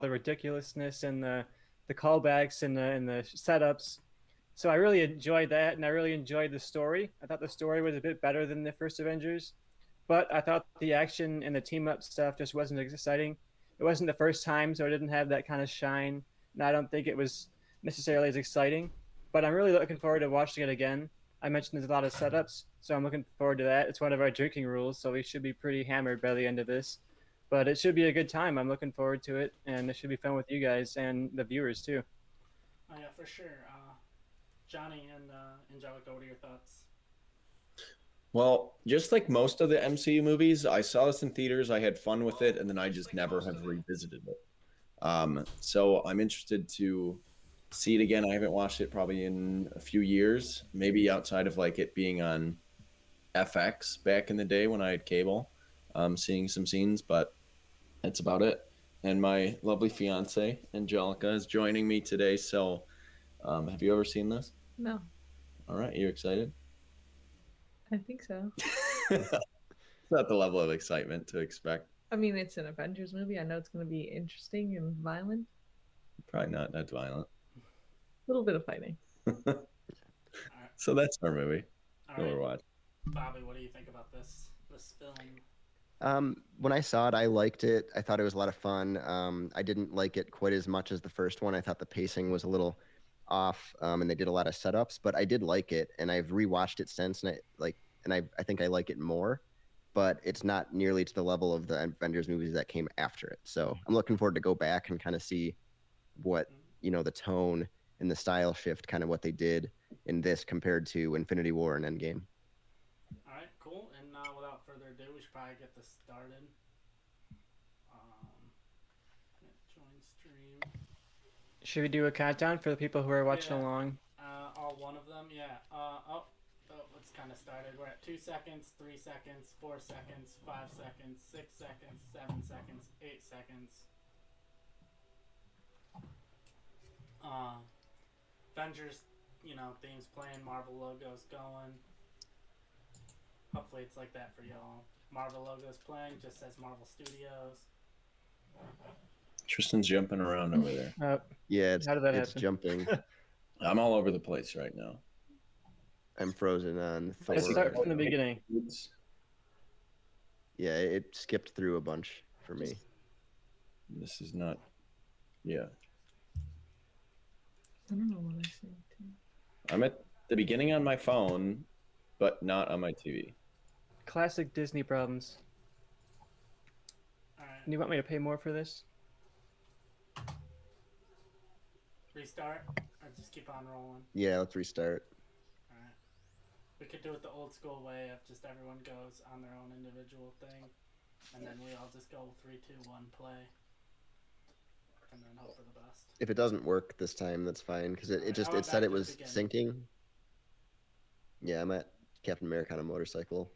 the ridiculousness and the callbacks and the setups. So I really enjoyed that, and I really enjoyed the story. I thought the story was a bit better than the first Avengers, but I thought the action and the team up stuff just wasn't as exciting. It wasn't the first time, so it didn't have that kind of shine, and I don't think it was necessarily as exciting. But I'm really looking forward to watching it again. I mentioned there's a lot of setups, so I'm looking forward to that. It's one of our drinking rules, so we should be pretty hammered by the end of this. But it should be a good time. I'm looking forward to it, and it should be fun with you guys and the viewers too. Oh yeah, for sure. Johnny and Angelica, what are your thoughts? Well, just like most of the MCU movies, I saw this in theaters. I had fun with it, and then I just never have revisited it. So I'm interested to see it again. I haven't watched it probably in a few years, maybe outside of like it being on FX back in the day when I had cable, seeing some scenes, but that's about it. And my lovely fiance, Angelica, is joining me today. So, have you ever seen this? No, All right, you excited? I think so. It's not the level of excitement to expect. I mean, it's an Avengers movie. I know it's going to be interesting and violent. Probably not that violent. A little bit of fighting. Alright. So that's our movie. All We'll right. watch. Bobby, what do you think about this film? When I saw it, I liked it. I thought it was a lot of fun. I didn't like it quite as much as the first one. I thought the pacing was a little off, and they did a lot of setups. But I did like it, and I've rewatched it since, and I think I like it more. But it's not nearly to the level of the Avengers movies that came after it. So I'm looking forward to go back and kind of see what the tone and the style shift, kind of what they did in this compared to Infinity War and Endgame. All right, cool. And without further ado, we should probably get this started. Join stream. Should we do a countdown for the people who are watching Yeah. along? All one of them, yeah. Let's kind of started. We're at 2 seconds, 3 seconds, 4 seconds, 5 seconds, 6 seconds, 7 seconds, 8 seconds. Avengers, themes playing, Marvel logos going. Hopefully it's like that for y'all. Marvel logos playing, just says Marvel Studios. Tristan's jumping around over there. Yeah, How did that it's happen? jumping. I'm all over the place right now. I'm frozen on Thor. Let's start from the beginning. Yeah, it skipped through a bunch for me. This is not. Yeah. I don't know what I say too. I'm at the beginning on my phone, but not on my TV. Classic Disney problems. Alright, You want me to pay more for this? restart, or just keep on rolling. Yeah, let's restart. Alright. We could do it the old school way of just everyone goes on their own individual thing, and then we all just go 3, 2, 1, play, and then hope for the best. If it doesn't work this time, that's fine because Alright, I it went said back it to the was beginning. syncing. Yeah, I'm at Captain America on a motorcycle.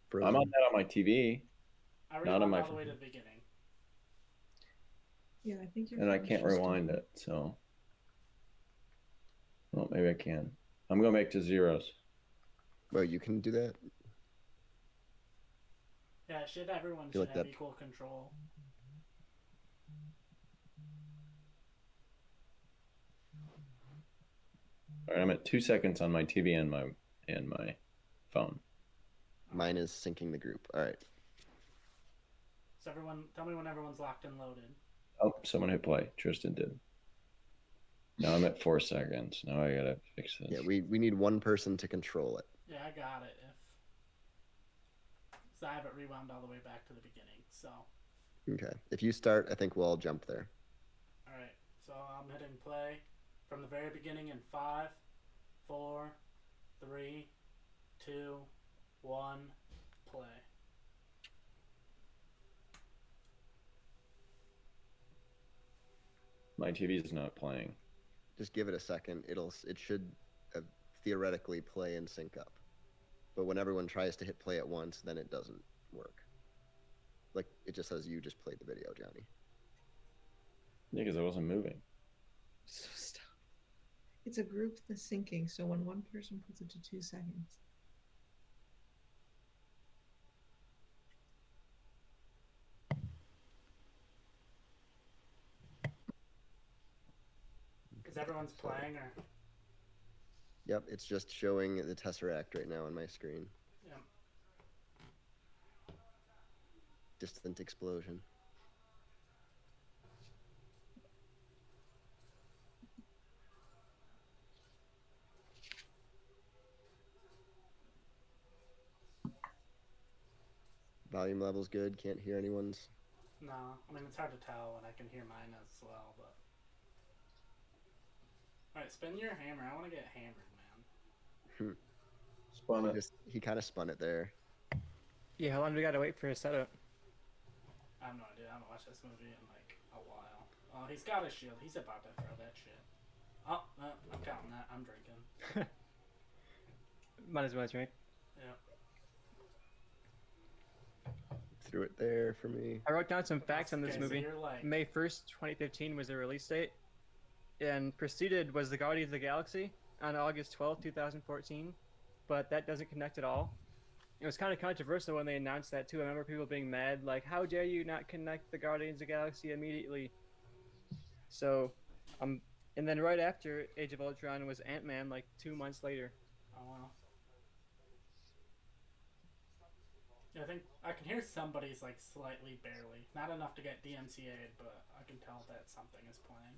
Frozen. I'm on that on my TV, I already not on went my all the way phone. to the beginning. Yeah, I think you're. And I can't rewind it, so. Well, maybe I can. I'm going to make to zeros. Well, you can do that. Yeah, everyone Feel should like have that- equal control. All right, I'm at 2 seconds on my TV and my phone. Mine is syncing the group. All right. So everyone, tell me when everyone's locked and loaded. Oh, someone hit play. Tristan did. Now I'm at 4 seconds. Now I gotta fix this. Yeah, we need one person to control it. Yeah, I got it. So I have it rewound all the way back to the beginning. So, Okay. If you start, I think we'll all jump there. all right. So I'm hitting play from the very beginning in 5, 4, 3, 2, 1, play. My TV is not playing. Just give it a second. It should theoretically play and sync up. But when everyone tries to hit play at once, then it doesn't work. Like it just says you just played the video, Johnny. Yeah, because I wasn't moving. So stop. It's a group that's syncing, so when one person puts it to 2 seconds. Is everyone's playing or? Yep, it's just showing the Tesseract right now on my screen. Yeah. Distant explosion. Volume level's good. Can't hear anyone's. No, I mean it's hard to tell, and I can hear mine as well. But all right, spin your hammer. I want to get hammered, man. Spun it. He kind of spun it there. Yeah, how long do we gotta wait for his setup? I have no idea. I haven't watched this movie in like a while. Oh, he's got his shield. He's about to throw that shit. Oh, I'm counting that. I'm drinking. Might as well drink. Yeah. Threw it there for me. I wrote down some facts on this Okay, movie. So you're like, May 1st, 2015 was the release date, and preceded was the Guardians of the Galaxy on August 12th, 2014, but that doesn't connect at all. It was kind of controversial when they announced that too. I remember people being mad, like, how dare you not connect the Guardians of the Galaxy immediately? So, and then right after Age of Ultron was Ant-Man, like 2 months later. oh wow. Yeah, I think I can hear somebody's like slightly, barely, not enough to get DMCA'd, but I can tell that something is playing.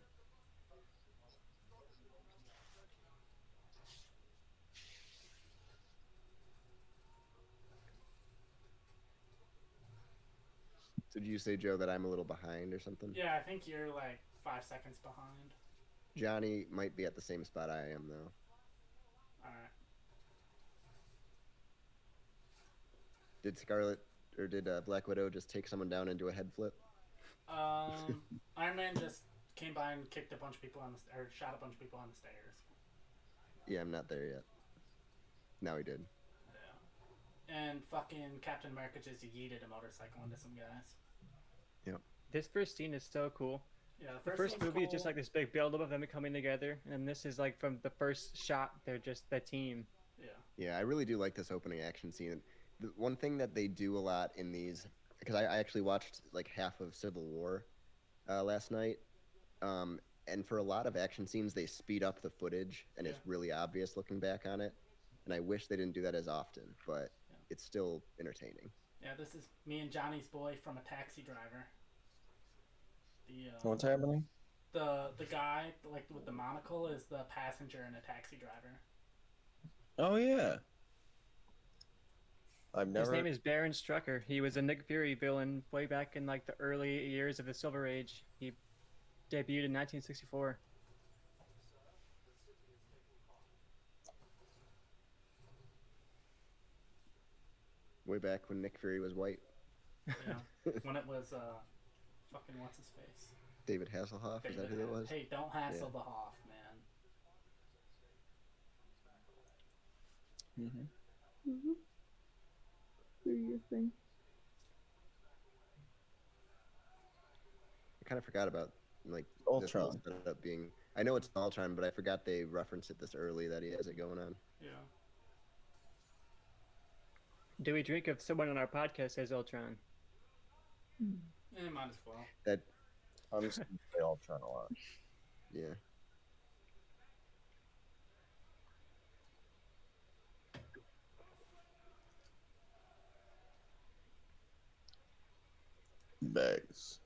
So did you say, Joe, that I'm a little behind or something? Yeah, I think you're like 5 seconds behind. Johnny might be at the same spot I am, though. Alright. Did Scarlet or did Black Widow just take someone down and do a head flip? Iron Man just came by and kicked a bunch of people on the or shot a bunch of people on the stairs. Yeah, I'm not there yet. Now he did. Yeah. And fucking Captain America just yeeted a motorcycle into some guys. This first scene is so cool. Yeah, The first scene's movie is just cool. like this big build-up of them coming together, and this is like from the first shot, they're just the team. Yeah. Yeah, I really do like this opening action scene. The one thing that they do a lot in these, because I actually watched like half of Civil War last night, and for a lot of action scenes, they speed up the footage, and it's Yeah. really obvious looking back on it. And I wish they didn't do that as often, but Yeah. it's still entertaining. Yeah, this is me and Johnny's boy from A Taxi Driver. The What's happening? the guy like with the monocle is the passenger in A Taxi Driver. Oh yeah. I've never. His name is Baron Strucker. He was a Nick Fury villain way back in like the early years of the Silver Age. He debuted in 1964. Way back when Nick Fury was white. Yeah. When it was fucking what's his face? David Hasselhoff, is that who that was? Hey, don't hassle Yeah. the Hoff, man. Mhm. Do your thing. I kind of forgot about like Ultron. this ended up being. I know it's Ultron, but I forgot they referenced it this early that he has it going on. Yeah. Do we drink if someone on our podcast says Ultron? Might as well. That I'm just gonna say Ultron a lot. yeah. Bags.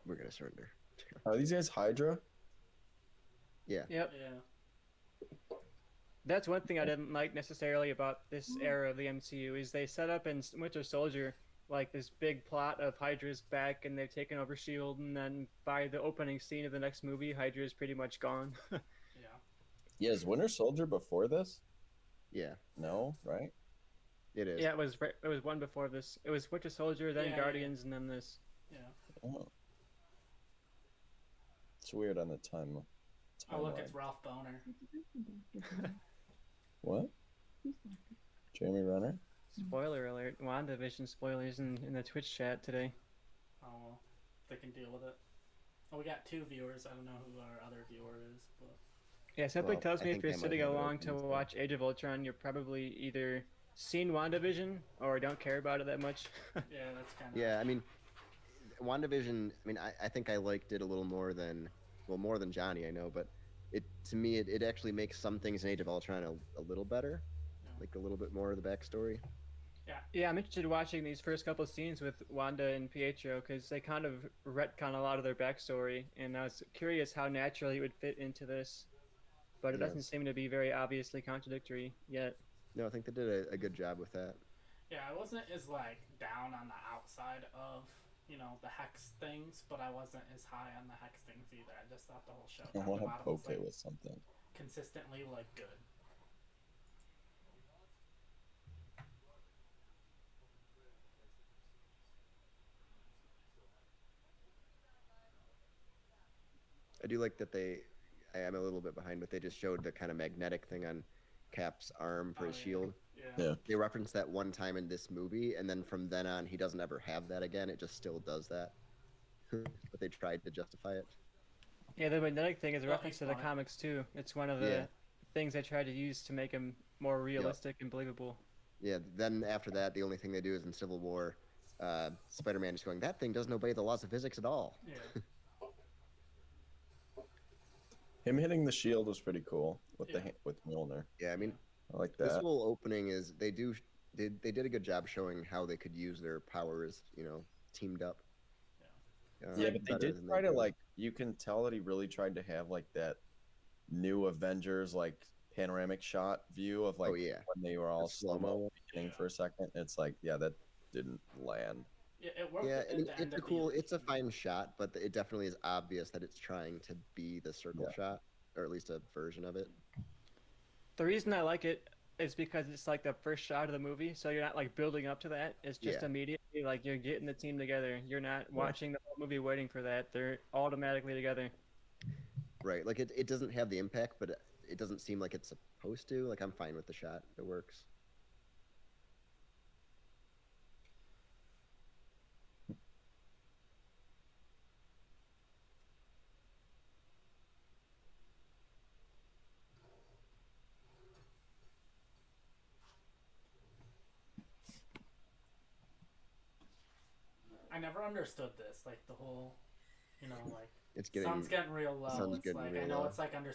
We're gonna surrender. Are these guys Hydra? Yeah. Yep. Yeah. That's one thing I didn't like necessarily about this era of the MCU is they set up in Winter Soldier like this big plot of Hydra's back and they've taken over Shield, and then by the opening scene of the next movie, Hydra is pretty much gone. Yeah. Yeah, is Winter Soldier before this? Yeah. No, right? It is. Yeah, it was one before this. It was Winter Soldier, then Yeah, Guardians, and then this. Yeah. Oh. It's weird on the time. Oh look, timeline. it's Ralph Boner. What? Jeremy Renner? Spoiler alert! WandaVision spoilers in the Twitch chat today. Oh well, they can deal with it. Oh, we got 2 viewers. I don't know who our other viewer is, but Yeah, something Well, tells I me if think you're they might sitting have it along open to instead. watch Age of Ultron, you're probably either seen WandaVision or don't care about it that much. yeah, that's kind of Yeah, I mean, WandaVision. I mean, I think I liked it a little more than Johnny. I know, but to me it actually makes some things in Age of Ultron a little better, Yeah. like a little bit more of the backstory. Yeah, I'm interested in watching these first couple of scenes with Wanda and Pietro because they kind of retcon a lot of their backstory, and I was curious how naturally it would fit into this, but it Yeah. doesn't seem to be very obviously contradictory yet. No, I think they did a good job with that. Yeah, I wasn't as like down on the outside of the hex things, but I wasn't as high on the hex things either. I just thought the whole show I top want to to bottom poke was like it with something. consistently like good. I do like that I am a little bit behind, but they just showed the kind of magnetic thing on Cap's arm for Oh, his yeah. shield. Yeah. They referenced that one time in this movie, and then from then on, he doesn't ever have that again. It just still does that. But they tried to justify it. Yeah, the magnetic thing is a Well, reference to the funny. comics too. It's one of the Yeah. things they tried to use to make him more realistic and believable. Yeah, then after that, the only thing they do is in Civil War, Spider-Man is going, that thing doesn't obey the laws of physics at all. Yeah. Him hitting the shield was pretty cool with Yeah. with Mjolnir. Yeah, I mean, I like this that. whole opening is they did a good job showing how they could use their powers, teamed up. Yeah, but they better did than try to could. like. You can tell that he really tried to have like that new Avengers like panoramic shot view of like Oh, yeah. when they were all The slow-mo slow mo one. beginning Yeah. for a second. It's like, yeah, that didn't land. Yeah, it worked Yeah, at I mean, the end of it's a the fine shot, but it definitely is obvious that it's trying to be the circle Yeah. shot, or at least a version of it. The reason I like it is because it's like the first shot of the movie, so you're not like building up to that. It's just Yeah. immediately like you're getting the team together. You're not watching the whole movie waiting for that. They're automatically together. Right, like it doesn't have the impact, but it doesn't seem like it's supposed to. Like I'm fine with the shot; it works. I never understood this, like the whole, like It's getting sun's getting real low. sun's It's getting like real I know low. it's like under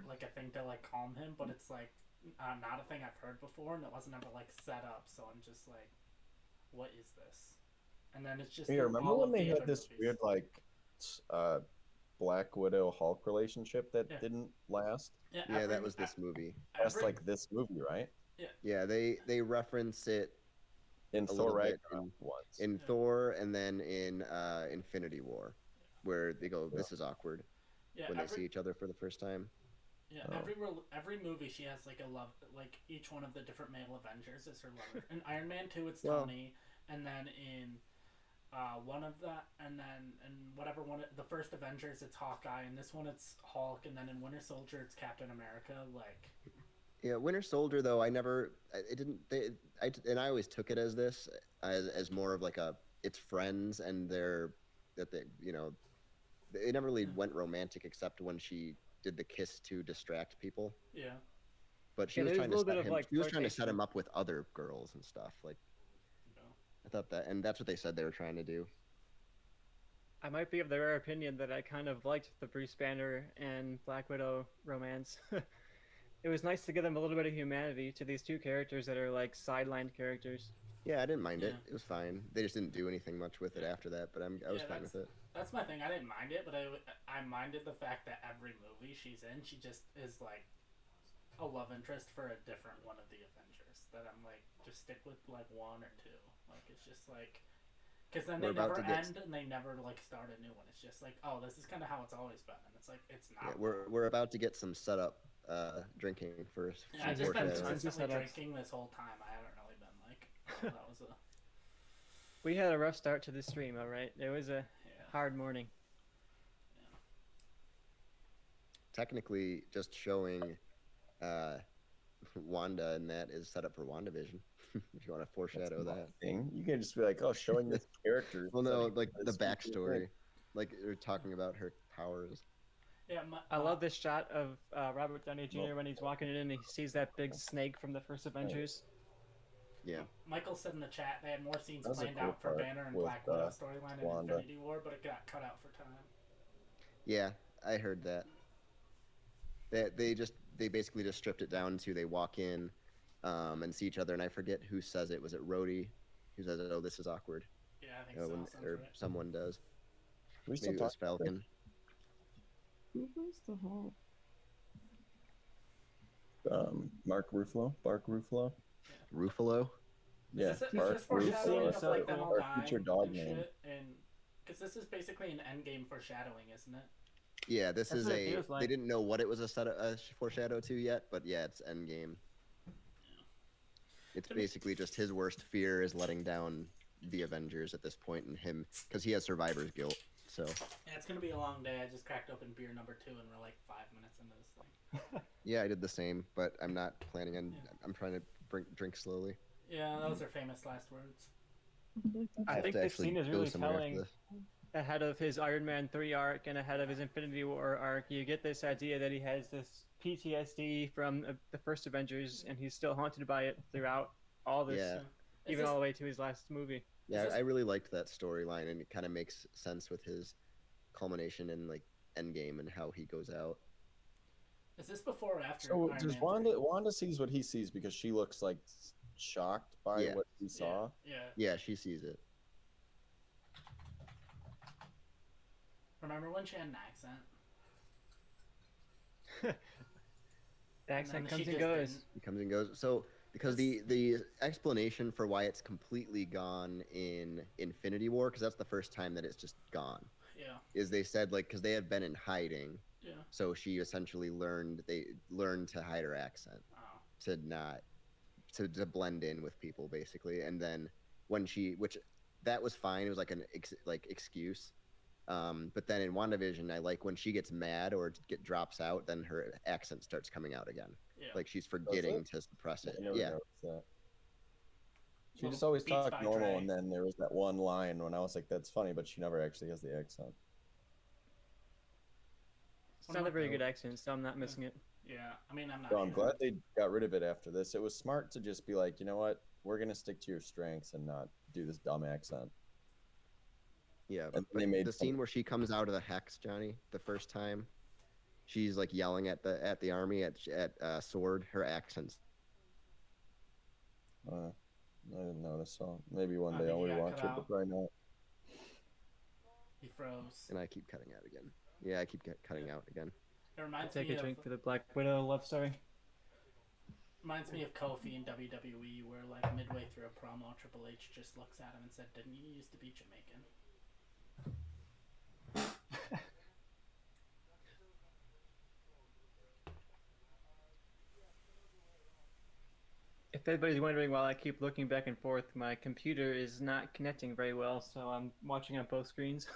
like a thing to like calm him, but it's like not a thing I've heard before, and it wasn't ever like set up. So I'm just like, what is this? And then it's just Yeah, through remember all when of they the had other this movies. weird like Black Widow Hulk relationship that Yeah. didn't last? Yeah, Yeah, that was this movie. That's like this movie, right? Yeah, they reference it In a Thor little bit Ragnarok once. in Yeah. Thor, and then in Infinity War, where they go, "This is awkward," yeah, when they see each other for the first time. Yeah, Oh. every movie she has like a love, like each one of the different male Avengers is her lover. In Iron Man 2 it's Well- Tony, and then in one of that, and then in whatever one, the first Avengers it's Hawkeye, and this one it's Hulk, and then in Winter Soldier it's Captain America. Like, Yeah, Winter Soldier though, I never, it didn't, and I always took it as this, as more of like it's friends and they never really went romantic except when she did the kiss to distract people. yeah, But she Yeah, was there's trying a to little bit set of, him. like, She was trying to set flirtation. him up with other girls and stuff. Like you know. I thought that, and that's what they said they were trying to do. I might be of the rare opinion that I kind of liked the Bruce Banner and Black Widow romance. It was nice to give them a little bit of humanity to these two characters that are like sidelined characters. Yeah, I didn't mind it. Yeah. It was fine. They just didn't do anything much with it after that. But I was Yeah, fine with it. That's my thing. I didn't mind it, but I minded the fact that every movie she's in, she just is like a love interest for a different one of the Avengers. That I'm like, just stick with like one or two. Like it's just like, because then they We're about never to get- end and they never like start a new one. It's just like, oh, this is kind of how it's always been, and it's like it's not. Yeah, we're about to get some setup drinking first. Yeah, I've Some just been foreshadowing. consistently Setups. drinking this whole time. I haven't really been like, oh, that was a We had a rough start to the stream, all right. It was a yeah. hard morning. Technically, just showing Wanda and that is set up for WandaVision. If you want to foreshadow that. Thing. You can just be like, oh, showing this character. Well, no, setting like the this backstory. Like they're talking about her powers. Yeah, I love this shot of Robert Downey Jr. when he's walking in and he sees that big snake from the first Avengers. Yeah. Michael said in the chat they had more scenes That was a planned cool out for part Banner and with, Black Widow storyline in Wanda. Infinity War, but it got cut out for time. Yeah, I heard that. They basically just stripped it down to they walk in, and see each other, and I forget who says it. Was it Rhodey who says, "Oh, this is awkward," Yeah, I think so. when, Sounds or right. someone does. We still Maybe it was talk about this? Falcon. Who was the Hulk? Mark Ruffalo, Bark Ruffalo. Ruffalo. Yeah, Is this Bark foreshadowing Ruffalo. of like them all Our dying future dog and name. shit? And because this is basically an endgame foreshadowing, isn't it? Yeah, this That's is what it a. feels like. They didn't know what it was a foreshadow to yet, but yeah, it's Endgame. It's basically just his worst fear is letting down the Avengers at this point, and him because he has survivor's guilt. So Yeah, it's gonna be a long day. I just cracked open beer number 2, and we're like 5 minutes into this thing. yeah, I did the same, but I'm not planning on. Yeah. I'm trying to drink slowly. Yeah, those are famous last words. I have think to this actually scene is go really somewhere after telling. this. Ahead of his Iron Man 3 arc and ahead of his Infinity War arc, you get this idea that he has this PTSD from the first Avengers, and he's still haunted by it throughout all this, Yeah. even all the way to his last movie. Yeah, this- I really liked that storyline, and it kind of makes sense with his culmination in like Endgame and how he goes out. Is this before or after? So Iron does Man Wanda? 3? Wanda sees what he sees because she looks like shocked by Yeah. what he saw. Yeah. Yeah, she sees it. Remember when she had an accent? The accent then comes she and just goes. didn't. He comes and goes. So because the explanation for why it's completely gone in Infinity War, because that's the first time that it's just gone, Yeah. is they said like because they had been in hiding, Yeah. so she essentially learned to hide her accent Oh. to not to blend in with people basically, and then when which that was fine, it was like an excuse. But then in WandaVision, I like when she gets mad or drops out, then her accent starts coming out again. Yeah. Like she's forgetting it? to suppress it. I never Yeah. noticed that. She Well, just always Beats talked by normal, Dre. and then there was that one line when I was like, "That's funny," but she never actually has the accent. It's not a very good accent, so I'm not missing it. Yeah. I mean, I'm not. So I'm either. glad they got rid of it after this. It was smart to just be like, you know what, we're gonna stick to your strengths and not do this dumb accent. Yeah, And but they made the scene where she comes out of the hex, Johnny, the first time, she's like yelling at the army at Sword. Her accents. I didn't notice, so maybe one I day think I'll he got rewatch cut it, out. but probably not. He froze. And I keep cutting out again. Yeah, I keep cutting out again. It reminds Take me a of drink for the Black Widow love story. reminds me of Kofi in WWE, where like midway through a promo, Triple H just looks at him and said, "Didn't you used to be Jamaican?" If anybody's wondering, while I keep looking back and forth, my computer is not connecting very well, so I'm watching on both screens.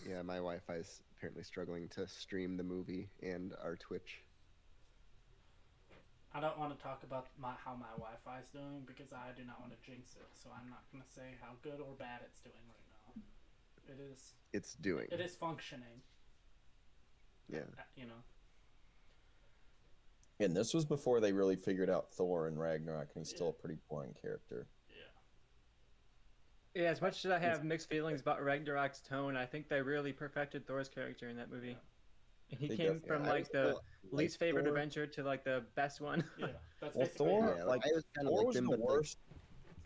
Yeah, my Wi-Fi is apparently struggling to stream the movie and our Twitch. I don't want to talk about how my Wi-Fi is doing because I do not want to jinx it. So I'm not gonna say how good or bad it's doing right now. It's doing. It is functioning. Yeah. You know. And this was before they really figured out Thor and Ragnarok, and he's still a pretty boring character. Yeah. Yeah, as much as I have mixed feelings about Ragnarok's tone, I think they really perfected Thor's character in that movie. He They came definitely- from Yeah, I like the still least favorite Thor- Avenger to like the best one. Yeah. That's Well, basically Thor, it. Yeah, like, I was kind of Thor like was him, the but like, worst.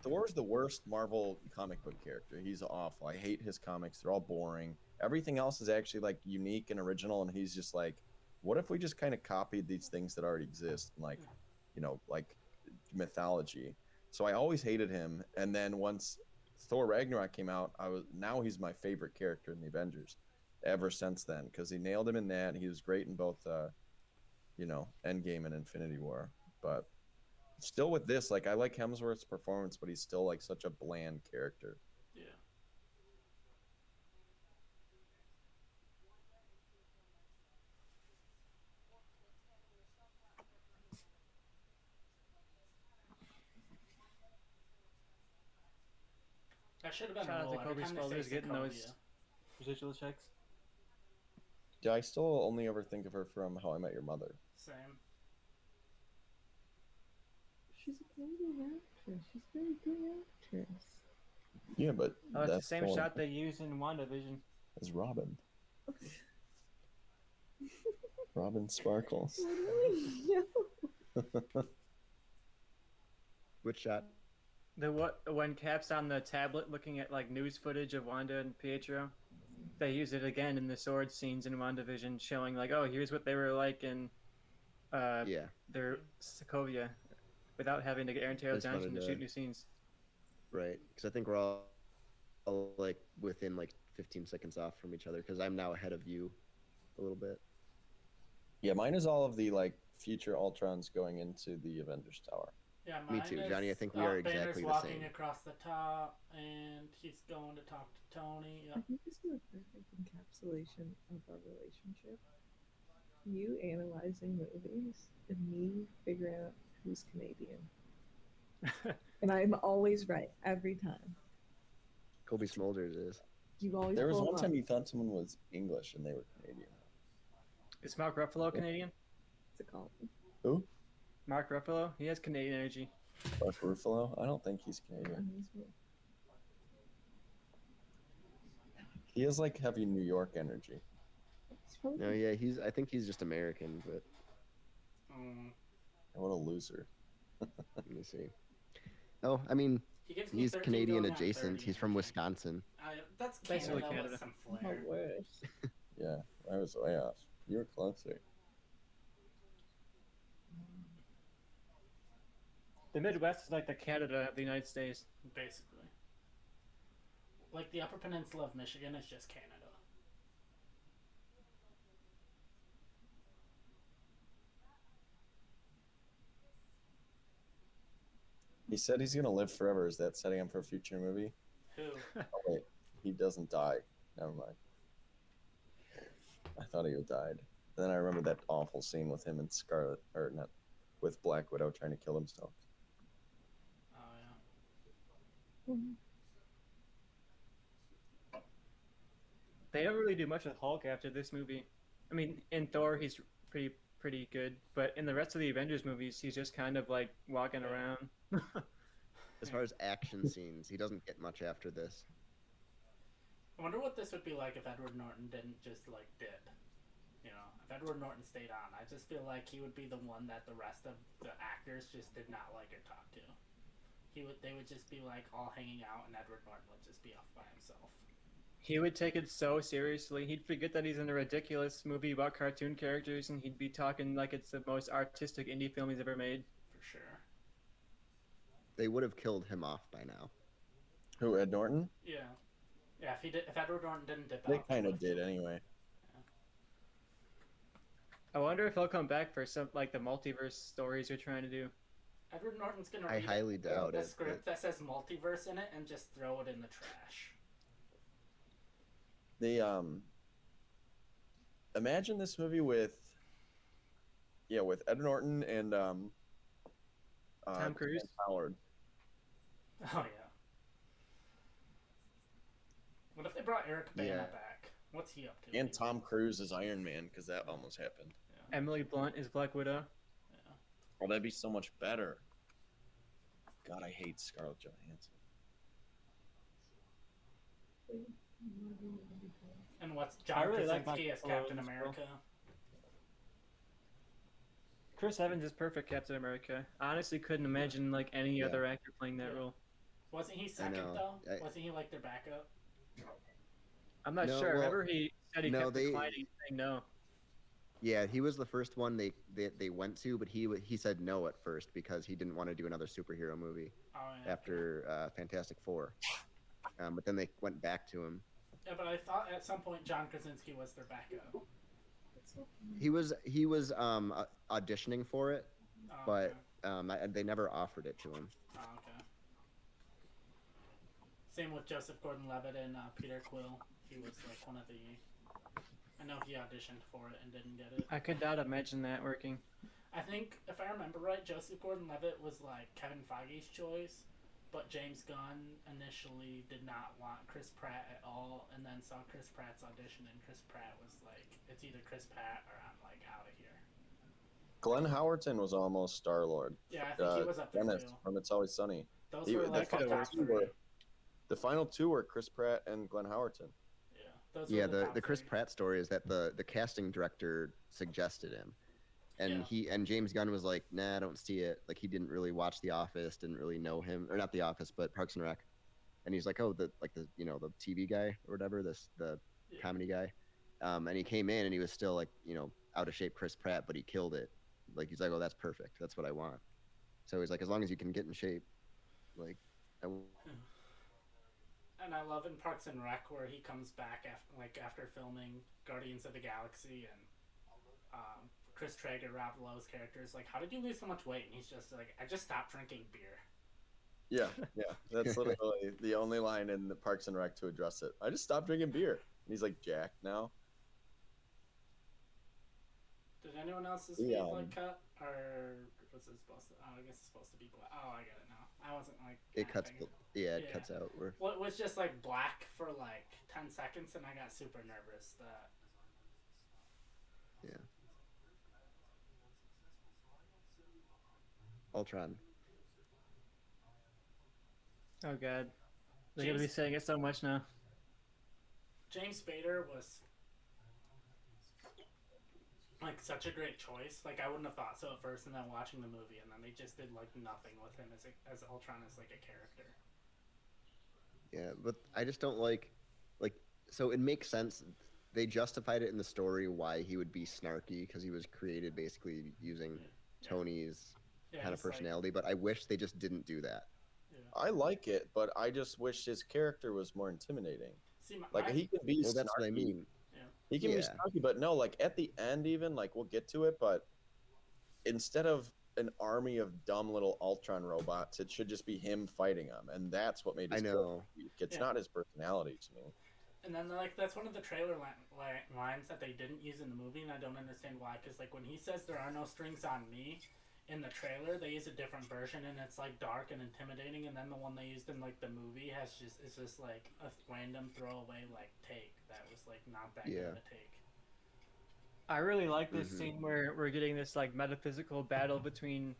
Thor's the worst Marvel comic book character. He's awful. I hate his comics. They're all boring. Everything else is actually like unique and original, and he's just like, what if we just kind of copied these things that already exist, like, you know, like mythology. So I always hated him, and then once Thor Ragnarok came out, now he's my favorite character in the Avengers ever since then, because he nailed him in that. He was great in both you know, Endgame and Infinity War. But still with this, like, I like Hemsworth's performance, but he's still like such a bland character. Yeah. That should have been Shout a out rule to every Kobe time they Smulders say getting Sokovia. those residual checks. Yeah, I still only ever think of her from How I Met Your Mother. Same. she's a Canadian actress. She's a very good actress. Yeah, but Oh, it's the that's same the one shot they used in WandaVision. as Robin. Robin Sparkles. Literally, no. Which shot? The what when Cap's on the tablet looking at like news footage of Wanda and Pietro, they use it again in the sword scenes in WandaVision, showing like, oh, here's what they were like in Yeah. their Sokovia, without having to get Aaron I Taylor just Johnson wanted to to- shoot new scenes. Right. Because I think we're all like within like 15 seconds off from each other. Because I'm now ahead of you a little bit. Yeah, mine is all of the like future Ultrons going into the Avengers Tower. Yeah, Me mine too, is, Johnny, I think we are Banner's exactly the walking same. across the top, and he's going to talk to Tony. I think this is a perfect encapsulation of our relationship. You analyzing movies and me figuring out who's Canadian. And I'm always right every time. Colby Smulders is. You always There was pull one up. time you thought someone was English and they were Canadian. Is Mark Ruffalo Canadian? What's it called? Who? Mark Ruffalo? He has Canadian energy. Mark Ruffalo? I don't think he's Canadian. He has like heavy New York energy. He's probably No, yeah, I think he's just American, but What a loser. let me see. Oh, I mean, he gives me he's 13 Canadian going on adjacent. 30 He's from energy. Wisconsin. That's Basically Canada, Canada. with some my flair. worst. Yeah, I was way off. You were closer. The Midwest is like the Canada of the United States. Basically. Like the Upper Peninsula of Michigan is just Canada. He said he's gonna live forever. Is that setting him for a future movie? Who? Oh wait, he doesn't die. Never mind. I thought he had died. And then I remember that awful scene with him and Scarlet, or not, with Black Widow trying to kill himself. Oh yeah. They don't really do much with Hulk after this movie. I mean, in Thor, he's pretty good, but in the rest of the Avengers movies, he's just kind of like walking around. As far as action scenes, he doesn't get much after this. I wonder what this would be like if Edward Norton didn't just like dip. You know, if Edward Norton stayed on, I just feel like he would be the one that the rest of the actors just did not like or talk to. They would just be like all hanging out, and Edward Norton would just be off by himself. He would take it so seriously. He'd forget that he's in a ridiculous movie about cartoon characters, and he'd be talking like it's the most artistic indie film he's ever made. For sure. They would have killed him off by now. Who, Ed Norton? Yeah. Yeah, if Edward Norton didn't dip They out, kind of would've did killed him. anyway. I wonder if he'll come back for some like the multiverse stories you're trying to do. Edward Norton's gonna I read highly doubt a it. script that says multiverse in it and just throw it in the trash. They imagine this movie with Ed Norton and Tom Cruise? Terrence Howard. Oh yeah. What if they brought Eric Bana Yeah. back? What's he up to? And Tom Cruise as Iron Man, because that almost happened. Emily Blunt is Black Widow. Yeah. Oh, that'd be so much better. God, I hate Scarlett Johansson. And what's I John really like Krasinski as Michael Captain Owens as well. America? Chris Evans is perfect Captain America. I honestly couldn't imagine like any Yeah. other actor playing that Yeah. role. Wasn't he second know. though? Wasn't he like their backup? I'm not No, sure. well, Remember he said he no, kept they- declining, saying no. Yeah, he was the first one they went to, but he said no at first because he didn't want to do another superhero movie Oh yeah. after Fantastic Four. But then they went back to him. Yeah, but I thought at some point John Krasinski was their backup. He was auditioning for it, Oh, but okay. they never offered it to him. Oh, okay. Same with Joseph Gordon-Levitt and Peter Quill. He was like one of the. I know he auditioned for it and didn't get it. I could not imagine that working. I think, if I remember right, Joseph Gordon-Levitt was like Kevin Feige's choice, but James Gunn initially did not want Chris Pratt at all, and then saw Chris Pratt's audition, and Chris Pratt was like, "It's either Chris Pratt or I'm like out of here." Glenn Howerton was almost Star Lord. Yeah, I think he was up there Dennis too. from It's Always Sunny. Those He- were the like the could've top worked. three. The final two were Chris Pratt and Glenn Howerton. Yeah, those Yeah, were the top the Chris three. Pratt story is that the casting director suggested him, and Yeah. James Gunn was like, nah, I don't see it. Like he didn't really watch The Office, didn't really know him, or not The Office, but Parks and Rec. And he's like, oh, the the TV guy or whatever, the Yeah. comedy guy. And he came in and he was still like out of shape Chris Pratt, but he killed it. Like he's like, oh, that's perfect. That's what I want. So he's like, as long as you can get in shape, like. And I love in Parks and Rec where he comes back after filming Guardians of the Galaxy and Chris Traeger, Rob Lowe's characters like, how did you lose so much weight? And he's just like, I just stopped drinking beer. Yeah, that's literally the only line in the Parks and Rec to address it. I just stopped drinking beer, and he's like jacked now. Did anyone else's Yeah. feed like cut, or was it supposed to? Oh, I guess it's supposed to be black. Oh, I get it now. I wasn't like. It cuts. thinking. Yeah, it Yeah. cuts out. Where Well, it was just like black for like 10 seconds, and I got super nervous that. yeah. Ultron. Oh god, they're gonna be saying it so much now. James Spader was like such a great choice. Like I wouldn't have thought so at first, and then watching the movie, and then they just did like nothing with him as Ultron as like a character. Yeah, but I just don't like. So it makes sense. They justified it in the story why he would be snarky because he was created basically using Yeah. Tony's Yeah, kind of he's like- personality. But I wish they just didn't do that. yeah. I like it, but I just wish his character was more intimidating. See, Like he can be. Well, that's what I snarky. mean. He can be Yeah. snarky, but no, like at the end, even like we'll get to it, but instead of an army of dumb little Ultron robots, it should just be him fighting them, and that's what made his I know. character weak. It's Yeah. not his personality to me. And then like that's one of the trailer lines that they didn't use in the movie, and I don't understand why. Because like when he says there are no strings on me, in the trailer they use a different version, and it's like dark and intimidating. And then the one they used in like the movie is just like a random throwaway like take that was like not that good Yeah. of a take. I really like this Mhm. scene where we're getting this like metaphysical battle between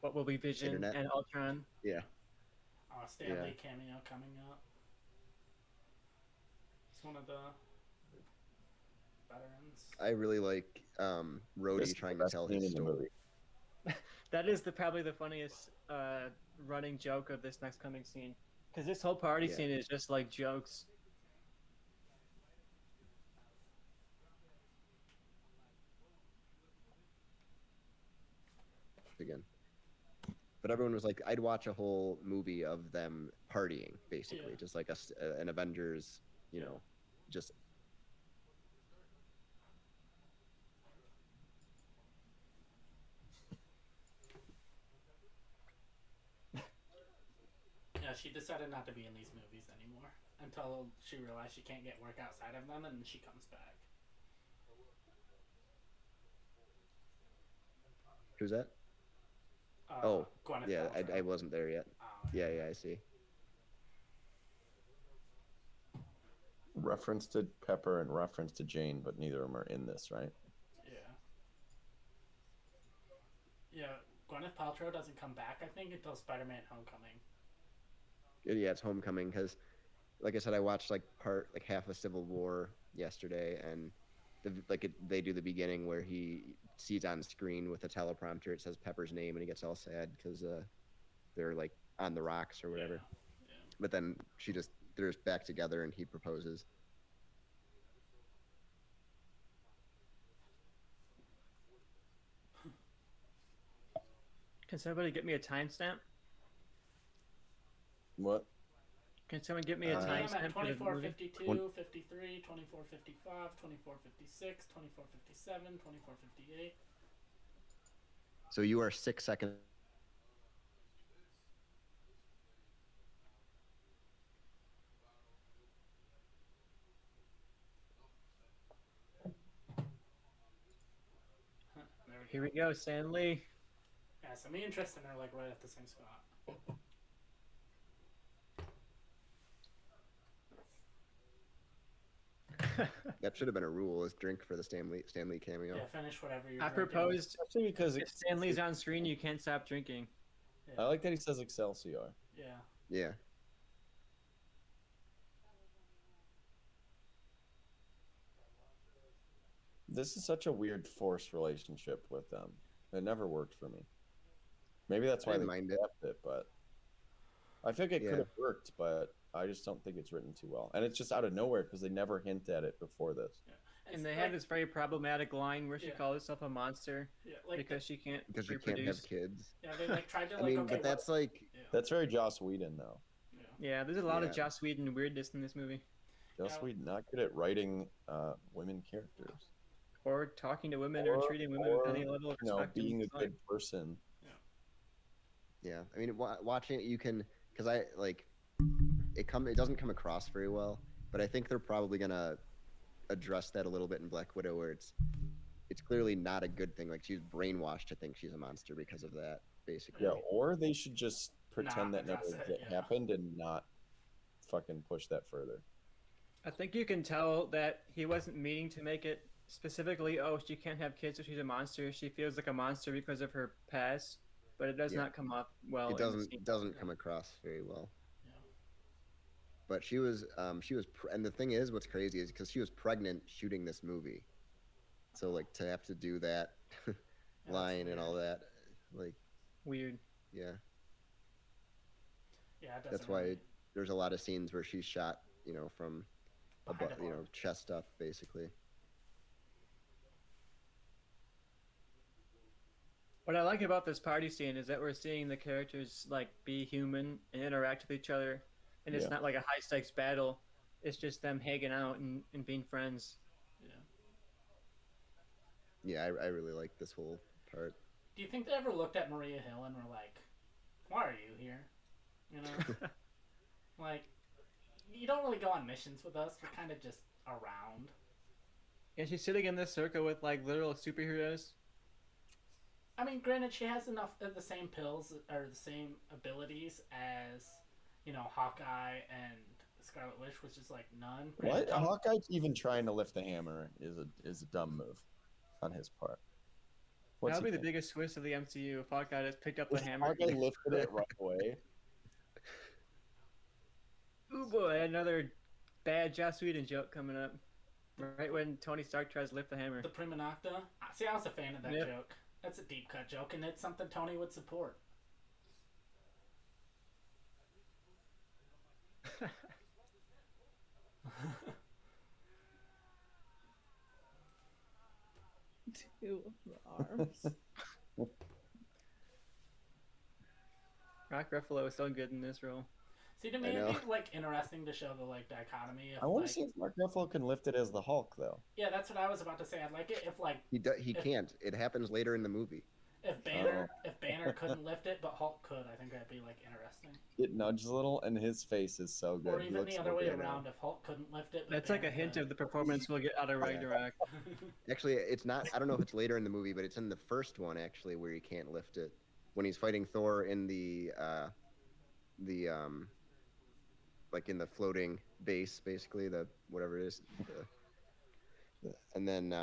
what will be Vision Internet. and Ultron. Yeah. Stan Yeah. Lee cameo coming up. It's one of the veterans. I really like This Rhodey is the trying to best tell scene his in the story. movie. That is probably the funniest running joke of this next coming scene, because this whole party Yeah. scene is just like jokes. Again. But everyone was like, I'd watch a whole movie of them partying, basically, Yeah. just like an Avengers, just. Yeah, she decided not to be in these movies anymore until she realized she can't get work outside of them, and then she comes back. Who's that? Oh, Gwyneth yeah, Paltrow. I wasn't there yet. Oh, Yeah, I see. Reference to Pepper and reference to Jane, but neither of them are in this, right? yeah. Yeah, Gwyneth Paltrow doesn't come back, I think, until Spider-Man: Homecoming. Yeah, it's Homecoming because, like I said, I watched like half of Civil War yesterday, and they do the beginning where he sees on screen with a teleprompter it says Pepper's name, and he gets all sad because they're like on the rocks or whatever. Yeah. But then they're just back together, and he proposes. Can somebody get me a timestamp? What? Can someone get me a I'm at timestamp for the movie? 24:52, 53, 24:55, 24:56, 24:57, 24:58. So you are 6 seconds. There we go. Here we go, Stan Lee. Yeah, so me and Tristan are like right at the same spot. That should have been a rule: is drink for the Stanley cameo. Yeah, finish whatever you're I drinking. proposed Especially because if Stanley's on screen, you can't stop drinking. Yeah. I like that he says Excelsior. Yeah. Yeah. This is such a weird forced relationship with them. It never worked for me. Maybe that's I why didn't they mind it. kept it, but I think it Yeah. could have worked, but I just don't think it's written too well. And it's just out of nowhere because they never hint at it before this. It's And they like, had this very problematic line where she Yeah. called herself a monster yeah, like because she can't Because you can't reproduce. have kids. yeah, they like tried to I like mean, okay, but that's like yeah, That's very Joss Whedon, though. yeah. Yeah, there's a lot of Yeah. Joss Whedon weirdness in this movie. Joss Yeah. Whedon not good at writing women characters. Or talking to women or treating women with any level of You know, respect. being a and good person. Yeah, I mean, watching it, you can, because I like, it doesn't come across very well, but I think they're probably gonna address that a little bit in Black Widow, where it's clearly not a good thing. Like she's brainwashed to think she's a monster because of that, basically. Yeah, or they should just pretend Not that never address it, yeah. happened and not fucking push that further. I think you can tell that he wasn't meaning to make it specifically, oh, she can't have kids, so she's a monster. She feels like a monster because of her past, but it does Yeah. not come off well. It in the doesn't scene. doesn't come across very well. Yeah. But she was and the thing is, what's crazy is because she was pregnant shooting this movie, so like to have to do that line and all that, like Weird. yeah, Yeah, it that's doesn't why really- there's a lot of scenes where she's shot, from Behind above, the bar. chest up, basically. What I like about this party scene is that we're seeing the characters like be human and interact with each other, and it's Yeah. not like a high stakes battle. It's just them hanging out and being friends. Yeah. Yeah, I really like this whole part. Do you think they ever looked at Maria Hill and were like, "Why are you here?" You know, like you don't really go on missions with us. We're kind of just around. And she's sitting in this circle with like literal superheroes. I mean, granted, she has enough of the same pills or the same abilities as, Hawkeye and Scarlet Witch, which is like none. What? Granted, Hawkeye even trying to lift the hammer is a dumb move on his part. What's That'll he be the think? biggest twist of the MCU if Hawkeye just picked up the If hammer. Hawkeye lifted it right away. Ooh boy, another bad Joss Whedon joke coming up. Right when Tony Stark tries to lift the hammer. The Prima Nocta. See, I was a fan of that Yep. joke. That's a deep cut joke, and it's something Tony would support. Two of the arms. Rock Ruffalo is so good in this role. See, to me, it'd be like interesting to show the like dichotomy. Of, I want like, to see if Mark Ruffalo can lift it as the Hulk, though. Yeah, that's what I was about to say. I'd like it if like He can't. It happens later in the movie. if Banner couldn't lift it, but Hulk could. I think that'd be like interesting. It nudges a little, and his face is so good. Or He even looks the so other way good. around. If Hulk couldn't lift it, but That's like a Banner hint could. of the performance we'll get out of Ragnarok. Actually, it's not. I don't know if it's later in the movie, but it's in the first one actually where he can't lift it when he's fighting Thor in the like in the floating base, basically the whatever it is. And then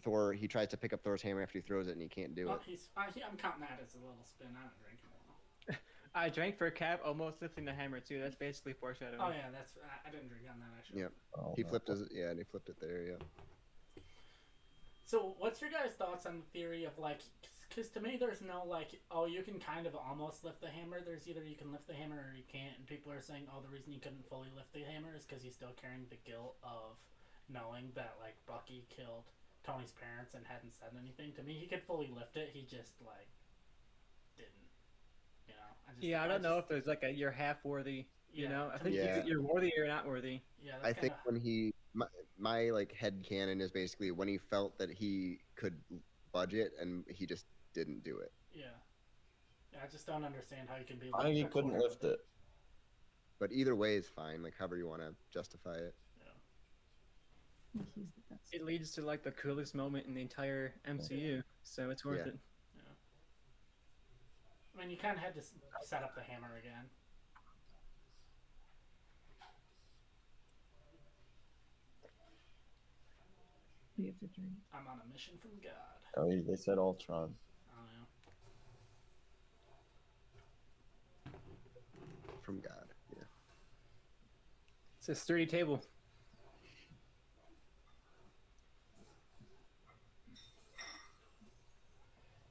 Thor, he tries to pick up Thor's hammer after he throws it, and he can't do Well, it. I'm counting that as a little spin. I haven't drinking a while. I drank for Cap almost lifting the hammer too. That's basically foreshadowing. Oh yeah, that's I didn't drink on that actually. Yep. Oh, He no. flipped and he flipped it there. Yeah. So, what's your guys' thoughts on the theory of like, because to me, there's no like, oh, you can kind of almost lift the hammer. There's either you can lift the hammer or you can't, and people are saying, oh, the reason you couldn't fully lift the hammer is because he's still carrying the guilt of knowing that like Bucky killed Tony's parents and hadn't said anything. To me, he could fully lift it. He just like didn't. You know. Yeah, I don't know if there's like a you're half worthy. You Yeah, know, I to think me, Yeah. you're worthy or not worthy. Yeah, I that's think kinda, when my like head canon is basically when he felt that he could budget and he just didn't do it. yeah. Yeah, I just don't understand how you can be. I think he a couldn't quarter lift with it. But either way is fine. Like however you want to justify it. Yeah. He's the best. It leads to like the coolest moment in the entire MCU, so it's worth Yeah. it. I mean, you kind of had to set up the hammer again. needs a drink. I'm on a mission from God. Oh, they said Ultron. I don't know. From God. Yeah. It's a sturdy table.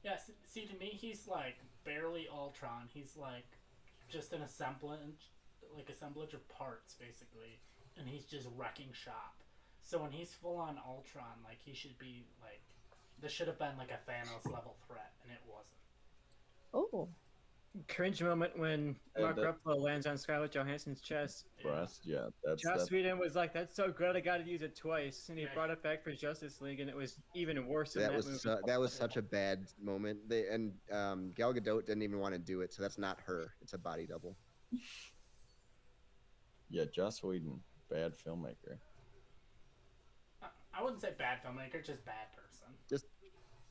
Yeah, see, to me, he's like barely Ultron. He's like just an assemblage of parts, basically, and he's just wrecking shop. So when he's full on Ultron, like he should be like, this should have been like a Thanos level threat, and it wasn't. Oh, Cringe moment when Mark that- Ruffalo lands on Scarlett Johansson's chest. Breast, yeah, that's Joss Whedon was like, "That's so good, I got to use it twice," and he Yeah. brought it back for Justice League, and it was even worse than That that was movie. that was such a bad moment. Gal Gadot didn't even want to do it, so that's not her. It's a body double. yeah, Joss Whedon, bad filmmaker. I wouldn't say bad filmmaker, just bad person.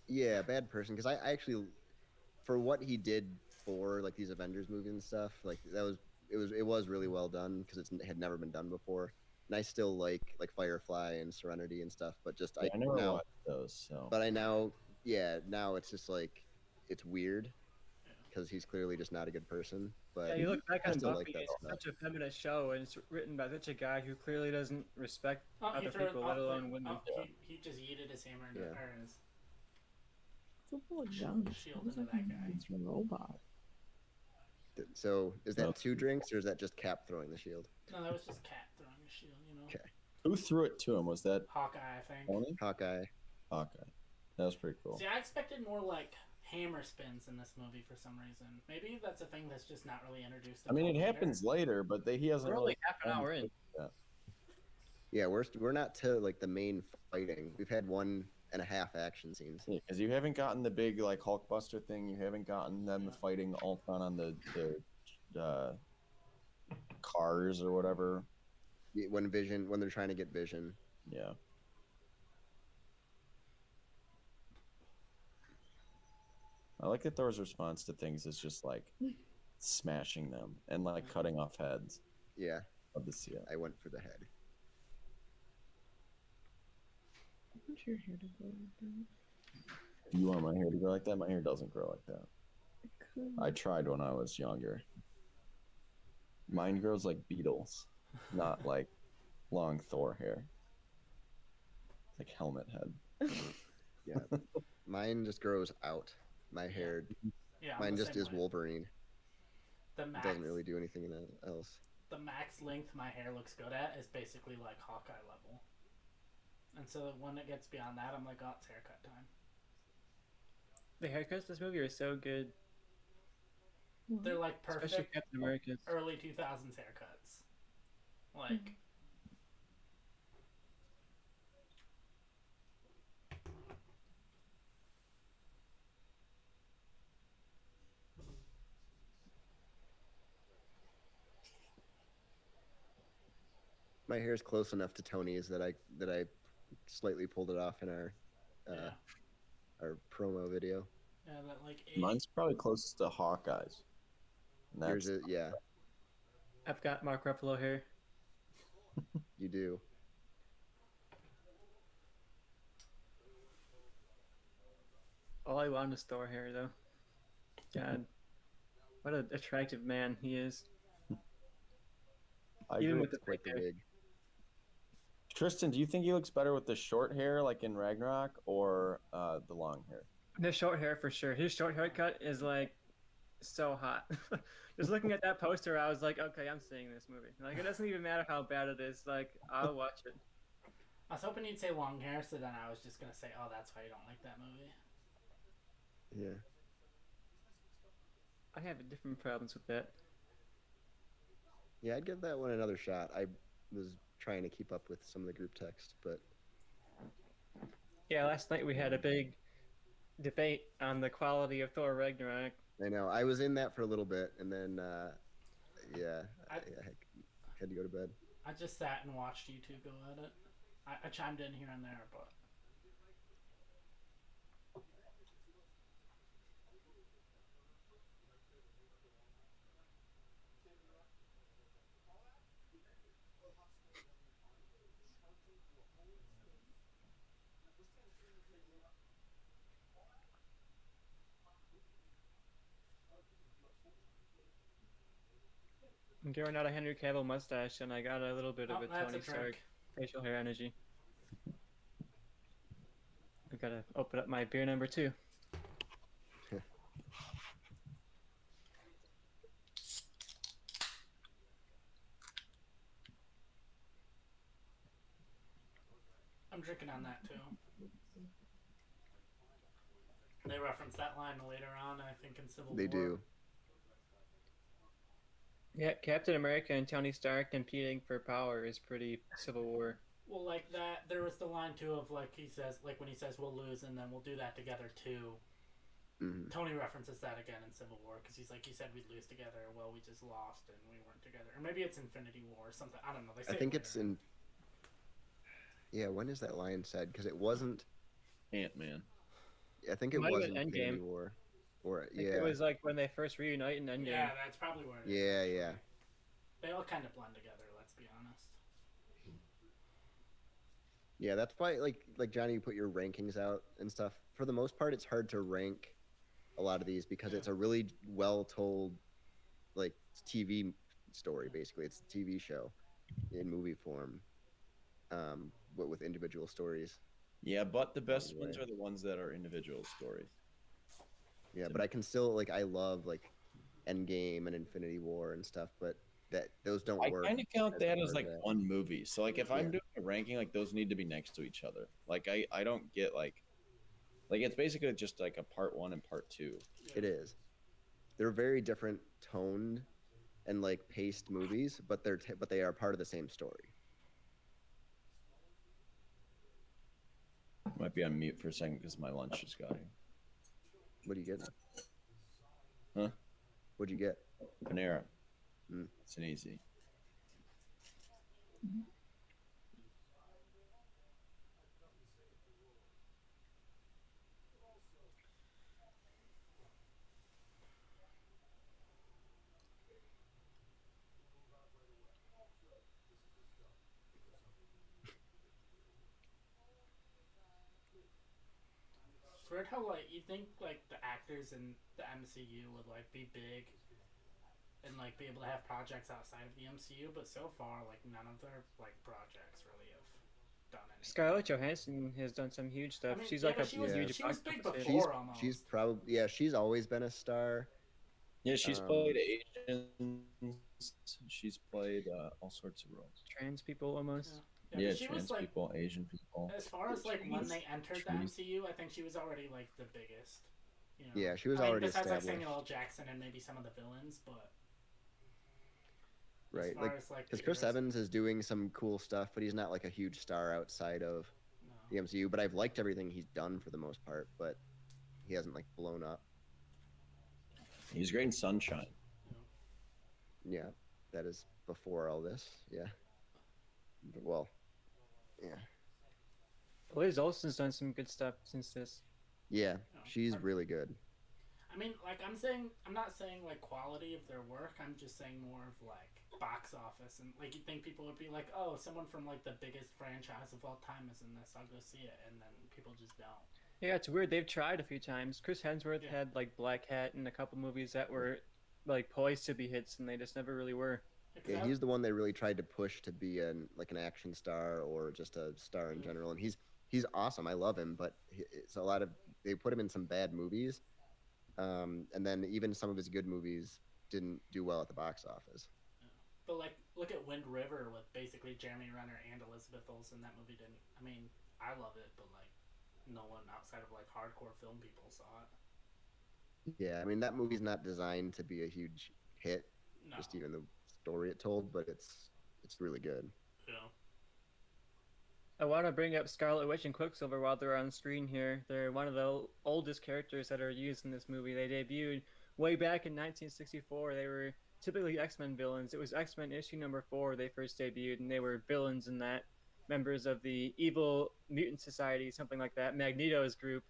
Yeah, bad person. Because I actually, for what he did for like these Avengers movies and stuff, like it was really well done because it had never been done before. And I still like Firefly and Serenity and stuff, but just Yeah, I never now, watched those, so. but now it's just like it's weird because he's clearly just not a good person. But Yeah, you look back I on still Buffy, like that it's stuff. such a feminist show, and it's written by such a guy who clearly doesn't respect other people, let alone women. He just yeeted his hammer into Yeah. or his it's a little young. Shield Sounds into like that guy. he's a robot. So is No. that 2 drinks or is that just Cap throwing the shield? No, that was just Cat throwing a shield, you know. Okay. Who threw it to him? Was that Hawkeye, I think. Tony? Hawkeye. Okay. That was pretty cool. See, I expected more like hammer spins in this movie for some reason. Maybe that's a thing that's just not really introduced. I mean, it until later. happens later, but he hasn't We're really. only half an hour in. Yeah, we're not to like the main fighting. We've had 1.5 action scenes. Because you haven't gotten the big like Hulkbuster thing. You haven't gotten them fighting Ultron on the cars or whatever. When they're trying to get Vision. Yeah. I like that Thor's response to things is just like smashing them and like cutting off heads. Yeah, Love to see it. I went for the head. I want your hair to go like that. You want my hair to grow like that? My hair doesn't grow like that. It could. I tried when I was younger. Mine grows like beetles, not like long Thor hair. Like helmet head. Yeah, mine just grows out. My hair, Yeah, I'm mine the just same is way. Wolverine. The It max, doesn't really do anything else. the max length my hair looks good at is basically like Hawkeye level. And so when it gets beyond that, I'm like, oh, it's haircut time. The haircuts in this movie are so good, What? They're like especially perfect Captain America's. early 2000s haircuts. Like, My hair is close enough to Tony's that I slightly pulled it off in our yeah. our promo video. Yeah, that like Mine's probably closest to Hawkeye's. And Yours that's is, yeah, I've got Mark Ruffalo hair. you do. All I want is Thor hair, though. God, what an attractive man he is. I Even agree. with the Quite the thick hair. wig. Tristan, do you think he looks better with the short hair, like in Ragnarok, or the long hair? The short hair for sure. His short haircut is like so hot. Just looking at that poster, I was like, okay, I'm seeing this movie. Like, it doesn't even matter how bad it is. Like, I'll watch it. I was hoping you'd say long hair, so then I was just gonna say, oh, that's why you don't like that movie. Yeah. I have different problems with that. Yeah, I'd give that one another shot. I was trying to keep up with some of the group text, but Yeah, last night we had a big debate on the quality of Thor Ragnarok. I know I was in that for a little bit, and then yeah, I- I had to go to bed. I just sat and watched you two go at it. I chimed in here and there, but I'm growing out a Henry Cavill mustache, and I got a little bit of Oh, a that's Tony a Stark trick. facial hair energy. I gotta open up my beer number 2. I'm drinking on that too. They reference that line later on, I think, in Civil They War. do. Yeah, Captain America and Tony Stark competing for power is pretty Civil War. Well, like that, there was the line too of like he says, like when he says we'll lose and then we'll do that together too. Mhm. Tony references that again in Civil War because he's like, "You said we'd lose together. Well, we just lost and we weren't together." Or maybe it's Infinity War or something. I don't know. They say I think it it's later. in. Yeah, when is that line said? Because it wasn't. Ant-Man. I think It it might have was been Infinity Endgame. War, or I think yeah, it was like when they first reunite in Endgame. Yeah, that's probably where it is. yeah, actually. yeah. They all kind of blend together. Let's be honest. Yeah, that's why, like Johnny, you put your rankings out and stuff. For the most part, it's hard to rank a lot of these because Yeah. it's a really well told, like TV story. Basically, it's a TV show in movie form, but with individual stories. Yeah, but the best Along the ones way. are the ones that are individual stories. Yeah, To but I can still like I love like Endgame and Infinity War and stuff, but those don't I work. kind of count as a that part as of like that. one movie. So like if I'm Yeah. doing a ranking, like those need to be next to each other. Like I don't get like it's basically just like a part 1 and part 2. It is. They're very different toned and like paced movies, but but they are part of the same story. Might be on mute for a second because my lunch just got here. What do you get? Huh? What'd you get? Panera. Mm. It's an easy. It's weird how like you think like the actors in the MCU would like be big and like be able to have projects outside of the MCU, but so far like none of their like projects really have done anything. Scarlett Johansson has done some huge stuff. I mean, She's yeah, like but a she was huge she was box big office hit. before almost. She's probably she's always been a star. Yeah, she's Um, played Asians. She's played all sorts of roles. Trans people almost. Yeah, but she trans was like, people, Asian people. as far as like when they entered the Trees. MCU, I think she was already like the biggest. You know? Yeah, she was I mean, already besides like established. Samuel L. Jackson and maybe some of the villains, but Right, as far like as like because the Chris heroes- Evans is doing some cool stuff, but he's not like a huge star outside of the no. MCU. But I've liked everything he's done for the most part, but he hasn't like blown up. He's great in Sunshine. Yeah, that is before all this. Yeah. Well, yeah, Liz Olsen's done some good stuff since this. yeah, No. she's really good. I mean, like I'm not saying like quality of their work. I'm just saying more of like box office and like you'd think people would be like, oh, someone from like the biggest franchise of all time is in this. I'll go see it, and then people just don't. Yeah, it's weird. They've tried a few times. Chris Hemsworth Yeah. had like Black Hat and a couple movies that were like poised to be hits, and they just never really were. Yeah, he's the one they really tried to push to be an action star or just a star in general, and he's awesome. I love him, but it's a lot of they put him in some bad movies, and then even some of his good movies didn't do well at the box office. But like, look at Wind River with basically Jeremy Renner and Elizabeth Olsen. That movie didn't. I mean, I love it, but like, no one outside of like hardcore film people saw it. Yeah, I mean that movie's not designed to be a huge hit, No. just even the story it told, but it's really good. Yeah. I want to bring up Scarlet Witch and Quicksilver while they're on screen here. They're one of the oldest characters that are used in this movie. They debuted way back in 1964. They were typically X-Men villains. It was X-Men issue number 4 they first debuted, and they were villains in that. Members of the Evil Mutant Society, something like that, Magneto's group.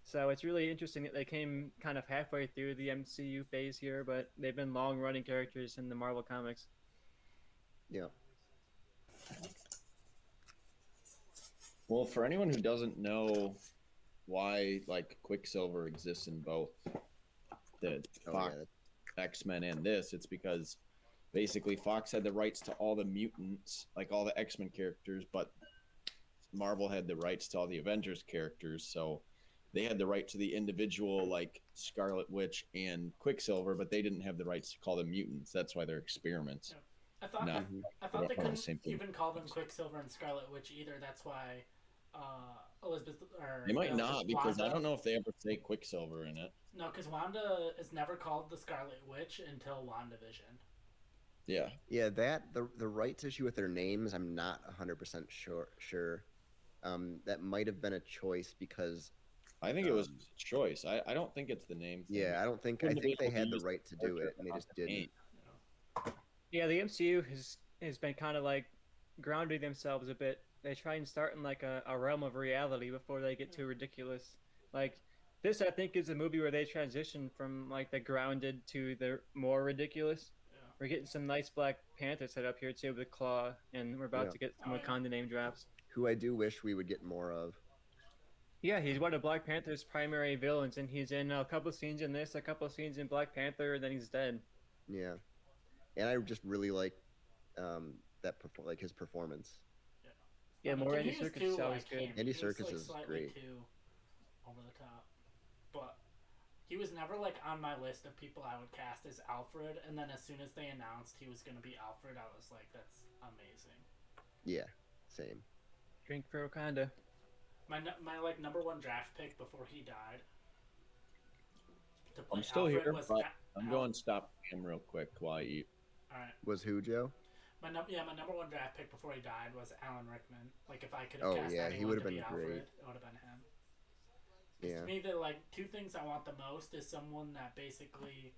So it's really interesting that they came kind of halfway through the MCU phase here, but they've been long-running characters in the Marvel comics. Yeah. Well, for anyone who doesn't know why like Quicksilver exists in both the Oh, Fox yeah. X-Men and this, it's because basically Fox had the rights to all the mutants, like all the X-Men characters, but Marvel had the rights to all the Avengers characters, so they had the right to the individual like Scarlet Witch and Quicksilver, but they didn't have the rights to call them mutants. That's why they're experiments. Yeah. I thought Not I thought they the couldn't same thing. even call them Quicksilver and Scarlet Witch either. That's why Elizabeth or They might not, because Wanda, I don't know if they ever say Quicksilver in it. No, because Wanda is never called the Scarlet Witch until WandaVision. Yeah. Yeah, that the rights issue with their names, I'm not 100% sure. That might have been a choice because I think it was a choice. I don't think it's the name thing. yeah, I think Wouldn't have they been able to had the use right to do it and they just didn't. You know? Yeah, the MCU has been kind of like grounding themselves a bit. They try and start in like a realm of reality before they get too ridiculous. Like this, I think, is a movie where they transition from like the grounded to the more ridiculous. Yeah. We're getting some nice Black Panther set up here too with Claw, and we're about Yeah. to get some Oh, yeah. Wakanda name drops. Who I do wish we would get more of. Yeah, he's one of Black Panther's primary villains, and he's in a couple of scenes in this, a couple of scenes in Black Panther, and then he's dead. Yeah, and I just really like like his performance. Yeah, I mean, more he Andy was Serkis too, is always like, good. him. Andy He was, Serkis like, is slightly great. too over the top, but he was never like on my list of people I would cast as Alfred. And then as soon as they announced he was going to be Alfred, I was like, that's amazing. Yeah, same. Drink for Wakanda. My like number one draft pick before he died. To play I'm still Alfred here, was but I'm going to stop him real quick while I eat. All right. Was who, Joe? My number one draft pick before he died was Alan Rickman. Like if I could Oh, have cast yeah, he anyone would've to be been Alfred, great. it would have been him. 'Cause Yeah. to me, the like two things I want the most is someone that basically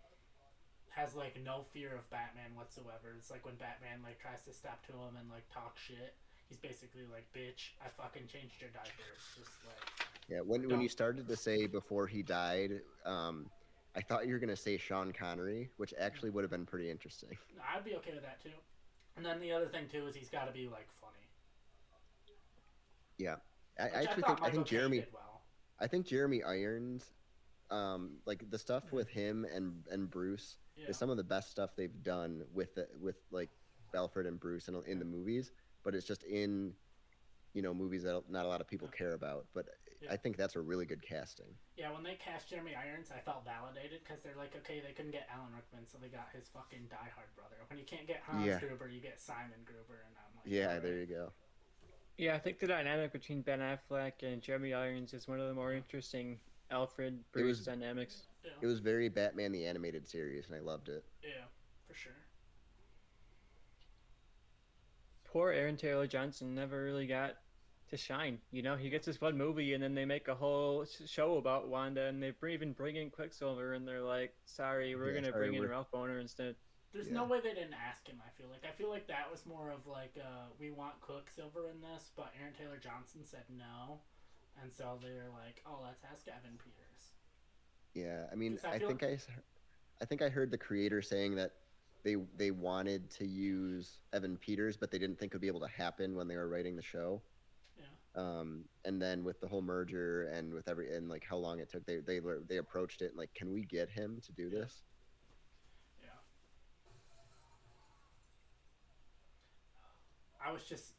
has like no fear of Batman whatsoever. It's like when Batman like tries to step to him and like talk shit. He's basically like, "Bitch, I fucking changed your diaper." It's just like, Yeah, when Don't- you started to say before he died, I thought you were gonna say Sean Connery, which actually would have been pretty interesting. I'd be okay with that too. And then the other thing too is he's got to be like funny. Yeah, I Which actually thought think Michael Caine did well. I think Jeremy Irons, like the stuff with him and Bruce Yeah. is some of the best stuff they've done with like Alfred and Bruce in the movies, but it's just in movies that not a lot of people care about. But Yeah. I think that's a really good casting. Yeah, when they cast Jeremy Irons, I felt validated because they're like, okay, they couldn't get Alan Rickman, so they got his fucking diehard brother. When you can't get Hans Yeah. Gruber, you get Simon Gruber, and I'm like, Yeah, alright. there you go. Yeah, I think the dynamic between Ben Affleck and Jeremy Irons is one of the more interesting Alfred Bruce was- dynamics. Yeah, It was very Batman the Animated Series, and I loved it. yeah, for sure. Poor Aaron Taylor Johnson never really got to shine. You know, he gets this one movie, and then they make a whole show about Wanda, and they even bring in Quicksilver, and they're like, "Sorry, we're Yeah, gonna sorry, bring in we're- Ralph Boner instead." There's Yeah. no way they didn't ask him. I feel like that was more of like, we want Quicksilver in this, but Aaron Taylor Johnson said no, and so they're like, oh, let's ask Evan Peters. Yeah, I mean, 'Cause I I feel- think I heard the creator saying that they wanted to use Evan Peters, but they didn't think it would be able to happen when they were writing the show. Yeah. And then with the whole merger and with and like how long it took, they approached it and like, can we get him to do Yeah. this? Yeah.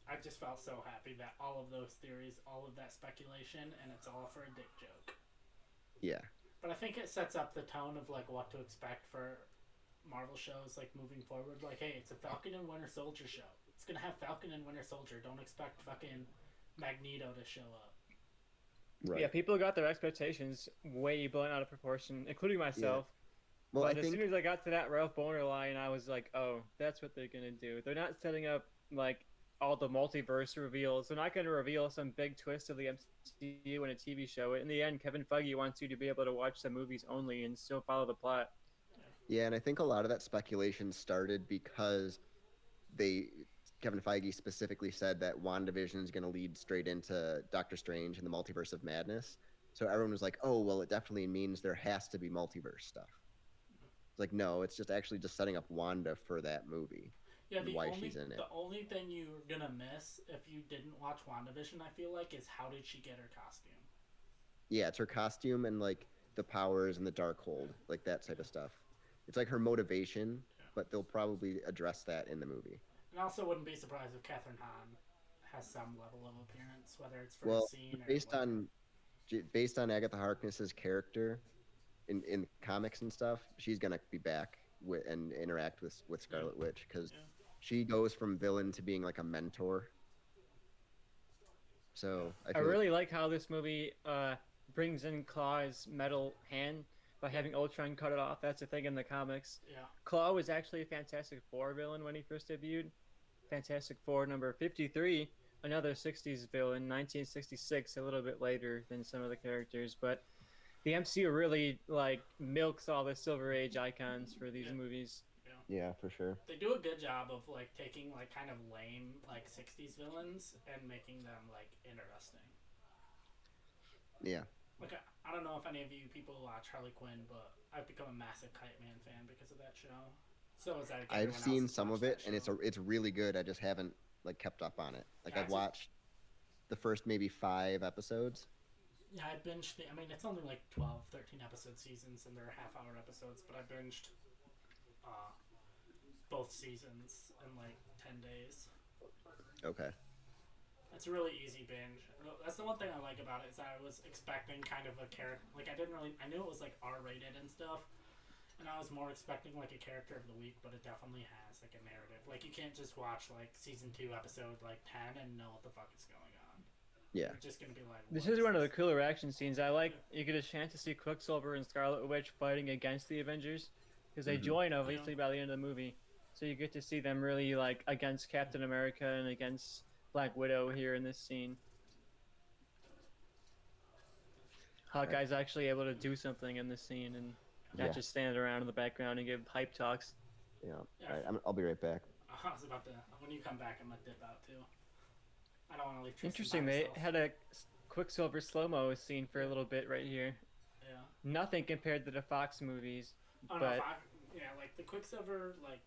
I just felt so happy that all of those theories, all of that speculation, and it's all for a dick joke. Yeah, But I think it sets up the tone of like what to expect for Marvel shows like moving forward. Like, hey, it's a Falcon and Winter Soldier show. It's gonna have Falcon and Winter Soldier. Don't expect fucking Magneto to show up. right. Yeah, people got their expectations way blown out of proportion, including myself. Well, But I as think soon as I got to that Ralph Boner line, I was like, "Oh, that's what they're gonna do. They're not setting up like all the multiverse reveals. They're not gonna reveal some big twist of the MCU in a TV show. In the end, Kevin Feige wants you to be able to watch the movies only and still follow the plot." Yeah, and I think a lot of that speculation started because Kevin Feige specifically said that WandaVision is going to lead straight into Doctor Strange and the Multiverse of Madness. So everyone was like, "Oh, well, it definitely means there has to be multiverse stuff." It's like, no, it's just actually just setting up Wanda for that movie. Yeah, Why she's in it. The only thing you're gonna miss if you didn't watch WandaVision, I feel like, is how did she get her costume? Yeah, it's her costume and like the powers and the Darkhold, like that type of stuff. It's like her motivation, but they'll probably address that in the movie. And I also wouldn't be surprised if Catherine Hahn has some level of appearance, whether it's for a Well, scene or based whatever. on based on Agatha Harkness's character in comics and stuff, she's gonna be back and interact with Scarlet Witch because Yeah. she goes from villain to being like a mentor. So I feel really like how this movie brings in Claw's metal hand by having Ultron cut it off. That's a thing in the comics. Yeah. Claw was actually a Fantastic Four villain when he first debuted. Fantastic Four number 53, another 60s villain, 1966, a little bit later than some of the characters. But the MCU really like milks all the Silver Age icons for these movies. yeah, for sure. They do a good job of like taking like kind of lame like 60s villains and making them like interesting. Yeah, Like I don't know if any of you people watch Harley Quinn, but I've become a massive Kite Man fan because of that show. So is that I've everyone else seen has some watched of it, that and show. it's really good. I just haven't like kept up on it. Like Yeah, I've watched the first maybe 5 episodes. Yeah, I binged. I mean, it's only like 12, 13 episode seasons, and they're half-hour episodes. But I binged both seasons in like 10 days. Okay. It's a really easy binge. That's the one thing I like about it is I was expecting kind of a character. Like I didn't really. I knew it was like R-rated and stuff, and I was more expecting like a character of the week. But it definitely has like a narrative. Like you can't just watch like season 2 episode like 10 and know what the fuck is going on. Yeah. You're just gonna be like. This "What is one of the this?" cooler action scenes. I like you get a chance to see Quicksilver and Scarlet Witch fighting against the Avengers because they join obviously by the end of the movie. So you get to see them really like against Captain America and against Black Widow here in this scene. Hawkeye's actually able to do something in this scene and not Yeah. just stand around in the background and give hype talks. Yeah. Yeah. All right, I'll be right back. I was about to. When you come back, I'm gonna dip out too. I don't want to leave. Tristan Interesting, by they himself. had a Quicksilver slow-mo scene for a little bit right here. Yeah. Nothing compared to the Fox movies, Oh no, but yeah, like the Quicksilver, like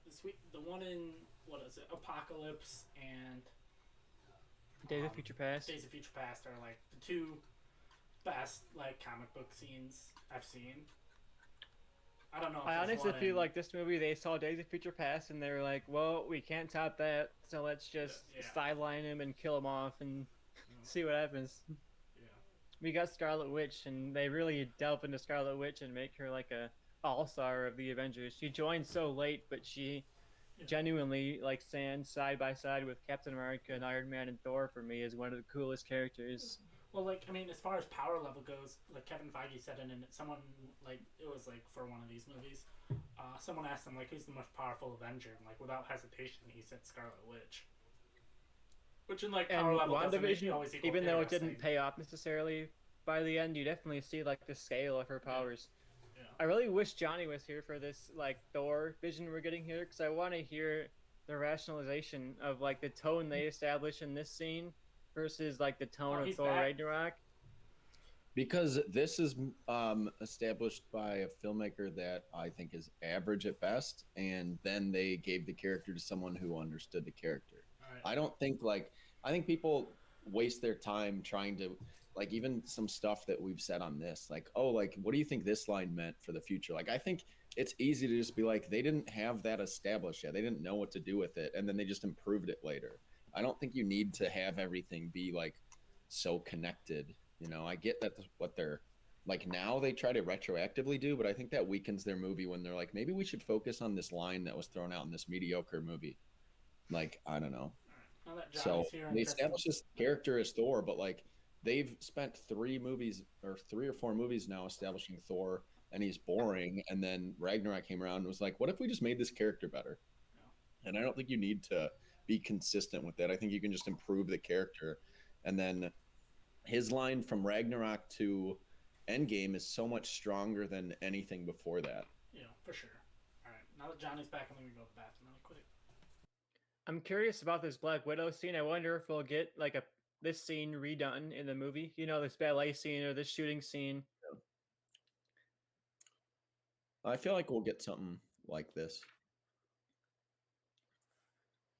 the one in what is it, Apocalypse and Days of Future Past. Days of Future Past are like the two best like comic book scenes I've seen. I don't know. If I there's honestly one feel in- like this movie, they saw Days of Future Past and they were like, well, we can't top that, so let's just Yeah. sideline him and kill him off and see what happens. Yeah. We got Scarlet Witch, and they really delve into Scarlet Witch and make her like a all-star of the Avengers. She joined so late, but she genuinely like stands side by side with Captain America and Iron Man and Thor for me as one of the coolest characters. Well, like I mean, as far as power level goes, like Kevin Feige said in it, someone like it was like for one of these movies, someone asked him like who's the most powerful Avenger, and like without hesitation he said Scarlet Witch. Which in like And power level doesn't make you always WandaVision, equal even though it didn't interesting. pay off necessarily by the end, you definitely see like the scale of her powers. Yeah. I really wish Johnny was here for this like Thor vision we're getting here because I want to hear the rationalization of like the tone they establish in this scene versus like the tone of he's Thor back. Ragnarok. Because this is established by a filmmaker that I think is average at best, and then they gave the character to someone who understood the character. All right. I don't think I think people waste their time trying to like even some stuff that we've said on this, like, oh, like what do you think this line meant for the future? Like I think it's easy to just be like they didn't have that established yet. They didn't know what to do with it, and then they just improved it later. I don't think you need to have everything be like so connected. You know, I get that's what they're like now they try to retroactively do, but I think that weakens their movie when they're like, maybe we should focus on this line that was thrown out in this mediocre movie. Like, I don't know. Now that So Johnny's here and they Tristan's- established this character as Thor, but like they've spent 3 or 4 movies now establishing Thor, and he's boring. And then Ragnarok came around and was like, what if we just made this character better? And I don't think you need to be consistent with that. I think you can just improve the character. And then his line from Ragnarok to Endgame is so much stronger than anything before that. Yeah, for sure. All right, now that Johnny's back, I'm gonna go to the bathroom really quick. I'm curious about this Black Widow scene. I wonder if we'll get like this scene redone in the movie. You know, this ballet scene or this shooting scene. I feel like we'll get something like this.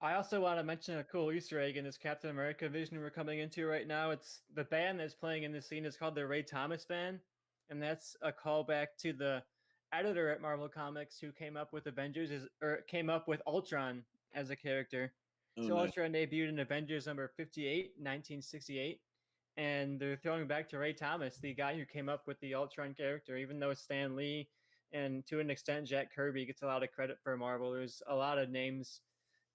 I also want to mention a cool Easter egg in this Captain America vision we're coming into right now. It's the band that's playing in this scene is called the Ray Thomas Band, and that's a callback to the editor at Marvel Comics who came up with came up with Ultron as a character. Oh, So nice. Ultron debuted in Avengers number 58, 1968. And they're throwing back to Ray Thomas, the guy who came up with the Ultron character, even though Stan Lee and to an extent Jack Kirby gets a lot of credit for Marvel. There's a lot of names,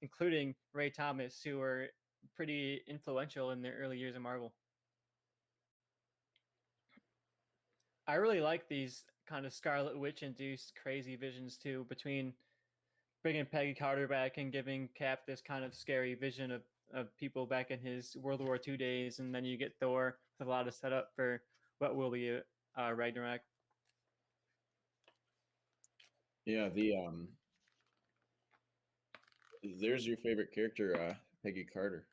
including Ray Thomas, who were pretty influential in the early years of Marvel. I really like these kind of Scarlet Witch induced crazy visions too, between bringing Peggy Carter back and giving Cap this kind of scary vision of people back in his World War II days, and then you get Thor with a lot of setup for what will be Ragnarok. Yeah, there's your favorite character, Peggy Carter.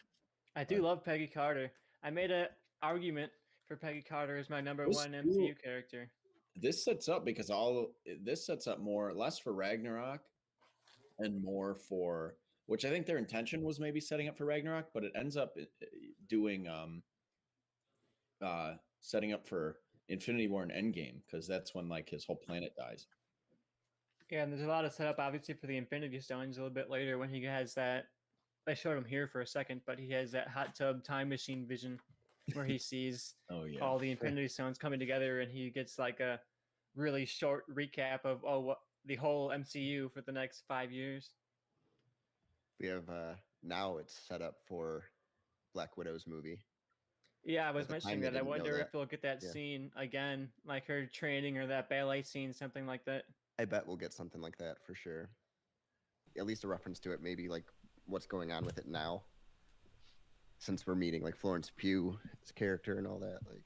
I do love Peggy Carter. I made an argument for Peggy Carter as my number This one too- MCU character. This sets up because this sets up more less for Ragnarok and more for, which I think their intention was maybe setting up for Ragnarok, but it ends up doing setting up for Infinity War and Endgame, because that's when like his whole planet dies. Yeah, and there's a lot of setup obviously for the Infinity Stones a little bit later when he has that. I showed him here for a second, but he has that hot tub time machine vision where he sees Oh yeah. all the Infinity Stones coming together, and he gets like a really short recap of what the whole MCU for the next 5 years. We have now it's set up for Black Widow's movie. Yeah, I was At the mentioning time, they that. I didn't know wonder that. if we'll get that Yeah. scene again, like her training or that ballet scene, something like that. I bet we'll get something like that for sure. At least a reference to it, maybe like what's going on with it now. Since we're meeting like Florence Pugh's character and all that, like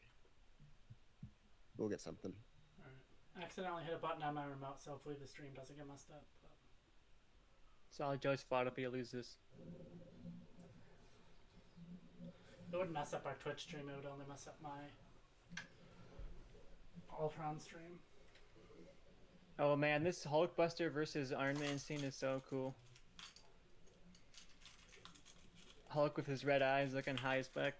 we'll get something. I accidentally hit a button on my remote, so hopefully the stream doesn't get messed up. But... Solid Joe's flat if he loses. It wouldn't mess up our Twitch stream, it would only mess up my Ultron stream. Oh man, this Hulkbuster versus Iron Man scene is so cool. Hulk with his red eyes looking high as fuck.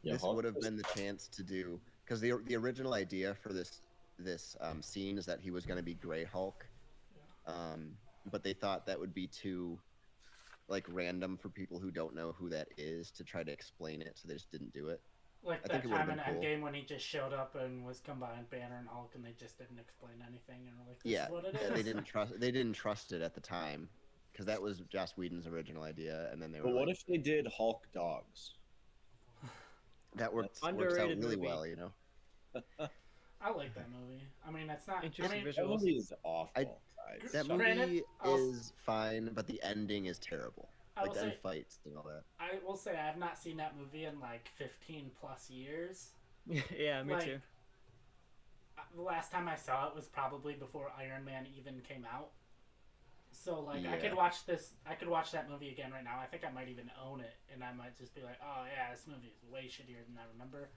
Yeah, This Hulk would have was- been the chance to do, because the original idea for this scene is that he was going to be Gray Hulk, but they thought that would be too like random for people who don't know who that is to try to explain it, so they just didn't do it. Like I that think it would've time in been cool. Endgame when he just showed up and was combined Banner and Hulk, and they just didn't explain anything, and were like, "This is what it is." They didn't trust it at the time, because that was Joss Whedon's original idea, and then they were But what like, if they did Hulk dogs? that works out Underrated really movie. well, you know. I like that movie. I mean, it's not. I Interesting mean, That visuals. movie is awful. That Sucks. movie Granted, I'll- is fine, but the ending is terrible. I Like will the end say, fights and all that. I will say, I have not seen that movie in like 15 plus years. Yeah, me Like, too. The last time I saw it was probably before Iron Man even came out. So like, I could Yeah. watch this. I could watch that movie again right now. I think I might even own it, and I might just be like, "Oh yeah, this movie is way shittier than I remember."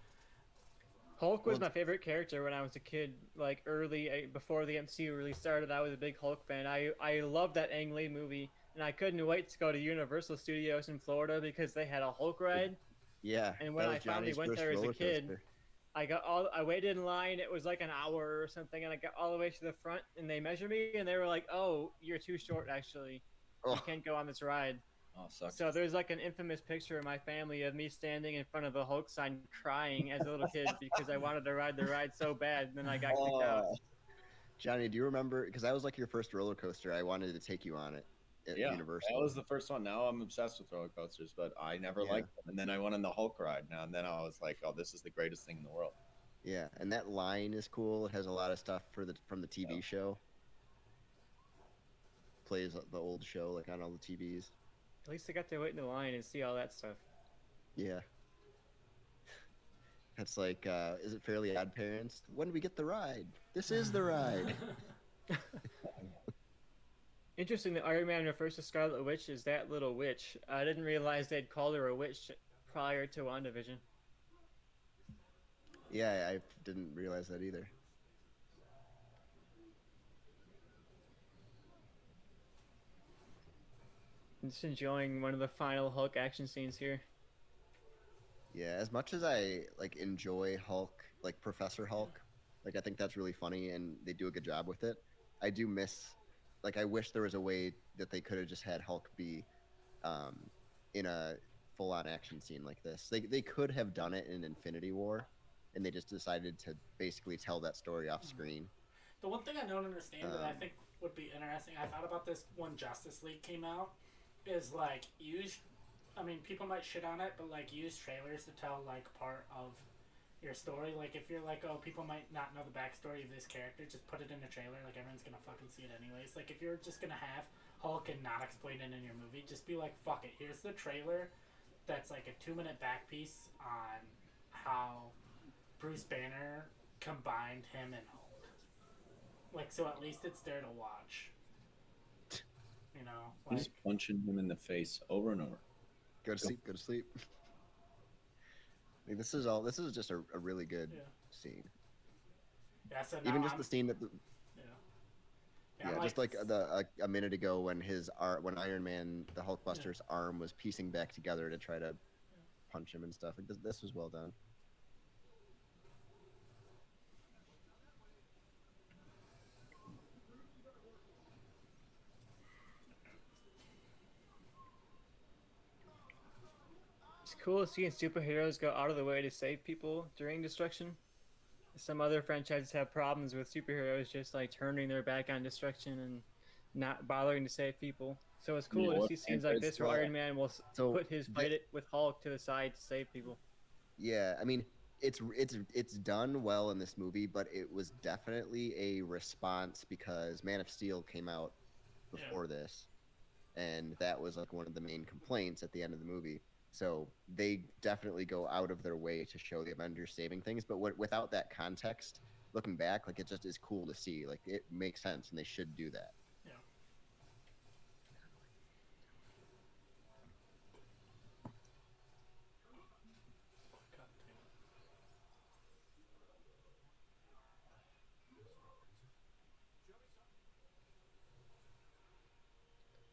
Hulk was Well, my favorite character when I was a kid, like early, before the MCU really started. I was a big Hulk fan. I loved that Ang Lee movie, and I couldn't wait to go to Universal Studios in Florida because they had a Hulk ride. Yeah. And when that I was finally Johnny's went first there as a roller kid, coaster. I waited in line. It was like an hour or something, and I got all the way to the front, and they measured me, and they were like, "Oh, you're too short. Actually, you Oh, can't go on this ride." Oh, sucks. So there's like an infamous picture of my family of me standing in front of the Hulk sign crying as a little kid because I wanted to ride the ride so bad, and then I got kicked out. Oh, Johnny, do you remember? Because that was like your first roller coaster. I wanted to take you on it at yeah, Universal. that was the first one. Now I'm obsessed with roller coasters, but I never Yeah. liked them. And then I went on the Hulk ride now, and then I was like, "Oh, this is the greatest thing in the world." Yeah, and that line is cool. It has a lot of stuff from the TV Yeah. show. Plays the old show like on all the TVs. At least I got to wait in the line and see all that stuff. Yeah. It's like, is it Fairly Odd Parents? When do we get the ride? This is the ride. Interesting that Iron Man refers to Scarlet Witch as that little witch. I didn't realize they'd called her a witch prior to WandaVision. Yeah, I didn't realize that either. I'm just enjoying one of the final Hulk action scenes here. Yeah, as much as I like enjoy Hulk, like Professor Hulk, Like, I think that's really funny, and they do a good job with it. I do miss, like, I wish there was a way that they could have just had Hulk be in a full-on action scene like this. They could have done it in Infinity War, and they just decided to basically tell that story off screen. The one thing I don't understand that I think would be interesting, I thought about this when Justice League came out, is like people might shit on it, but like use trailers to tell like part of your story. Like if you're like, oh, people might not know the backstory of this character, just put it in a trailer. Like everyone's gonna fucking see it anyways. Like if you're just gonna have Hulk and not explain it in your movie, just be like, fuck it. Here's the trailer. That's like a 2-minute back piece on how Bruce Banner combined him and Hulk. Like so, at least it's there to watch. You know, like Just punching him in the face over and over. Go to sleep. Go to sleep. Like, this is just a really good scene. yeah. So Even now just the scene that I'm just like a minute ago when when Iron Man, the Hulkbuster's arm was piecing back together to try to punch him and stuff. Like this was well done. It's cool seeing superheroes go out of the way to save people during destruction. Some other franchises have problems with superheroes just like turning their back on destruction and not bothering to save people. So it's cool to see scenes like this where Iron Man will put his fight with Hulk to the side to save people. Yeah, I mean, it's done well in this movie, but it was definitely a response because Man of Steel came out before this, and that was like one of the main complaints at the end of the movie. So they definitely go out of their way to show the Avengers saving things, but without that context, looking back, like it just is cool to see. Like it makes sense, and they should do that. Yeah.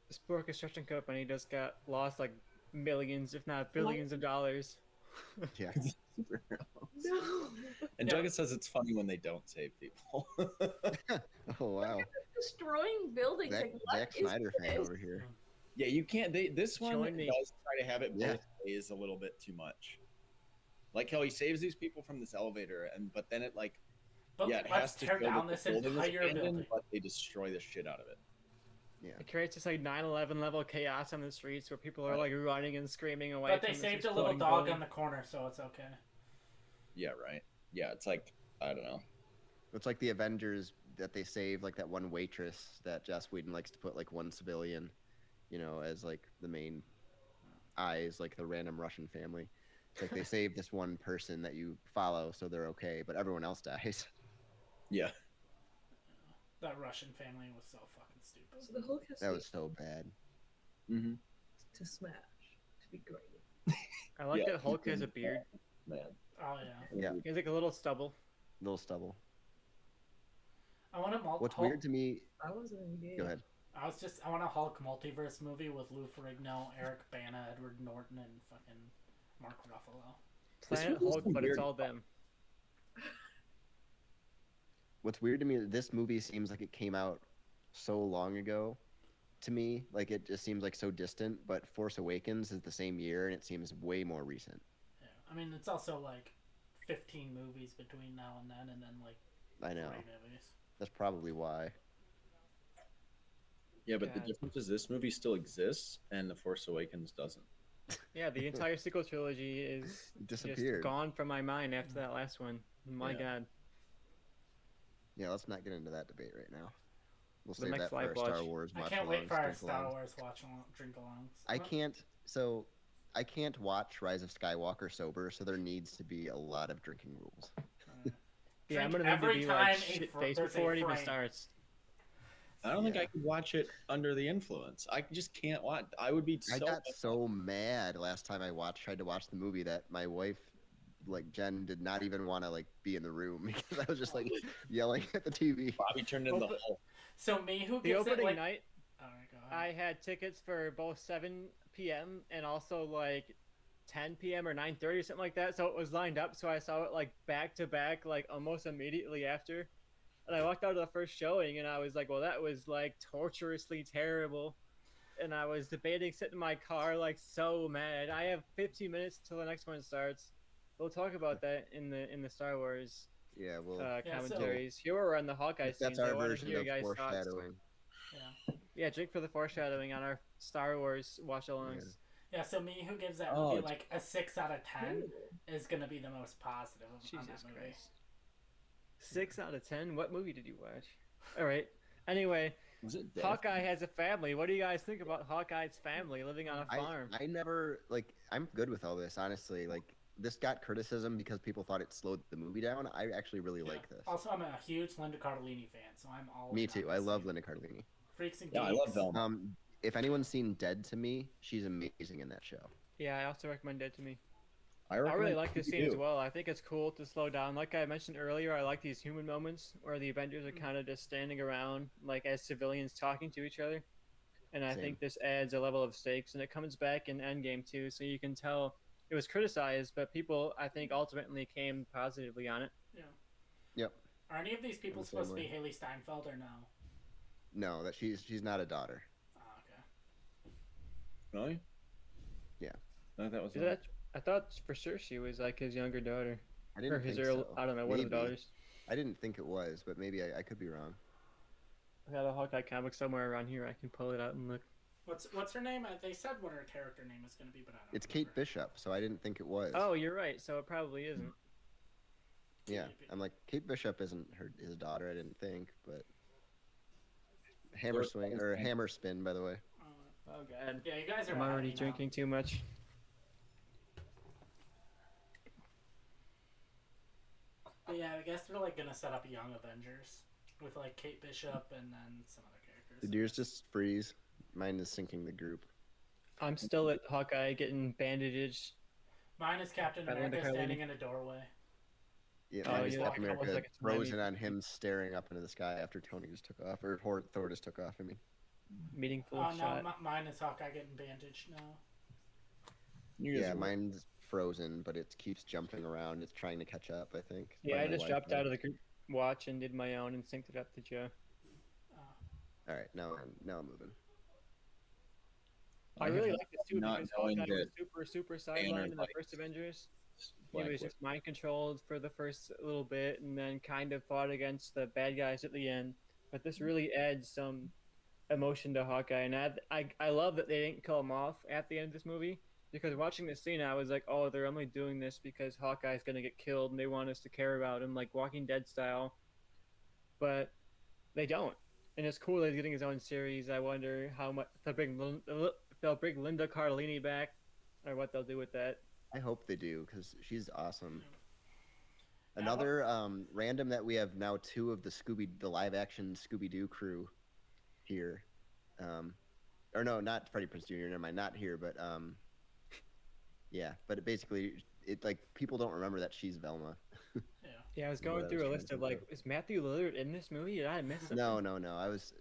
This poor construction company just got lost like millions, if not billions of dollars. Yeah. No. And Jugga says it's funny when they don't save people. Oh wow. Destroying buildings. Zack, like, what Zack is Snyder fan this? over here. Yeah, you can't. This one Join me. does try to have it Yeah. both ways a little bit too much. Like how he saves these people from this elevator, but then it like But it let's has to tear show down that this the building is entire abandoned, building. but they destroy the shit out of it. Yeah. It creates this like 9/11 level chaos on the streets where people are like running and screaming away. But they from this saved a little exploding dog building. on the corner, so it's okay. Yeah, right. Yeah, it's like I don't know. It's like the Avengers that they save, like that one waitress that Joss Whedon likes to put like one civilian, as like the main eyes, like the random Russian family. It's like they save this one person that you follow, so they're okay, but everyone else dies. Yeah. That Russian family was so fucking stupid. So the Hulk has That to, was so bad. Mm-hmm. to smash, to be great. I like Yeah, that Hulk he has a can- beard. Man. Oh yeah. Yeah, He has like a little stubble. little stubble. I want a What's Hulk. weird to me? I wasn't engaged. Go ahead. I want a Hulk multiverse movie with Lou Ferrigno, Eric Bana, Edward Norton, and fucking Mark Ruffalo. Planet movie's Hulk, some but it's weird all them. What's weird to me? This movie seems like it came out so long ago. To me, like it just seems like so distant. But Force Awakens is the same year, and it seems way more recent. Yeah. I mean, it's also like 15 movies between now and then like I know. 3 movies. That's probably why. Yeah, but the God. difference is this movie still exists and The Force Awakens doesn't. Yeah, the entire sequel trilogy is Disappeared. just gone from my mind after that last one. My Yeah. God. Yeah, let's not get into that debate right now. We'll The save next that for our live watch. Star Wars I watch can't wait alongs, for our drink Star alongs. Wars drink alongs. I can't. So, I can't watch Rise of Skywalker sober. So there needs to be a lot of drinking rules. Yeah, I'm Drink gonna need to every be time like a shit fr- faced there's a before it even frame. starts. I don't think Yeah. I could watch it under the influence. I just can't watch. I would be so. I got so mad last time I tried to watch the movie that my wife, like Jen, did not even want to like be in the room because I was just like yelling at the TV. Bobby turned into Well, the Hulk. So me, who The gives it opening like? night, All right, go ahead. I had tickets for both 7 p.m. and also like 10 p.m. or 9:30 or something like that. So it was lined up. So I saw it like back to back, like almost immediately after. And I walked out of the first showing, and I was like, well, that was like torturously terrible. And I was debating sitting in my car, like so mad. I have 15 minutes till the next one starts. We'll talk about that in the Star Wars Yeah, well, Yeah, so- commentaries. Here we're on the Hawkeye that's scenes. our I want to version hear of your guys' thoughts. foreshadowing. Yeah. Yeah, drink for the foreshadowing on our Star Wars watch-alongs. Yeah, so me, who gives that Oh, movie like a 6 out of 10, Ooh. is gonna be the most positive on Jesus that movie. Christ. 6 out of 10? What movie did you watch? All right. Anyway, Was it Death? Hawkeye has a family. What do you guys think about Hawkeye's family living on a farm? I never like. I'm good with all this, honestly. Like, this got criticism because people thought it slowed the movie down. I actually really Yeah. like this. Also, I'm a huge Linda Cardellini fan, so I'm all Me in on too. this I love thing. Linda Cardellini. Freaks and Yeah, I Geeks. love Velma. If anyone's seen Dead to Me, she's amazing in that show. Yeah, I also recommend it to me. I I really recommend like this you scene as do. well. I think it's cool to slow down. Like I mentioned earlier, I like these human moments where the Avengers are kind of just standing around, like as civilians talking to each other. And I Same. think this adds a level of stakes, and it comes back in Endgame too. So you can tell it was criticized, but people I think ultimately came positively on it. Yeah. Yep. Are any of these people I'm the same supposed to be way. Haley Steinfeld or no? No, that she's not a daughter. Oh, okay. Really? Yeah. I thought that was. Is that? I thought for sure she was like his younger daughter, I or didn't his think early, so. I don't know, one of the Maybe. daughters. I didn't think it was, but maybe I could be wrong. I got a Hawkeye comic somewhere around here. I can pull it out and look. What's her name? They said what her character name is going to be, but I don't. It's Kate remember. Bishop, so I didn't think it was. Oh, you're right. So it probably isn't. Yeah, I'm like, Kate Bishop isn't his daughter. I didn't think, but hammer swing or hammer spin, by the way. Oh god. Yeah, you guys are. I'm ahead of already me now. drinking too much. But yeah, I guess they're like gonna set up Young Avengers with like Kate Bishop and then some other characters. Did yours just freeze? Mine is sinking the group. I'm still at Hawkeye getting bandages. Mine is Captain Better than the America standing Carlini. in a doorway. Yeah, Oh, mine is yeah, Captain that was America like a tsunami. frozen on him staring up into the sky after Tony just took off, or Thor just took off. I mean, Meaningful Oh no, shot. mine is Hawkeye getting bandaged now. yeah, mine's frozen, but it keeps jumping around. It's trying to catch up, I think. Yeah, By I my just dropped Wi-Fi. out of the group watch and did my own and synced it up to Joe. All right, now I'm moving. I really like this too not because knowing Hawkeye was that super Banner sidelined in the likes first Avengers. He Black was Widow. just mind controlled for the first little bit and then kind of fought against the bad guys at the end. But this really adds some emotion to Hawkeye, and I love that they didn't kill him off at the end of this movie because watching this scene, I was like, oh, they're only doing this because Hawkeye's gonna get killed and they want us to care about him, like Walking Dead style. But they don't, and it's cool that he's getting his own series. I wonder how much they'll bring Linda Cardellini back, or what they'll do with that. I hope they do because she's awesome. Yeah, Another random that we have now two of the live action Scooby Doo crew here, or no, not Freddie Prinze Jr. Never mind, not here, but yeah, but it like people don't remember that she's Velma. Yeah. Yeah, I was What going I through was a trying list to of think like, is Matthew Lillard in this movie? Did I miss something? No. I was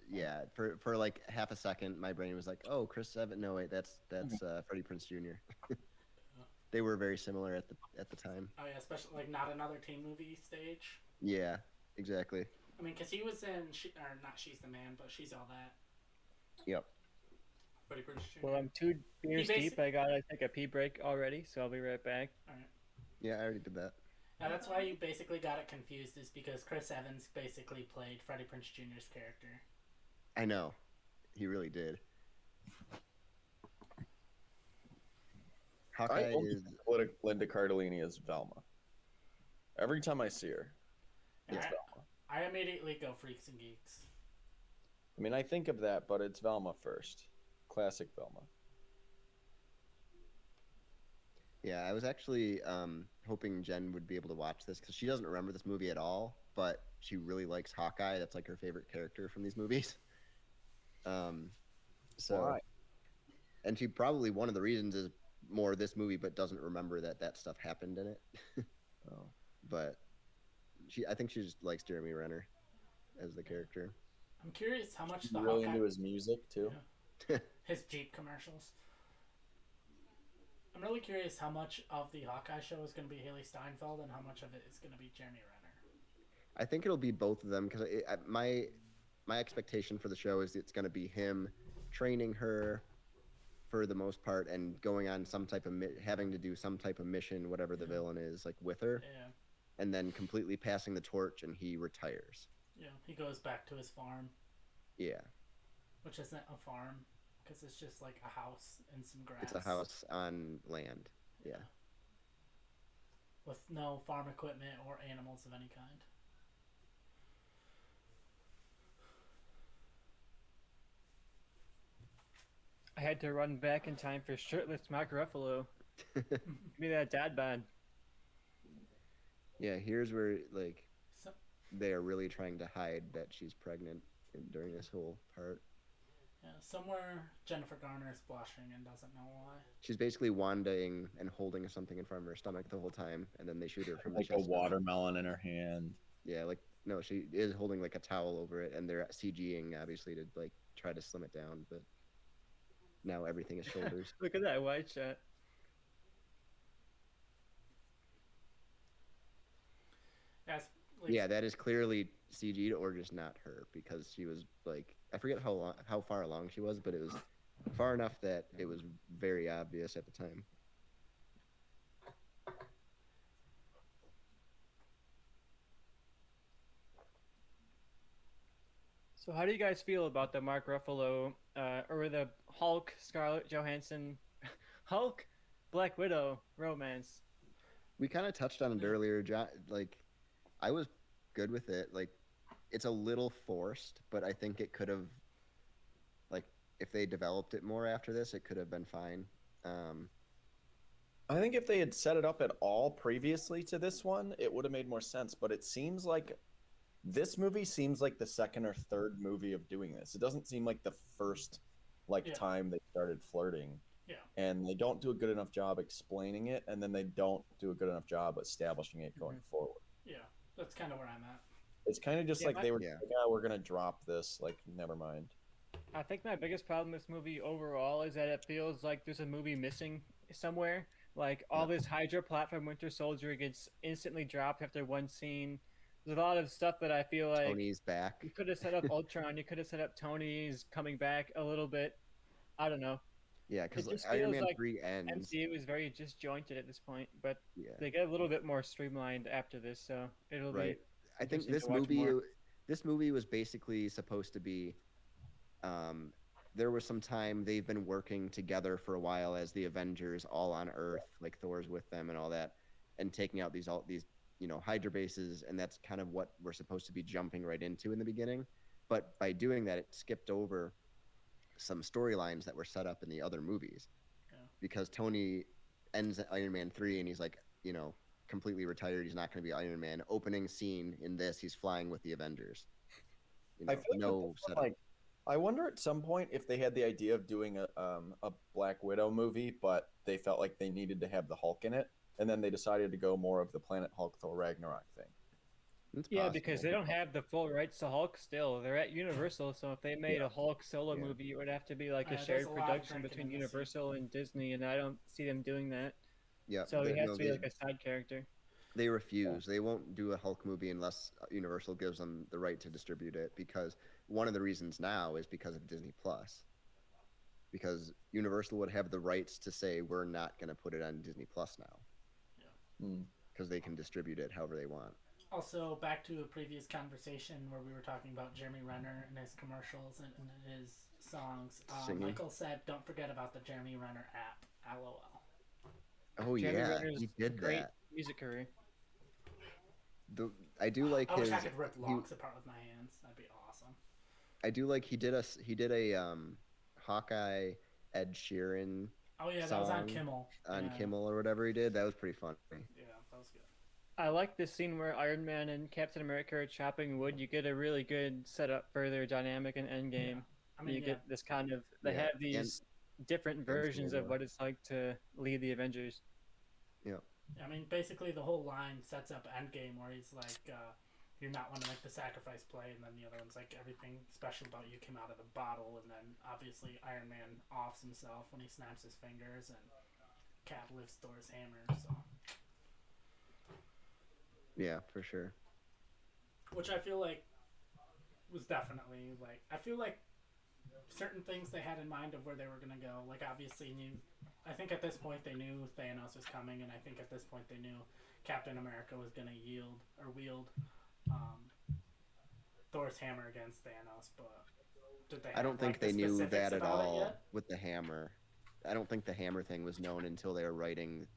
for like half a second, my brain was like, oh, Chris Evans. No, wait, that's Freddie Prinze Jr. They were very similar at the time. Oh yeah, especially like not another teen movie stage. Yeah, exactly. I mean, because he was in not She's the Man, but She's All That. Yep. Freddie Prinze Jr. Well, I'm 2 beers basi- deep. I gotta take a pee break already, so I'll be right back. All right. Yeah, I already did that. Now that's why you basically got it confused, is because Chris Evans basically played Freddie Prinze Jr.'s character. I know, he really did. I Hawkeye only is think Linda Cardellini is Velma. Every time I see her, it's Alright. Velma. I immediately go Freaks and Geeks. I mean, I think of that, but it's Velma first. Classic Velma. Yeah, I was actually hoping Jen would be able to watch this because she doesn't remember this movie at all, but she really likes Hawkeye. That's like her favorite character from these movies. So, Why? and she probably one of the reasons is more this movie, but doesn't remember that stuff happened in it. Oh. But I think she just likes Jeremy Renner as the character. I'm curious how much She's the really Hawkeye, into his music too. his Jeep commercials. I'm really curious how much of the Hawkeye show is going to be Haley Steinfeld and how much of it is going to be Jeremy Renner. I think it'll be both of them because my expectation for the show is it's going to be him training her for the most part and going on some type of having to do some type of mission, whatever the villain is, like with her, Yeah. and then completely passing the torch and he retires. Yeah. He goes back to his farm, Yeah, which isn't a farm because it's just like a house and some grass. it's a house on land. Yeah. With no farm equipment or animals of any kind. I had to run back in time for shirtless Mark Ruffalo. Give me that dad bod. Yeah, here's where like So, they're really trying to hide that she's pregnant during this whole part. yeah, somewhere Jennifer Garner is blushing and doesn't know why. She's basically wanding and holding something in front of her stomach the whole time, and then they shoot her from Like the a chest. watermelon in her hand. Yeah, like no, she is holding like a towel over it, and they're CGing obviously to like try to slim it down, but now everything is shoulders. Look at that wide shot. Yes. Like, Yeah, that is clearly CG'd or just not her because she was like I forget how far along she was, but it was far enough that it was very obvious at the time. So how do you guys feel about the Mark Ruffalo or the Hulk Scarlett Johansson Hulk Black Widow romance? We kind of touched on it earlier. Like, I was good with it. Like, it's a little forced, but I think it could have, like, if they developed it more after this, it could have been fine. I think if they had set it up at all previously to this one, it would have made more sense. But it seems like this movie seems like the second or third movie of doing this. It doesn't seem like the first Yeah. time they started flirting. Yeah. And they don't do a good enough job explaining it, and then they don't do a good enough job establishing it going forward. Yeah, that's kind of where I'm at. It's kind of just Yeah, like they were Yeah. like, oh, we're gonna drop this. Like, never mind. I think my biggest problem with this movie overall is that it feels like there's a movie missing somewhere. Like all this Hydra platform Winter Soldier gets instantly dropped after one scene. There's a lot of stuff that I feel like Tony's back. you could have set up Ultron, you could have set up Tony's coming back a little bit. I don't know. Yeah, because It just Iron feels Man like 3 ends. MCU is very disjointed at this point, but Yeah, they get a little bit more streamlined after this, so it'll right. be. I think interesting to watch more. this movie was basically supposed to be. There was some time they've been working together for a while as the Avengers, all on Earth, like Thor's with them and all that, and taking out these Hydra bases, and that's kind of what we're supposed to be jumping right into in the beginning. But by doing that, it skipped over some storylines that were set up in the other movies, because Tony ends at Iron Man 3 and he's like, completely retired. He's not going to be Iron Man. Opening scene in this, he's flying with the Avengers. I feel like no with this one, setup. I wonder at some point if they had the idea of doing a Black Widow movie, but they felt like they needed to have the Hulk in it, and then they decided to go more of the Planet Hulk Thor Ragnarok thing. It's Yeah, possible. because they don't have the full rights to Hulk still. They're at Universal, so if they made a Hulk solo Yeah. movie, it would have to be like a There's shared a lot of production drinking between in this. Universal and Disney, and I don't see them doing that. Yeah, So they, he has no, to be like a side character. they refuse. They won't do a Hulk movie unless Universal gives them the right to distribute it. Because one of the reasons now is because of Disney Plus. Because Universal would have the rights to say we're not going to put it on Disney Plus now. Because they can distribute it however they want. Also, back to a previous conversation where we were talking about Jeremy Renner and his commercials and his songs. Singing. Michael said, "Don't forget about the Jeremy Renner app." LOL. Oh Jeremy yeah, Renner's he did great that. music career. I do like I his. wish I could rip locks apart with my hands. That'd be awesome. I do like he did a Hawkeye Ed Sheeran Oh yeah, that was on Song Kimmel. on Yeah. Kimmel or whatever he did. That was pretty funny. Yeah, that was good. I like this scene where Iron Man and Captain America are chopping wood. You get a really good setup for their dynamic and Endgame. I mean, You yeah. get this kind of they Yeah, have these different versions of what it's like to lead the Avengers. I mean, basically the whole line sets up Endgame where he's like, "You're not one to make the sacrifice play," and then the other one's like, "Everything special about you came out of the bottle," and then obviously Iron Man offs himself when he snaps his fingers, and Cap lifts Thor's hammer. So, Yeah, for sure. which I feel like was definitely like I feel like certain things they had in mind of where they were gonna go. Like obviously I think at this point they knew Thanos was coming, and I think at this point they knew Captain America was gonna wield Thor's hammer against Thanos. But did they? I don't think they the knew specifics that at about it all yet? with the hammer. I don't think the hammer thing was known until they were writing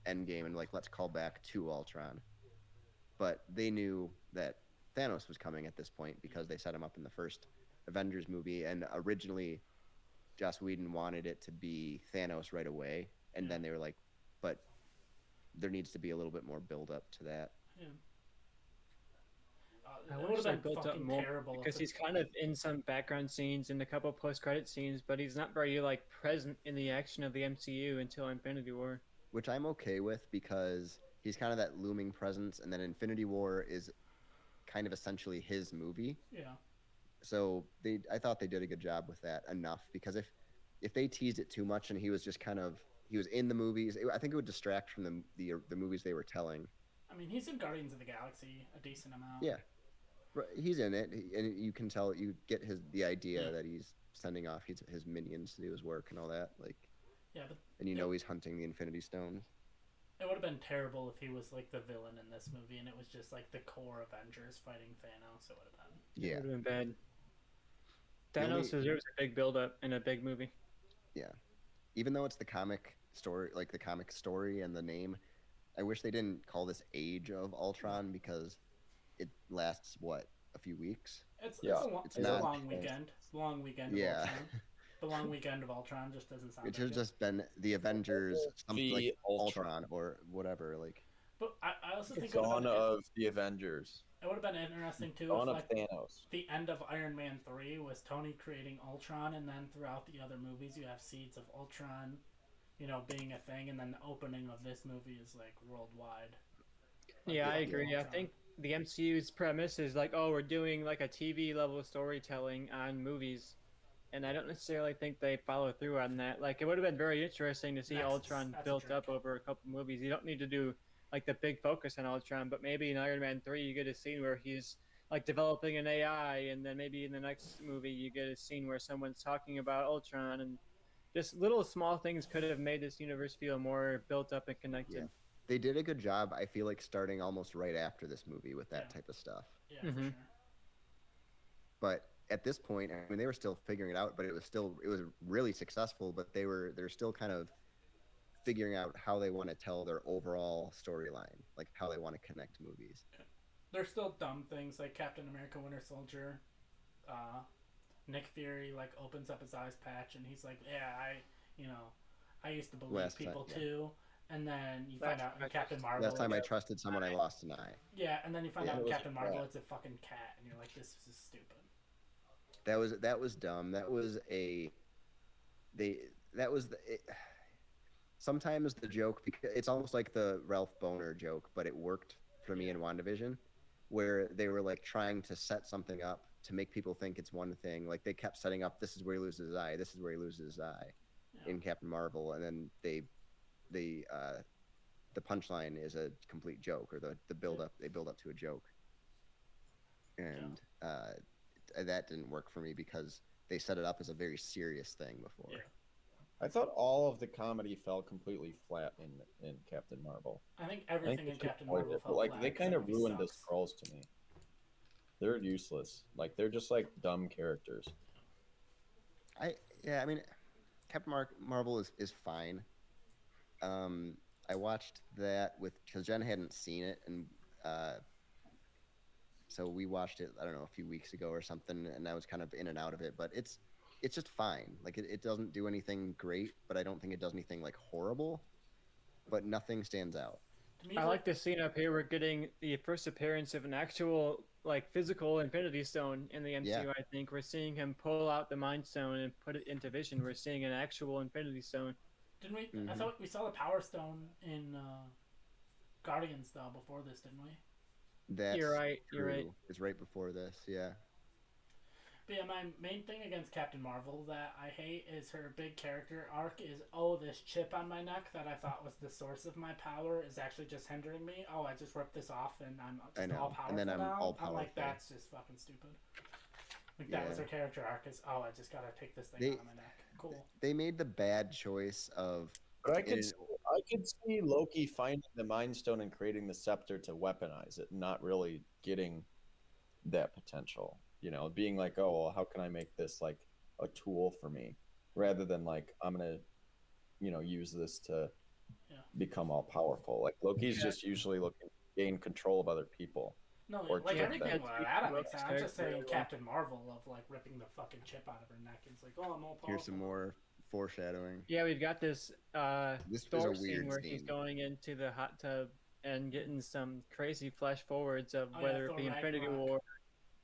Endgame and like, let's call back to Ultron. But they knew that Thanos was coming at this point because they set him up in the first Avengers movie, and originally Joss Whedon wanted it to be Thanos right away, and then they were like, but there needs to be a little bit more build up to that. Yeah. I It wish would they have been built up fucking more terrible if because it- he's kind of in some background scenes and a couple post-credit scenes, but he's not very like present in the action of the MCU until Infinity War. Which I'm okay with because he's kind of that looming presence, and then Infinity War is kind of essentially his movie. Yeah. So I thought they did a good job with that enough, because if they teased it too much and he was just kind of, he was in the movies, I think it would distract from the movies they were telling. I mean, he's in Guardians of the Galaxy a decent amount. Yeah. He's in it, and you can tell, you get the idea that he's sending off his minions to do his work and all that, like. Yeah, but And he's hunting the Infinity Stones. it would have been terrible if he was like the villain in this movie and it was just like the core Avengers fighting Thanos. It would have been. Yeah. It would have been bad. The only- Thanos deserves a big build-up in a big movie. Yeah. Even though it's the comic story, like the comic story and the name, I wish they didn't call this Age of Ultron, because it lasts, what, a few weeks? It's Yeah, a it's it's not- a long weekend. Long weekend. Of Yeah. Ultron. The long weekend of Ultron just doesn't sound. It should have good. just been the Avengers, something like Ultron. Ultron or whatever. Like, But I also think it would Dawn have been, of the Avengers. it would have been interesting too Dawn if of like Thanos. the end of Iron Man 3 was Tony creating Ultron, and then throughout the other movies you have seeds of Ultron, being a thing, and then the opening of this movie is like worldwide. Like, Yeah, I fucking agree. I Ultron. think the MCU's premise is like, oh, we're doing like a TV level storytelling on movies, and I don't necessarily think they follow through on that. Like, it would have been very interesting to see Nexus, Ultron that's a built trick. up over a couple movies. You don't need to do like the big focus on Ultron, but maybe in Iron Man 3 you get a scene where he's like developing an AI, and then maybe in the next movie you get a scene where someone's talking about Ultron, and just little small things could have made this universe feel more built up and connected. yeah. They did a good job, I feel like, starting almost right after this movie with that Yeah. type of stuff. Yeah, for Mhm. sure. But at this point, I mean, they were still figuring it out, but it was really successful, but they're still kind of figuring out how they want to tell their overall storyline, like how they want to connect movies. There's still dumb things like Captain America Winter Soldier. Nick Fury like opens up his eyes patch and he's like, "Yeah, I used to believe Last time, people yeah. too." And then you Last find out time I in Captain trusted- Marvel. Last time I trusted someone, I lost an eye. Yeah, and then you find Yeah, out it in was a Captain Marvel cat. it's a fucking cat, and you're like, "This is stupid." That was dumb. That was sometimes the joke, because it's almost like the Ralph Boner joke, but it worked for me in WandaVision, where they were like trying to set something up to make people think it's one thing. Like they kept setting up, this is where he loses his eye, this is where he loses his eye Yeah. in Captain Marvel, and then the punchline is a complete joke, or the build up, they build up to a joke. And that didn't work for me because they set it up as a very serious thing before. Yeah. I thought all of the comedy fell completely flat in Captain Marvel. I think I think everything they in should Captain avoid Marvel it, but fell like flat. they kind of That movie ruined the sucks. scrolls to me. They're useless. Like they're just like dumb characters. I mean, Captain Marvel is fine. I watched that because Jen hadn't seen it, and so we watched it, I don't know, a few weeks ago or something, and I was kind of in and out of it, but it's just fine. Like it doesn't do anything great, but I don't think it does anything like horrible, but nothing stands out. To me, I it's like this scene up here. We're getting the first appearance of an actual, like, physical Infinity Stone in the MCU. Yeah. I think we're seeing him pull out the Mind Stone and put it into Vision. We're seeing an actual Infinity Stone. Didn't we? I Mhm. thought we saw the Power Stone in Guardians though before this, didn't we? That's You're right. You're right. true. It's right before this, yeah. But yeah, my main thing against Captain Marvel that I hate is her big character arc is, oh, this chip on my neck that I thought was the source of my power is actually just hindering me. Oh, I just ripped this off and I'm just all powerful and then I'm now. all I'm like, powerful. that's just fucking stupid. Like, that was her character arc is, oh, I just gotta take this thing out of my neck. Cool. They made the bad choice of. But I could see Loki finding the Mind Stone and creating the scepter to weaponize it, not really getting that potential. You know, being like, oh, well, how can I make this like a tool for me, rather than like I'm gonna, use this to become all powerful. Like Loki's just usually looking to gain control of other people. No, Or like chip everything them. with that makes sense. I'm just saying Character. Captain Marvel of like ripping the fucking chip out of her neck. It's like, oh, I'm all powerful. Here's some more foreshadowing. Yeah, we've got this This is Thor a scene weird where he's scene. going into the hot tub and getting some crazy flash forwards of Oh, yeah, whether it Thor be Infinity Ragnarok. War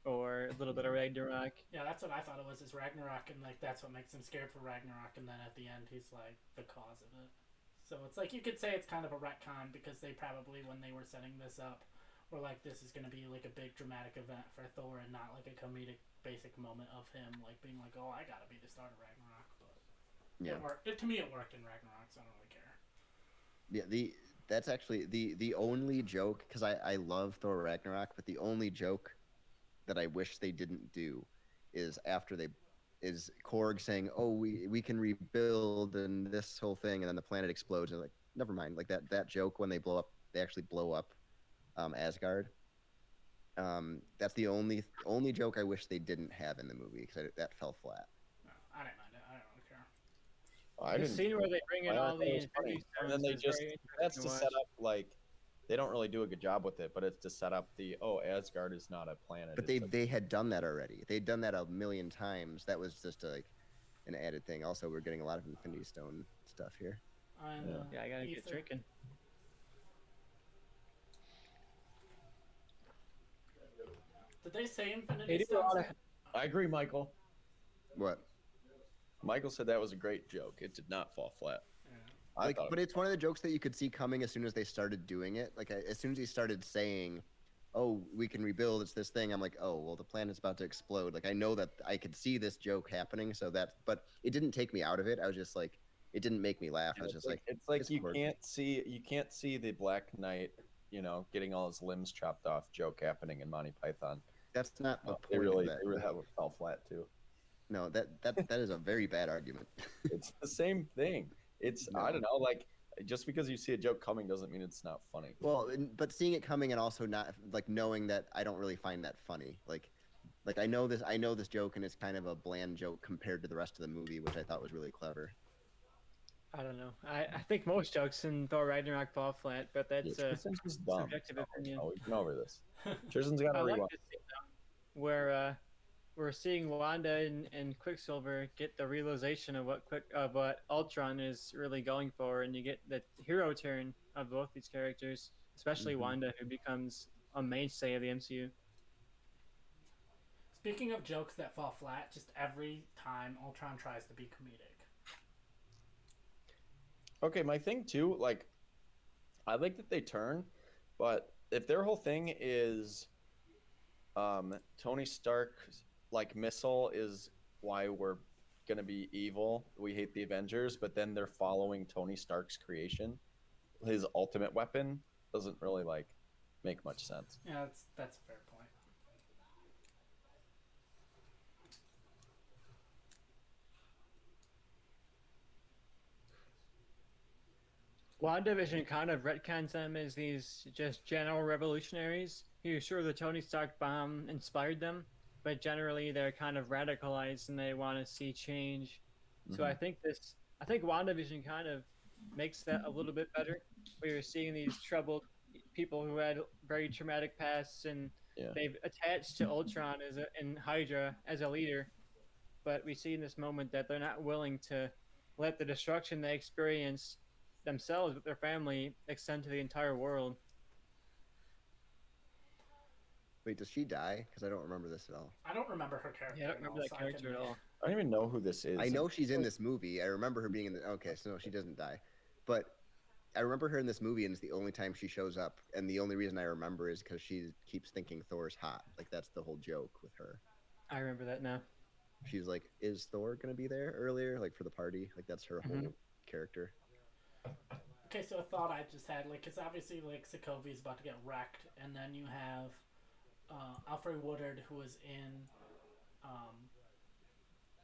or a little bit of Ragnarok. Yeah, that's what I thought it was, is Ragnarok, and like that's what makes him scared for Ragnarok, and then at the end he's like the cause of it. So it's like you could say it's kind of a retcon because they probably, when they were setting this up, were like, this is going to be like a big dramatic event for Thor and not like a comedic basic moment of him like being like, oh, I gotta be the start of Ragnarok. But Yeah. to me it worked in Ragnarok, so I don't really care. Yeah, that's actually the only joke, because I love Thor Ragnarok, but the only joke that I wish they didn't do is is Korg saying, "Oh, we can rebuild," and this whole thing, and then the planet explodes, and like, never mind. Like that joke when they actually blow up Asgard. That's the only joke I wish they didn't have in the movie, because that fell flat. No, I didn't mind it. I don't really care. I The didn't. scene where they bring in I all thought the it was funny. Infinity And then Stones they is just very that's interesting to to set watch. up like they don't really do a good job with it, but it's to set up Asgard is not a planet. But it's they had done that already. They'd done that a million times. That was just like an added thing. Also, we're getting a lot of Infinity Stone stuff here. Yeah, I gotta get Ether. drinking. Did they say They Infinity do a Stones? lot of I agree, Michael. What? Michael said that was a great joke. It did not fall flat. Yeah. I Like, thought but it's one of the jokes that you could see coming as soon as they started doing it. Like, as soon as he started saying, "Oh, we can rebuild," it's this thing. I'm like, "Oh, well, the planet's about to explode." Like, I know that I could see this joke happening. But it didn't take me out of it. I was just like, it didn't make me laugh. I was just like, it's like it's you Korg. can't see the Black Knight, getting all his limbs chopped off joke happening in Monty Python. That's not the They point really of that. that fell flat too. No, that is a very bad argument. It's the same thing. It's I No. don't know, like just because you see a joke coming doesn't mean it's not funny. Well, but seeing it coming and also not like knowing that I don't really find that funny. Like I know this joke and it's kind of a bland joke compared to the rest of the movie, which I thought was really clever. I don't know. I think most jokes in Thor Ragnarok fall flat, but that's Tristan's just dumb. subjective opinion. We can over this. Tristan's got I to like rewind. this scene though, where we're seeing Wanda and Quicksilver get the realization of what Ultron is really going for, and you get the hero turn of both these characters, especially Wanda, who becomes a mainstay of the MCU. Speaking of jokes that fall flat, just every time Ultron tries to be comedic. Okay, my thing too, like I like that they turn, but if their whole thing is Tony Stark's like missile is why we're gonna be evil, we hate the Avengers, but then they're following Tony Stark's creation, his ultimate weapon doesn't really like make much sense. Yeah, that's a fair point. WandaVision kind of retcons them as these just general revolutionaries who sure the Tony Stark bomb inspired them, but generally they're kind of radicalized and they want to see change. So I think WandaVision kind of makes that a little bit better. Where you're seeing these troubled people who had very traumatic pasts and they've attached to Ultron and Hydra as a leader, but we see in this moment that they're not willing to let the destruction they experience themselves with their family extend to the entire world. Wait, does she die? Because I don't remember this at all. I don't remember her character. Yeah, I don't remember that character at all. I don't even know who this is. I know she's in this movie. I remember her being in the. Okay, so no, she doesn't die, but I remember her in this movie, and it's the only time she shows up. And the only reason I remember is because she keeps thinking Thor's hot. Like that's the whole joke with her. I remember that now. she's like, is Thor gonna be there earlier, like for the party? Like that's her whole Mhm. character. Okay, so a thought I just had, like, because obviously, like, Sokovi's about to get wrecked, and then you have Alfred Woodard, who was in,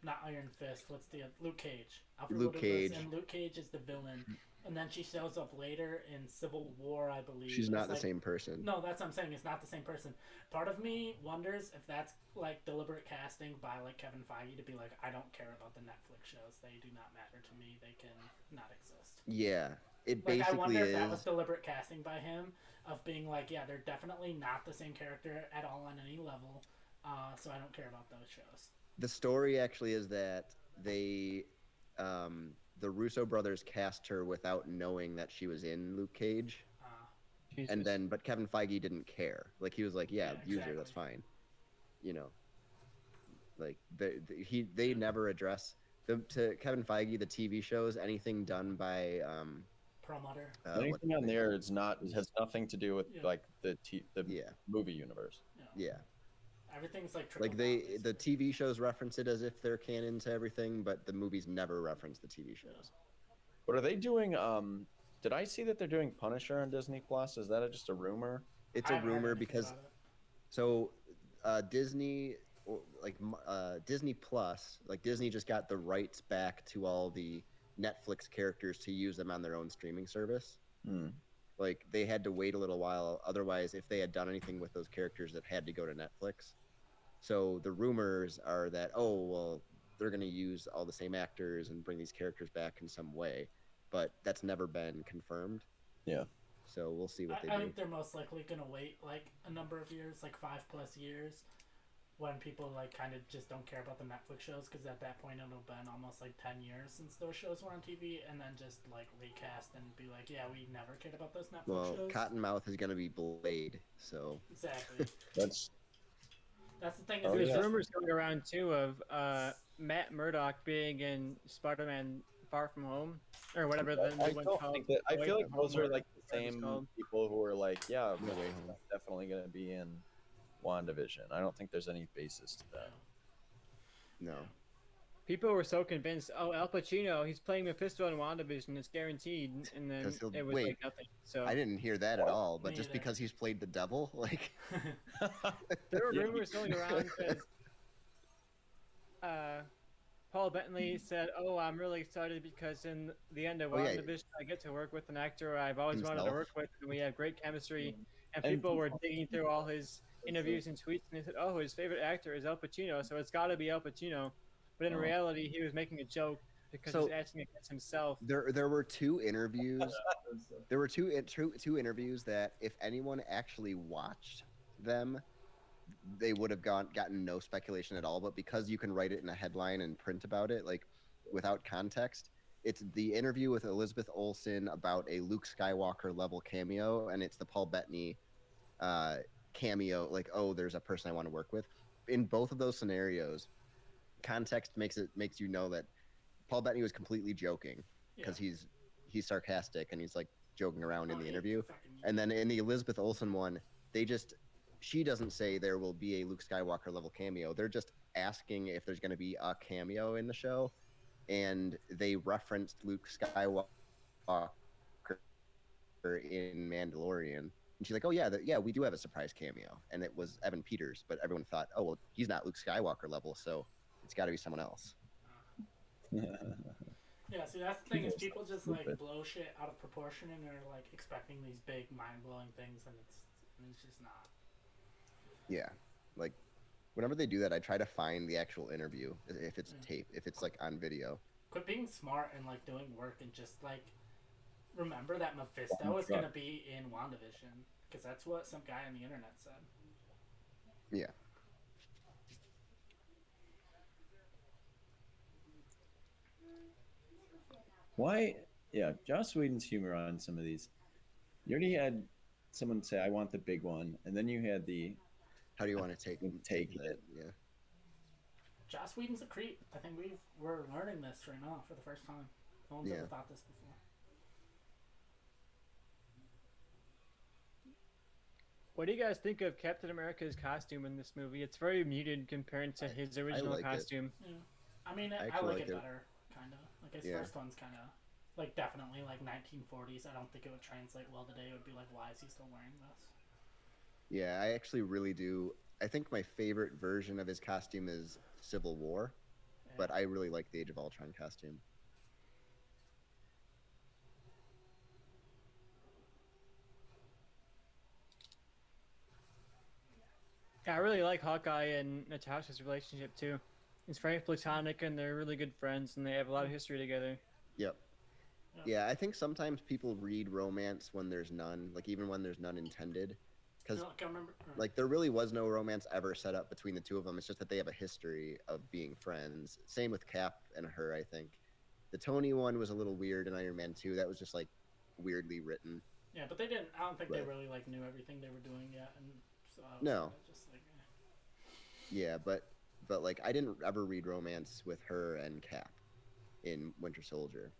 not Iron Fist, what's the Luke Cage. Alfred Luke Woodard was Cage. in Luke Cage is the villain, and then she shows up later in Civil War, I believe. She's not as, the like, same person. No, that's what I'm saying. It's not the same person. Part of me wonders if that's like deliberate casting by like Kevin Feige to be like, I don't care about the Netflix shows. They do not matter to me. They can not exist. Yeah, it Like, I basically wonder if is. that was deliberate casting by him of being like, yeah, they're definitely not the same character at all on any level. So I don't care about those shows. The story actually is that they, the Russo brothers cast her without knowing that she was in Luke Cage, Jesus. and then but Kevin Feige didn't care. Like he was like, yeah, Yeah, use her, that's exactly. fine. You know, like they never address to Kevin Feige the TV shows, anything done by Promoter. Anything on there is not has nothing to do with Yeah. like the Yeah. movie universe. Yeah. Everything's like Like trickle down, the basically. TV shows reference it as if they're canon to everything, but the movies never reference the TV shows. But are they doing? Did I see that they're doing Punisher on Disney Plus? Is that just a rumor? It's I a haven't heard rumor anything because about it. so Disney Disney Plus, like Disney just got the rights back to all the Netflix characters to use them on their own streaming service. Hmm. Like they had to wait a little while, otherwise if they had done anything with those characters it had to go to Netflix. So the rumors are that, oh well, they're going to use all the same actors and bring these characters back in some way, but that's never been confirmed. Yeah. So we'll see what they I do. think they're most likely gonna wait like a number of years, like 5+ years, when people like kind of just don't care about the Netflix shows, because at that point it'll been almost like 10 years since those shows were on TV, and then just like recast and be like, yeah, we never cared about those Netflix Well, shows. Cottonmouth is going to be Blade, so Exactly. That's That's the thing. Oh, Is There's yeah. rumors going around too of Matt Murdock being in Spider-Man Far From Home or whatever the I new one's still called. think that I Away feel From like those Home, are like the whatever it's same called. people who are like, yeah, No Way that's Home. definitely going to be in WandaVision. I don't think there's any basis to that. no. People were so convinced. Oh, Al Pacino, he's playing Mephisto in WandaVision. It's guaranteed. And then 'Cause he'll- it was wait. like nothing. So I didn't hear that at all, but Me just either. because he's played the devil, like there were Yeah. rumors going around because Paul Bentley said, "Oh, I'm really excited because in the end of Oh, yeah. WandaVision, I get to work with an actor I've always wanted to Himself. work with, and we have great chemistry." And And people were digging through all his interviews and tweets, and they said, "Oh, his favorite actor is Al Pacino, so it's got to be Al Pacino." But in Oh. reality, he was making a joke because So- he's acting against himself. there were two interviews. There were two interviews that if anyone actually watched them, they would have gotten no speculation at all. But because you can write it in a headline and print about it, like without context, it's the interview with Elizabeth Olsen about a Luke Skywalker level cameo, and it's the Paul Bettany cameo. Like, oh, there's a person I want to work with. In both of those scenarios, context makes you know that Paul Bettany was completely joking because he's sarcastic and he's like joking around in the interview. And then in the Elizabeth Olsen one, she doesn't say there will be a Luke Skywalker level cameo. They're just asking if there's going to be a cameo in the show, and they referenced Luke Skywalker in Mandalorian. And she's like, "Oh yeah, yeah, we do have a surprise cameo," and it was Evan Peters. But everyone thought, "Oh well, he's not Luke Skywalker level, so it's got to be someone else." Yeah, see, that's the thing is people just like blow shit out of proportion and they're like expecting these big mind blowing things and it's just not. Yeah, like whenever they do that, I try to find the actual interview if it's tape, if it's like on video. Quit being smart and like doing work and just like remember that Mephisto is gonna be in WandaVision because that's what some guy on the internet said. Yeah. Why? Yeah, Joss Whedon's humor on some of these. You already had someone say, "I want the big one," and then you had the How do you want to take Take that? it. Yeah. Joss Whedon's a creep. I think we're learning this right now for the first time. No one's ever thought this before. What do you guys think of Captain America's costume in this movie? It's very muted compared to his original like it. costume. Yeah. I mean, I actually like like it it. better, kind of. Like his Yeah. first one's kind of like definitely like 1940s. I don't think it would translate well today. It would be like, why is he still wearing this? Yeah, I actually really do. I think my favorite version of his costume is Civil War, Yeah. but I really like the Age of Ultron costume. Yeah, I really like Hawkeye and Natasha's relationship too. It's very platonic, and they're really good friends, and they have a lot of history together. Yep. Yep. Yeah, I think sometimes people read romance when there's none, like even when there's none intended, because No, I can't remember. like there really was no romance ever set up between the two of them. It's just that they have a history of being friends. Same with Cap and her, I think. The Tony one was a little weird in Iron Man 2. That was just like weirdly written. Yeah, but they didn't. I don't think they Right. really like knew everything they were doing yet, and so I was No. kinda just like, Yeah, but like I didn't ever read romance with her and Cap in Winter Soldier.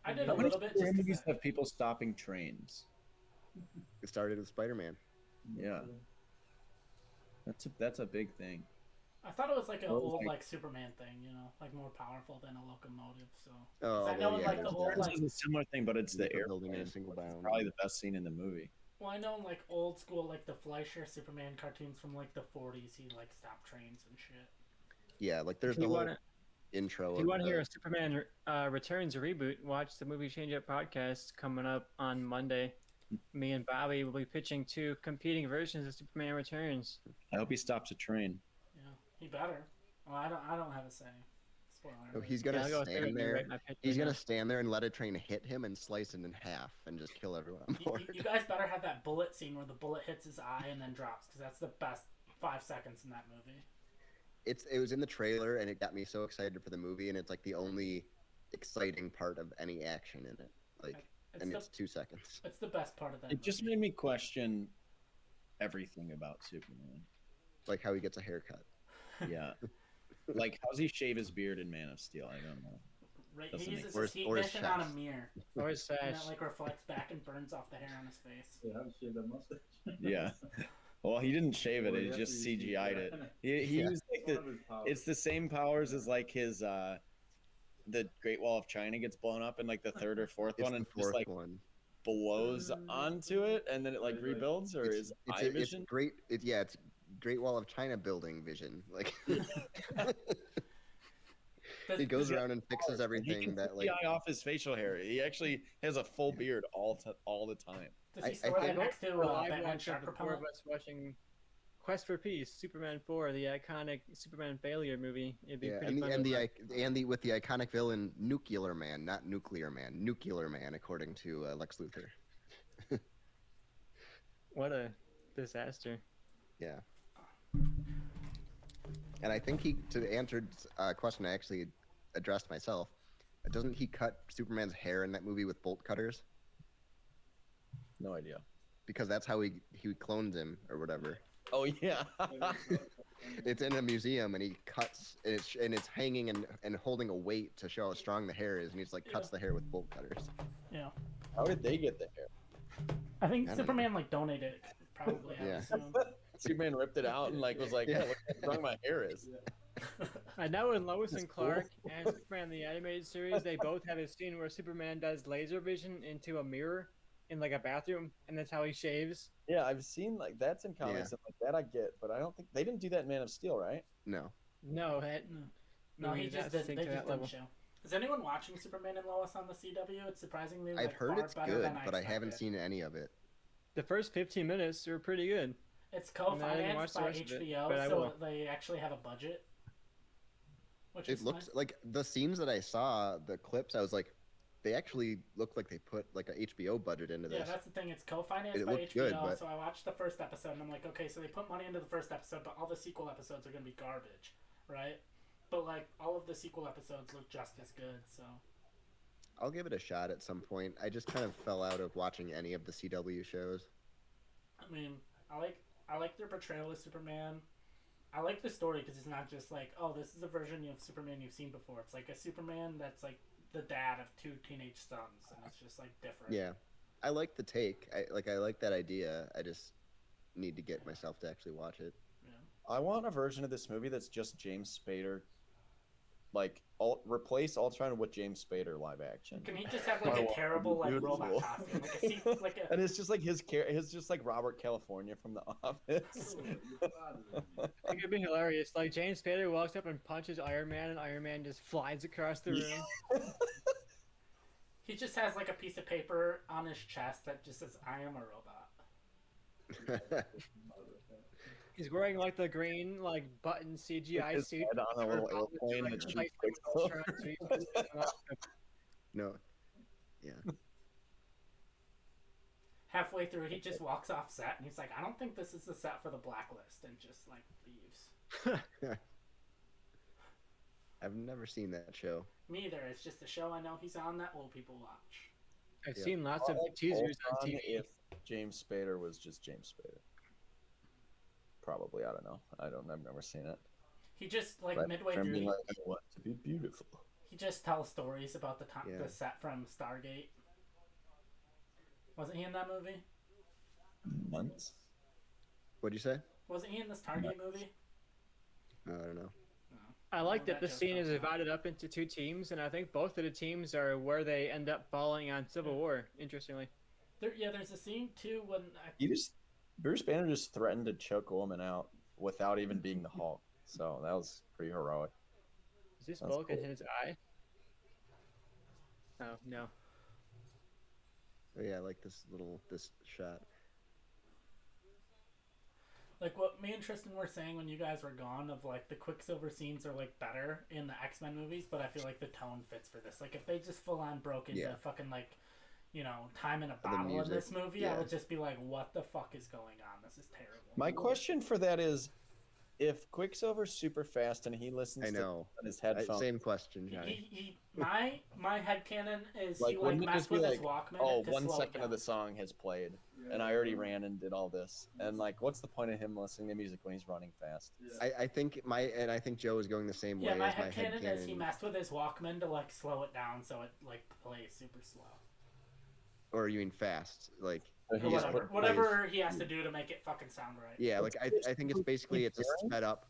I did How a many little bit. superhero Just 'cause movies I- have people stopping trains? It started with Spider-Man. Yeah, that's a big thing. I thought it was like an Well, it was old like- like Superman thing, you know, like more powerful than a locomotive. So Oh, I know in like the there's old that. like It's a similar thing, but it's the Paper airplane. building in a single which is bound. Probably the best scene in the movie. well, I know in like old school like the Fleischer Superman cartoons from like the 40s, he like stopped trains and shit. Yeah, like there's If the you whole want to, intro. if you want to hear a Superman Returns reboot, watch the movie Changeup podcast coming up on Monday. Me and Bobby will be pitching two competing versions of Superman Returns. I hope he stops a train. Yeah, he better. Well, I don't have a say. Spoiler. Oh, alert. he's gonna Yeah, I'll go straight stand with you, there. right, my pitch He's right gonna now. stand there and let a train hit him and slice it in half and just kill everyone on board. You guys better have that bullet scene where the bullet hits his eye and then drops, because that's the best 5 seconds in that movie. It was in the trailer and it got me so excited for the movie, and it's like the only exciting part of any action in it. Like, It's and the it's 2 seconds. it's the best part of that. It just movie. made me question everything about Superman. Like how he gets a haircut. Yeah, like how's he shave his beard in Man of Steel? I don't know. Right, doesn't he make- uses or his his- heat or his vision on a chest. mirror, Or his and sash. that like reflects back and burns off the hair on his face. Yeah, how shave that mustache? Yeah. Well, he didn't shave it. Well, He you have just to use CGI'd it. CGI. He Yeah. used like One the. of his powers. It's the same powers as like his. The Great Wall of China gets blown up in like the third or fourth It's one, the and fourth just like one. blows onto it, and then it like Right, right. rebuilds, or is eye It's vision? great. It's Great Wall of China building vision. Like he goes around and fixes And he everything can that like. CGI off his facial hair. He actually has a full beard all the time. Does I he store that think- next to A live Batman watch Shark of the four of Repellent? us watching Quest for Peace, Superman 4, the iconic Superman failure movie. It'd be Yeah, pretty and fun. to watch. with the iconic villain Nuclear Man, not Nuclear Man, Nuclear Man, according to Lex Luthor. What a disaster. Yeah. And I think to answer question I actually addressed myself, doesn't he cut Superman's hair in that movie with bolt cutters? No idea. Because that's how he cloned him or whatever. Oh yeah. It's in a museum and he cuts and it's hanging and holding a weight to show how strong the hair is, and he just like cuts the hair with bolt cutters. Yeah, How did they get the hair? I think I don't Superman like donated it. Probably. I would Yeah. assume. Superman ripped it out and like was like, Yeah. "Look how strong my hair is." I know in Lois That's and Clark and Superman the animated series, they both have a scene where Superman does laser vision into a mirror in like a bathroom, and that's how he shaves. Yeah, I've seen like that's in comics and like that I get, but I don't think they didn't do that in Man of Steel, right? No. No, that No, he movie just does did. sink They to just that didn't level. show. Is anyone watching Superman and Lois on the CW? It's surprisingly like, I've heard far it's better good, than but I haven't expected. seen any of it. The first 15 minutes were pretty good. It's No, I didn't watch co-financed the by rest of it, HBO, but I so will. they actually have a budget. Which It is looks nice. like the scenes that I saw, the clips, I was like, they actually look like they put like a HBO budget into Yeah, this. that's the thing. It's co-financed It by looked HBO. good, but- So I watched the first episode, and I'm like, okay, so they put money into the first episode, but all the sequel episodes are gonna be garbage, right? But like all of the sequel episodes look just as good. So I'll give it a shot at some point. I just kind of fell out of watching any of the CW shows. I mean, I like their portrayal of Superman. I like the story because it's not just like, oh, this is a version of Superman you've seen before. It's like a Superman that's like the dad of 2 teenage sons, and it's just like different. Yeah, I like the take. I like that idea. I just need to get myself to actually watch it. Yeah. I want a version of this movie that's just James Spader. Like, replace Ultron with James Spader live action. Can he just have like a terrible like robot costume, like a seat, like a? And it's just like his just like Robert California from The Office. I think it'd be hilarious. Like James Spader walks up and punches Iron Man, and Iron Man just flies across the room. He just has like a piece of paper on his chest that just says "I am a robot." He's wearing like the green like button CGI His suit. head on a little airplane that shoots Quicksilver. No. Yeah. Halfway through, he just walks off set and he's like, "I don't think this is the set for the Blacklist," and just like leaves. I've never seen that show. Me either. It's just a show I know he's on that will people watch. I've Yeah. seen lots of I like teasers on Ultron TV. If James Spader was just James Spader. Probably, I don't know. I've never seen it. He just like But midway I'm through, being like, I want to be beautiful. he just tells stories about the time, Yeah. the set from Stargate. Wasn't he in that movie? Months. What'd you say? Wasn't he in the Stargate movie? I don't know. I like Well, that that the joke scene is comes out. divided up into two teams, and I think both of the teams are where they end up falling on Civil War. Interestingly, There's a scene too when Bruce Banner just threatened to choke a woman out without even being the Hulk. So that was pretty heroic. is this That's bullet cool. in his eye? Oh no. Oh yeah, I like this shot. like what me and Tristan were saying when you guys were gone of like the Quicksilver scenes are like better in the X-Men movies, but I feel like the tone fits for this. Like if they just full on broke into Yeah. fucking like, you know, time in a The bottle in music, this movie, yeah. I would just be like, what the fuck is going on? This is terrible. My question for that is, if Quicksilver's super fast and he listens I know. to his headphones, Same question, Johnny. My headcanon is like he like wouldn't it messed just be with like, his Walkman. oh, to 1 slow it second of down. the song has played, and I already ran and did all this, and like, what's the point of him listening to music when he's running fast? I think I think Joe is going the same Yeah, way my as my headcanon is he headcanon. messed with his Walkman to like slow it down so it like plays super slow. Or you mean fast? Like So Or he just whatever, put whatever he has to do to make it fucking sound right. yeah, like I think it's basically it's a sped up.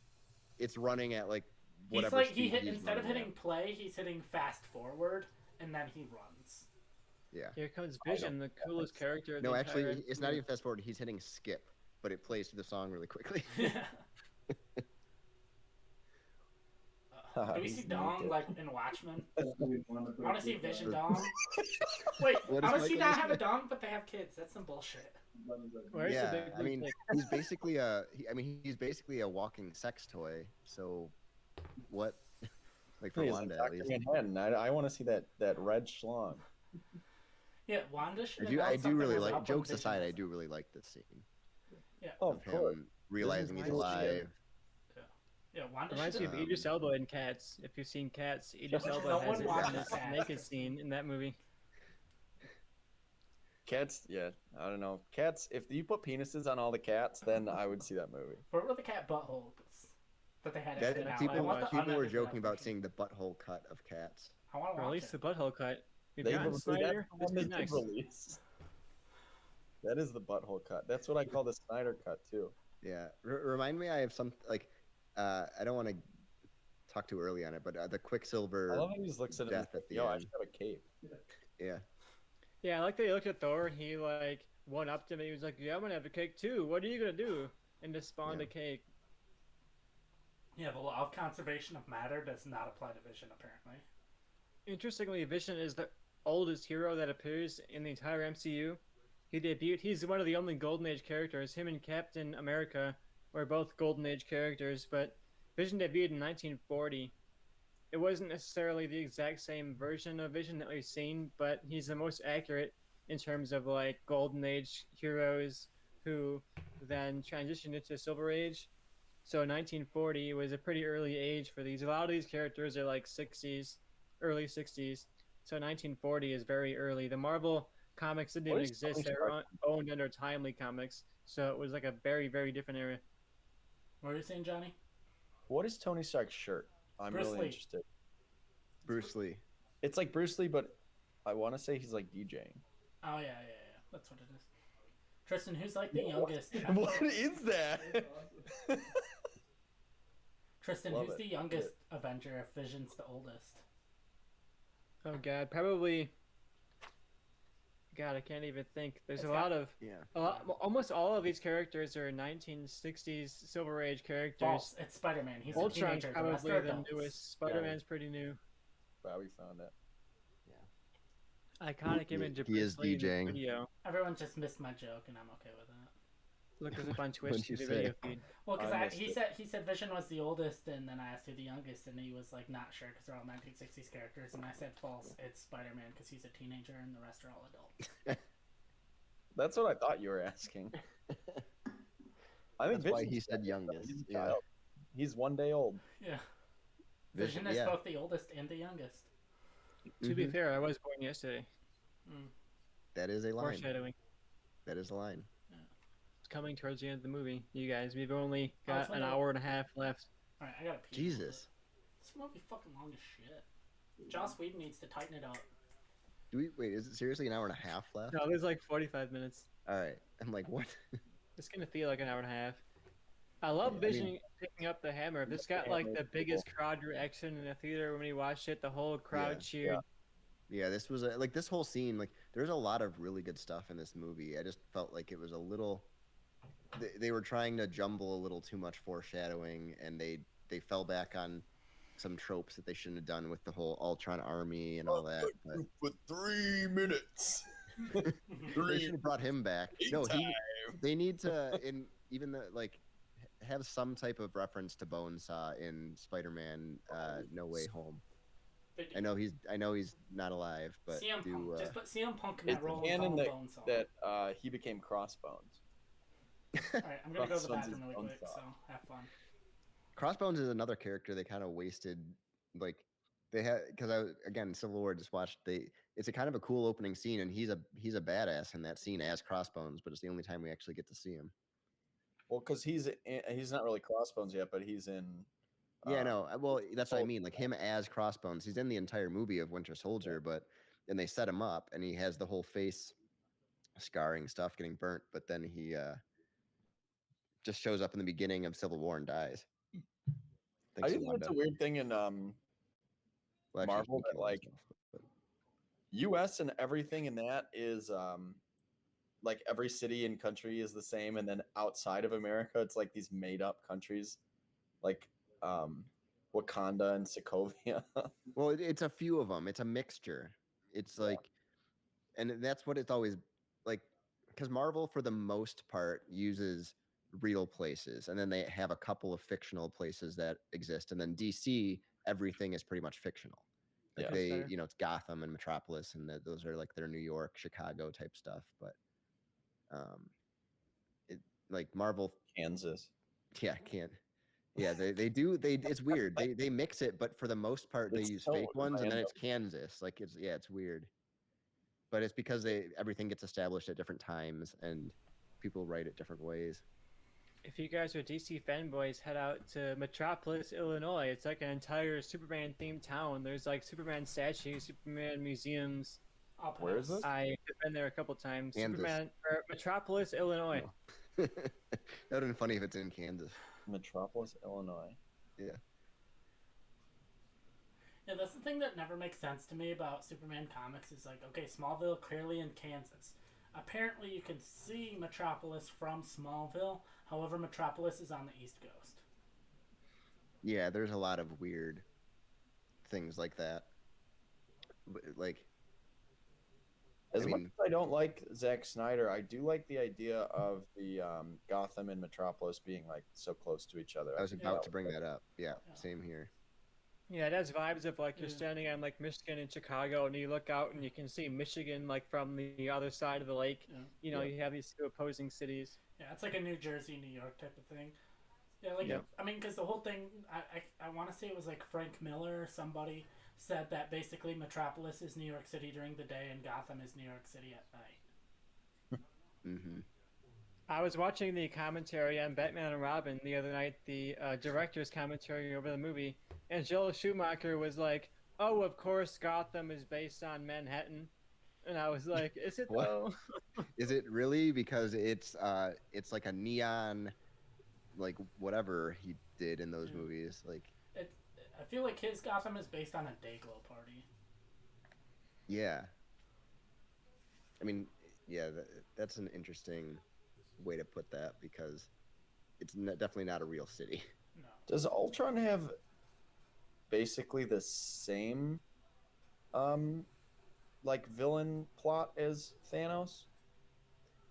It's running at like He's whatever like speed he's instead of running hitting play, he's hitting fast forward, and then he runs. at. Yeah. Here comes Vision, the coolest character. Of No, the actually, entire it's not movie. even fast forward. He's hitting skip, but it plays to the song really quickly. Do we see He's Dong naked. like in Watchmen? I want to see Vision Dong. Wait, What I does want to see Michael not just have a say? dong, but they have kids. That's some bullshit. Where's yeah, the big I mean, like, he's basically he's basically a walking sex toy. So, what? Like for He's Wanda, like at Dr. least. Manhattan. I want to see that red schlong. Yeah, Wanda should. I announce do something really was like. up when Jokes Vision aside, I was- do really like this scene Yeah, Oh, of of course. him realizing he's Vision's alive. yeah, Wanda reminds should. me of Um, Idris Elba in Cats. If you've seen Cats, Idris But Elba no has one his watches this Cats. naked scene in that movie. Cats, yeah, I don't know. Cats, if you put penises on all the cats, then I would see that movie. Where were the cat buttholes that they had? edited out? I People want the were unedited joking about version. seeing the butthole cut of Cats. I want to watch Release it. the butthole cut. We've They gotten that's Snyder. the one This is they did next. release. That is the butthole cut. That's what I call the Snyder cut too. Yeah, remind me. I have some like. I don't want to talk too early on it, but the I Quicksilver love how he just looks at it. death And at the Yo, I end. should have a cape. Yeah. Yeah, I like that he looked at Thor. He like one upped him, and he was like, "Yeah, I'm gonna have a cake too. What are you gonna do?" And just spawned Yeah. a cake. Yeah, the law of conservation of matter does not apply to Vision, apparently. Interestingly, Vision is the oldest hero that appears in the entire MCU. He debuted. He's one of the only Golden Age characters. Him and Captain America were both Golden Age characters, but Vision debuted in 1940. It wasn't necessarily the exact same version of Vision that we've seen, but he's the most accurate in terms of like Golden Age heroes who then transitioned into Silver Age. So 1940 was a pretty early age for these. A lot of these characters are like 60s, early 60s. So 1940 is very early. The Marvel comics didn't What even is exist. Tony They were owned under Timely Comics. So it was like a very, very different era. What were you saying, Johnny? What is Tony Stark's shirt? I'm Bruce really Lee. interested. Bruce Lee. It's like Bruce Lee, but I want to say he's like DJing. Oh yeah. That's what it is. Tristan, who's like the youngest? What is that? Tristan, Love who's it. the youngest Avenger if Vision's the oldest? Oh God, probably. God, I can't even think. There's It's a got- lot of, almost all of these characters are 1960s Silver Age characters. False. It's Spider-Man. He's a Ultron's teenager. The rest probably are the adults. newest. Spider-Man's pretty new. Wow, we found it. Iconic image of he is Bruce Lee in the DJing. video. Everyone just missed my joke, and I'm okay with that. Look us up on What'd Twitch you the say? video feed. Well, because I missed he it. said Vision was the oldest, and then I asked who the youngest, and he was like not sure because they're all 1960s characters, and I said false. It's Spider-Man because he's a teenager, and the rest are all adults. That's what I thought you were asking. I think That's why Vision's he said young, though. youngest. He's a Yeah. child. He's 1 day old. Yeah. Vision is yeah. both the oldest and the youngest. To be Mhm. fair, I was born yesterday. That is a line. Foreshadowing. That is a line. It's coming towards the end of the movie. You guys, we've only Oh, it's got an only- hour and a half left. All right, I gotta pee. Jesus. This movie fucking long as shit. Joss Whedon needs to tighten it up. Do we wait? Is it seriously an hour and a half left? No, there's like 45 minutes. All right. I'm like, what? It's gonna feel like an hour and a half. I love Yeah, I Vision mean- picking up the hammer. This got like the biggest crowd reaction in the theater when we watched it. The whole crowd Yeah, cheered. Yeah, this was like this whole scene. Like, there's a lot of really good stuff in this movie. I just felt like it was a little. They were trying to jumble a little too much foreshadowing, and they fell back on some tropes that they shouldn't have done with the whole Ultron army and all that. But For 3 minutes. they should have brought him back. No, they need to even have some type of reference to Bonesaw in Spider-Man No Way Home. I know he's not alive, but CM do Punk. Just put CM Punk in that It's role and canon call him Bonesaw. that he became Crossbones. Alright, I'm gonna go to the Crossbones bathroom is really quick, Bonesaw. so have fun. Crossbones is another character they kind of wasted. Like they had because again Civil War just watched. It's a kind of a cool opening scene, and he's a badass in that scene as Crossbones, but it's the only time we actually get to see him. Well, because he's not really Crossbones yet, but he's in. Yeah, no. Well, that's what I Sol- mean. Like him as Crossbones, he's in the entire movie of Winter Soldier, but then they set him up, and he has the whole face scarring stuff, getting burnt. But then he just shows up in the beginning of Civil War and dies. I Thanks to think Wanda. it's a weird thing in Well, actually, Marvel he that, killed like, himself, but- U.S. and everything in that is like every city and country is the same, and then outside of America, it's like these made up countries, like Wakanda and Sokovia. Well, it's a few of them. It's a mixture. It's like, and that's what it's always like, because Marvel, for the most part, uses real places, and then they have a couple of fictional places that exist, and then DC, everything is pretty much fictional. Like Yeah. That's fair. it's Gotham and Metropolis, and those are like their New York, Chicago type stuff. But, it like Marvel, Kansas. yeah, can't. Yeah, it's weird. They mix it, but for the most part they It's use so fake ones, and then random. it's Kansas. Like it's weird. But it's because everything gets established at different times and people write it different ways. If you guys are DC fanboys, head out to Metropolis, Illinois. It's like an entire Superman themed town. There's like Superman statues, Superman museums. I'll Where is pass. this? I've been there a couple times. Kansas. Superman or Metropolis, Illinois. That would have been funny if it's in Kansas. Metropolis, Illinois. Yeah, that's the thing that never makes sense to me about Superman comics is like, okay, Smallville clearly in Kansas. Apparently, you can see Metropolis from Smallville. However, Metropolis is on the East Coast. Yeah, there's a lot of weird things like that. Like, As I much mean- as I don't like Zack Snyder, I do like the idea of the Gotham and Metropolis being like so close to each other. I was think about that to bring was- that up. Yeah, Yeah. same here. Yeah, it has vibes of like you're Yeah. standing on like Michigan and Chicago, and you look out and you can see Michigan like from the other side of the lake. Yeah. You know, Yeah. you have these two opposing cities. Yeah, it's like a New Jersey, New York type of thing. Yeah, like Yep. I mean, because the whole thing, I want to say it was like Frank Miller or somebody said that basically Metropolis is New York City during the day and Gotham is New York City at night. Mm-hmm. I was watching the commentary on Batman and Robin the other night, the director's commentary over the movie, and Joel Schumacher was like, "Oh, of course Gotham is based on Manhattan," and I was like, "Is it What? though?" Is it really? Because it's like a neon, like whatever he did in those Yeah. movies. Like, It's. I feel like his Gotham is based on a Dayglow party. yeah. I mean, yeah, that's an interesting way to put that because it's definitely not a real city. No. Does Ultron have basically the same like villain plot as Thanos?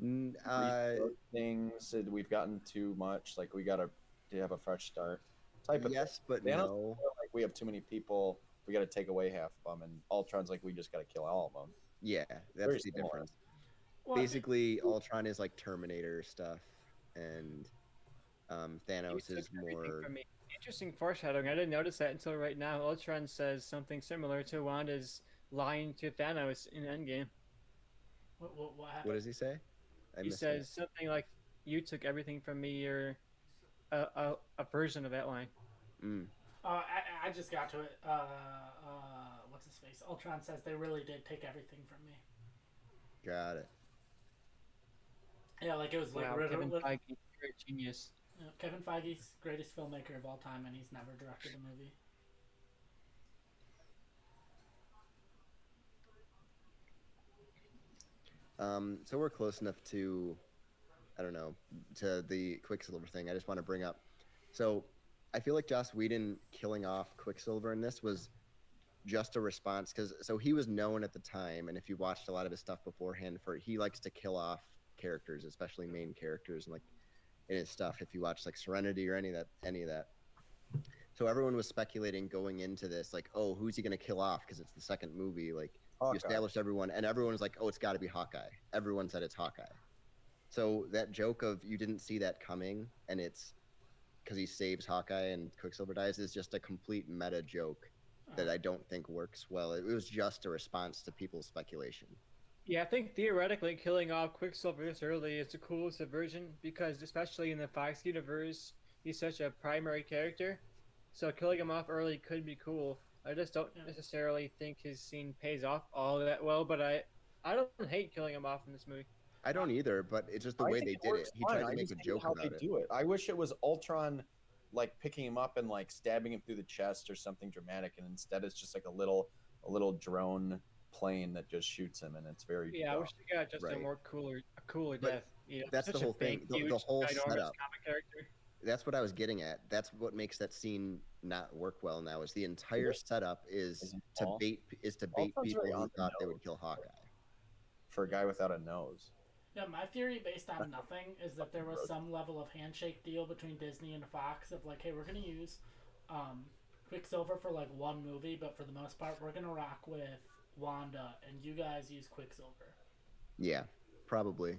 Restart things, we've gotten too much, like we gotta have a fresh start type of yes, but thing. Thanos, no. like we have too many people, we gotta take away half of them, and Ultron's like we just gotta kill all of them. Yeah, Very that's the similar. difference. Well, Basically, Ultron is like Terminator stuff, and You Thanos took is everything more. from me. Interesting foreshadowing. I didn't notice that until right now. Ultron says something similar to Wanda's line to Thanos in Endgame. what happened? What does he say? I He missed says something like, "You took everything from me," or a version of that line. that. Mm, I just got to it. What's his face? Ultron says they really did take everything from me. got it. Yeah, like it was like Wow, Kevin Feige, you're a genius. Kevin Feige's greatest filmmaker of all time, and he's never directed a movie. So we're close enough to, I don't know, to the Quicksilver thing. I just want to bring up. So I feel like Joss Whedon killing off Quicksilver in this was just a response because he was known at the time, and if you watched a lot of his stuff beforehand, he likes to kill off characters, especially main characters, and like in his stuff. If you watch like Serenity or any of that. So everyone was speculating going into this, like, oh, who's he going to kill off? Because it's the second movie. Like, Hawkeye. you established everyone, and everyone was like, oh, it's got to be Hawkeye. Everyone said it's Hawkeye. So that joke of you didn't see that coming, and it's because he saves Hawkeye and Quicksilver dies, is just a complete meta joke that I don't think works well. It was just a response to people's speculation. Yeah, I think theoretically killing off Quicksilver this early is the coolest version because, especially in the Fox universe, he's such a primary character. So killing him off early could be cool. I just don't necessarily think his scene pays off all that well, but I don't hate killing him off in this movie. I don't either, but it's just the I way think they did works it. He fine. tried I to make just a hate joke how about they it. do it. I wish it was Ultron like picking him up and like stabbing him through the chest or something dramatic, and instead it's just like a little drone plane that just shoots him, and it's very Yeah, I dumb. wish they got just Right. a cooler But death. You know, that's such the a whole big, thing. The huge, whole ginormous setup. comic character. That's what I was getting at. That's what makes that scene not work well now. Is the entire setup is it to Paul? bait Ultron's people very who on the thought they would nose. kill Hawkeye. For a guy without a nose. Yeah, my theory based on nothing is that there was some level of handshake deal between Disney and Fox of like, hey, we're gonna use Quicksilver for like one movie, but for the most part, we're gonna rock with Wanda, and you guys use Quicksilver. Yeah, probably.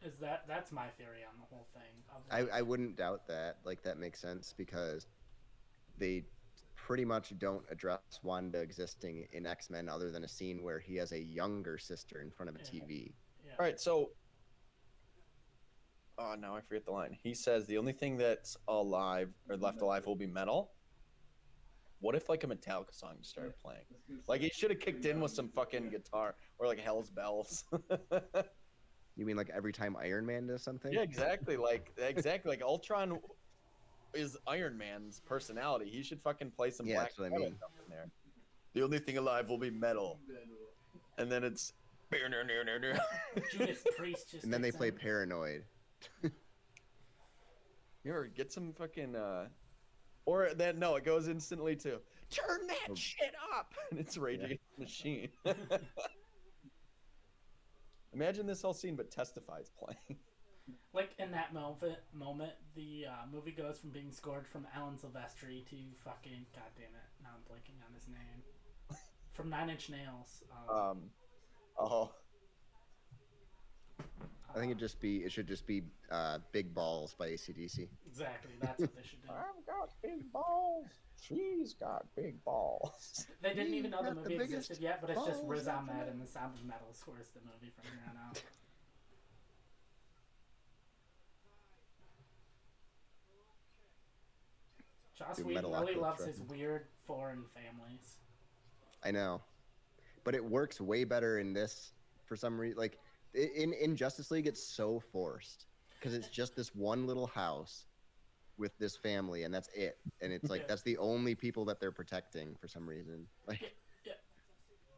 Is that's my theory on the whole thing? Of I wouldn't doubt that. Like that makes sense because they pretty much don't address Wanda existing in X-Men other than a scene where he has a younger sister in front of a TV. yeah. All right, so oh, now I forget the line. He says the only thing that's alive or left alive will be metal. What if like a Metallica song started playing? Like he should have kicked in with some fucking guitar or like Hell's Bells. You mean like every time Iron Man does something? Yeah, exactly. Like Ultron is Iron Man's personality. He should fucking play some Yeah, black that's what I metal mean. stuff in there. The only thing alive will be metal. And then it's Judas Priest just. And then they kicks play in. Paranoid. You ever get some fucking or that no, it goes instantly to turn that Oh. shit up and it's Rage Yeah. Against the Machine. Imagine this whole scene but Testify's playing. Like in that moment, the movie goes from being scored from Alan Silvestri to fucking goddamn it. Now I'm blanking on his name. From 9 Inch Nails. I think it should just be Big Balls by AC/DC. Exactly. That's what they should do. I've got big balls. She's got big balls. They didn't even know the Got the movie biggest existed yet, but it's just balls Riz ever. Ahmed and the Sound of Metal scores the movie from here on out. Joss Dude, Whedon really Metalocalypse loves his record. weird foreign families. I know, but it works way better in this for some reason. Like in Justice League, it's so forced because it's just this one little house with this family, and that's it. And it's like that's the only people that they're protecting for some reason. Like,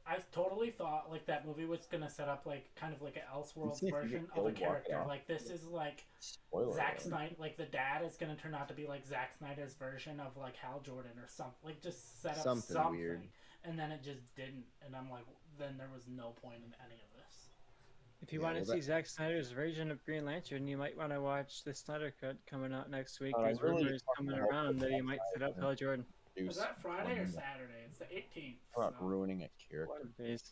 I totally thought like that movie was gonna set up like kind of like an Elseworlds See if you version get of a killed walking character. off. Like this is like Spoiler Zack alert. Snyder. Like the dad is gonna turn out to be like Zack Snyder's version of like Hal Jordan or something. Like just set up Something weird. and then it just didn't. And I'm like, then there was no point in any of this. If you Yeah, want to well, see Zack Snyder's version of Green Lantern, you might want to watch the Snyder Cut coming out next week. I There's really rumors coming hope around that he might set up Snyder Hal Jordan. Was that Friday or Saturday? It's the 18th. About so- ruining a One character. of these.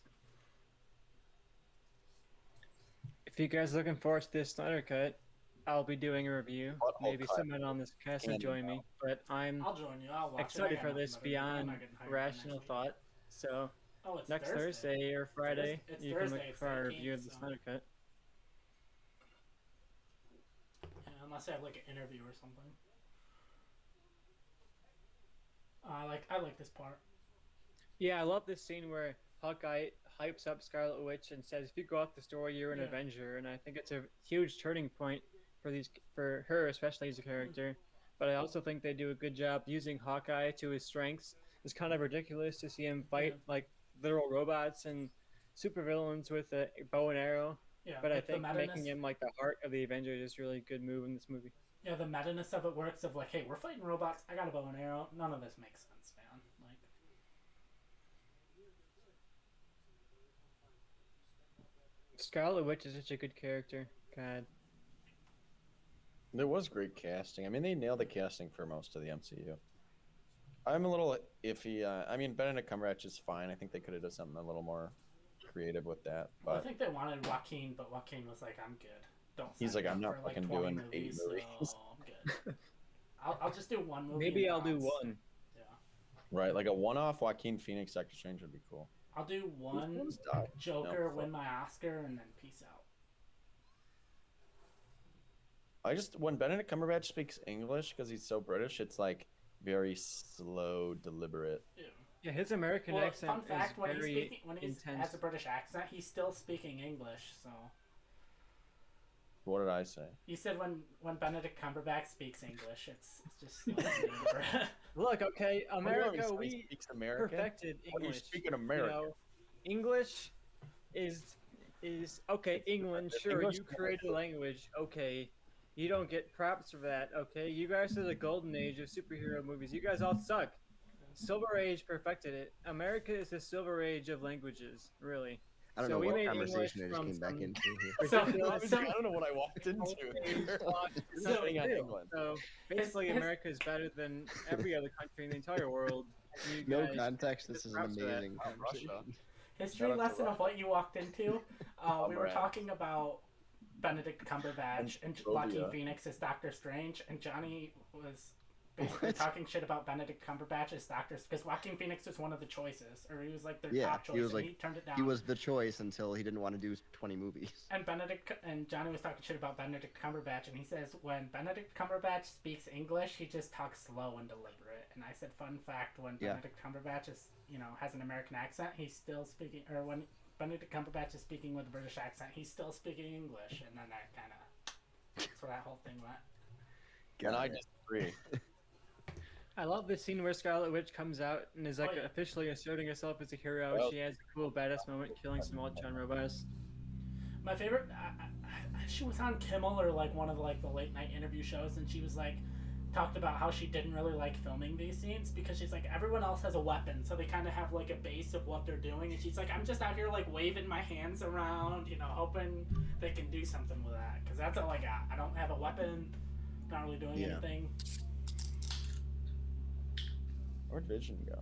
If you guys are looking forward to this Snyder Cut, I'll be doing a review. What Maybe cut? someone on this cast will Can join me, but I'm I'll join you. I'll watch excited it. I for got this nothing better to do. I'm beyond not getting hired for rational next week. thought. So Oh, it's next Thursday or Friday, It's you Thursday, can look it's for our 18th, review of the so- Snyder Cut. Yeah, unless I have like an interview or something. I like this part. Yeah, I love this scene where Hawkeye hypes up Scarlet Witch and says, "If you go off the story, you're an Yeah. Avenger." And I think it's a huge turning point for her, especially as a character. But I also think they do a good job using Hawkeye to his strengths. It's kind of ridiculous to see him fight Yeah. like literal robots and supervillains with a bow and arrow. Yeah, But I like the think making meta-ness- him like the heart of the Avengers is really a good move in this movie. Yeah, the meta-ness of it works. Of like, hey, we're fighting robots. I got a bow and arrow. None of this makes sense, man. Like, Scarlet Witch is such a good character. God. There was great casting. I mean, they nailed the casting for most of the MCU. I'm a little iffy. I mean, Benedict Cumberbatch is fine. I think they could have done something a little more creative with that. I But think they wanted Joaquin, but Joaquin was like, "I'm good. Don't." He's sign like, me "I'm up not for, like, fucking 20 doing 8 movies." So I'm good. I'll just do one movie. Maybe and I'll do God's. one. Yeah, right, like a one-off Joaquin Phoenix Doctor Strange would be cool. I'll do one Who's died? Joker, No, win my Oscar, and then peace out. I just when Benedict Cumberbatch speaks English because he's so British, it's like very slow, deliberate. Yeah. Yeah, his American Well, accent fun fact: is when he's very speaking, when he intense. has a British accent, he's still speaking English. So What did I say? you said when Benedict Cumberbatch speaks English, it's just like, Look, okay, America, He we speaks American. perfected What are you English. speaking American? You know, English is okay. England, sure, English- you created a language. Okay, you don't get props for that. Okay, you guys are the golden age of superhero movies. You guys all suck. Silver Age perfected it. America is the silver age of languages, really. I don't So know we what made conversation I English just from came back some- into here. So- ridiculous I don't know what I walked into. Something on England. So basically, his- America is better than every other country in the entire world. You No guys- context. This is an props for that. amazing conversation. Russia. history Shout out to lesson of Russia. what you walked into. We were Comrade. talking about Benedict Cumberbatch and Phobia. Joaquin Phoenix as Doctor Strange, and Johnny was basically What? talking shit about Benedict Cumberbatch as Doctor, because Joaquin Phoenix was one of the choices, or he was like their Yeah, top choice, he was and like- he turned it down. He was the choice until he didn't want to do 20 movies. And Johnny was talking shit about Benedict Cumberbatch, and he says when Benedict Cumberbatch speaks English, he just talks slow and deliberate. And I said, fun fact: when Yeah. Benedict Cumberbatch is, has an American accent, he's still speaking, or when Benedict Cumberbatch is speaking with a British accent, he's still speaking English. And then that kind of, that's where that whole thing went. And I Got it. disagree. I love this scene where Scarlet Witch comes out and is like Oh, yeah. officially asserting herself as a hero. Well- She has a cool badass moment killing some Ultron robots. My favorite, she was on Kimmel or like one of the late night interview shows, and she was like, talked about how she didn't really like filming these scenes because she's like, everyone else has a weapon, so they kind of have like a base of what they're doing, and she's like, I'm just out here like waving my hands around, hoping they can do something with that, because that's all I got. I don't have a weapon, not really doing Yeah. anything. Where'd Vision go?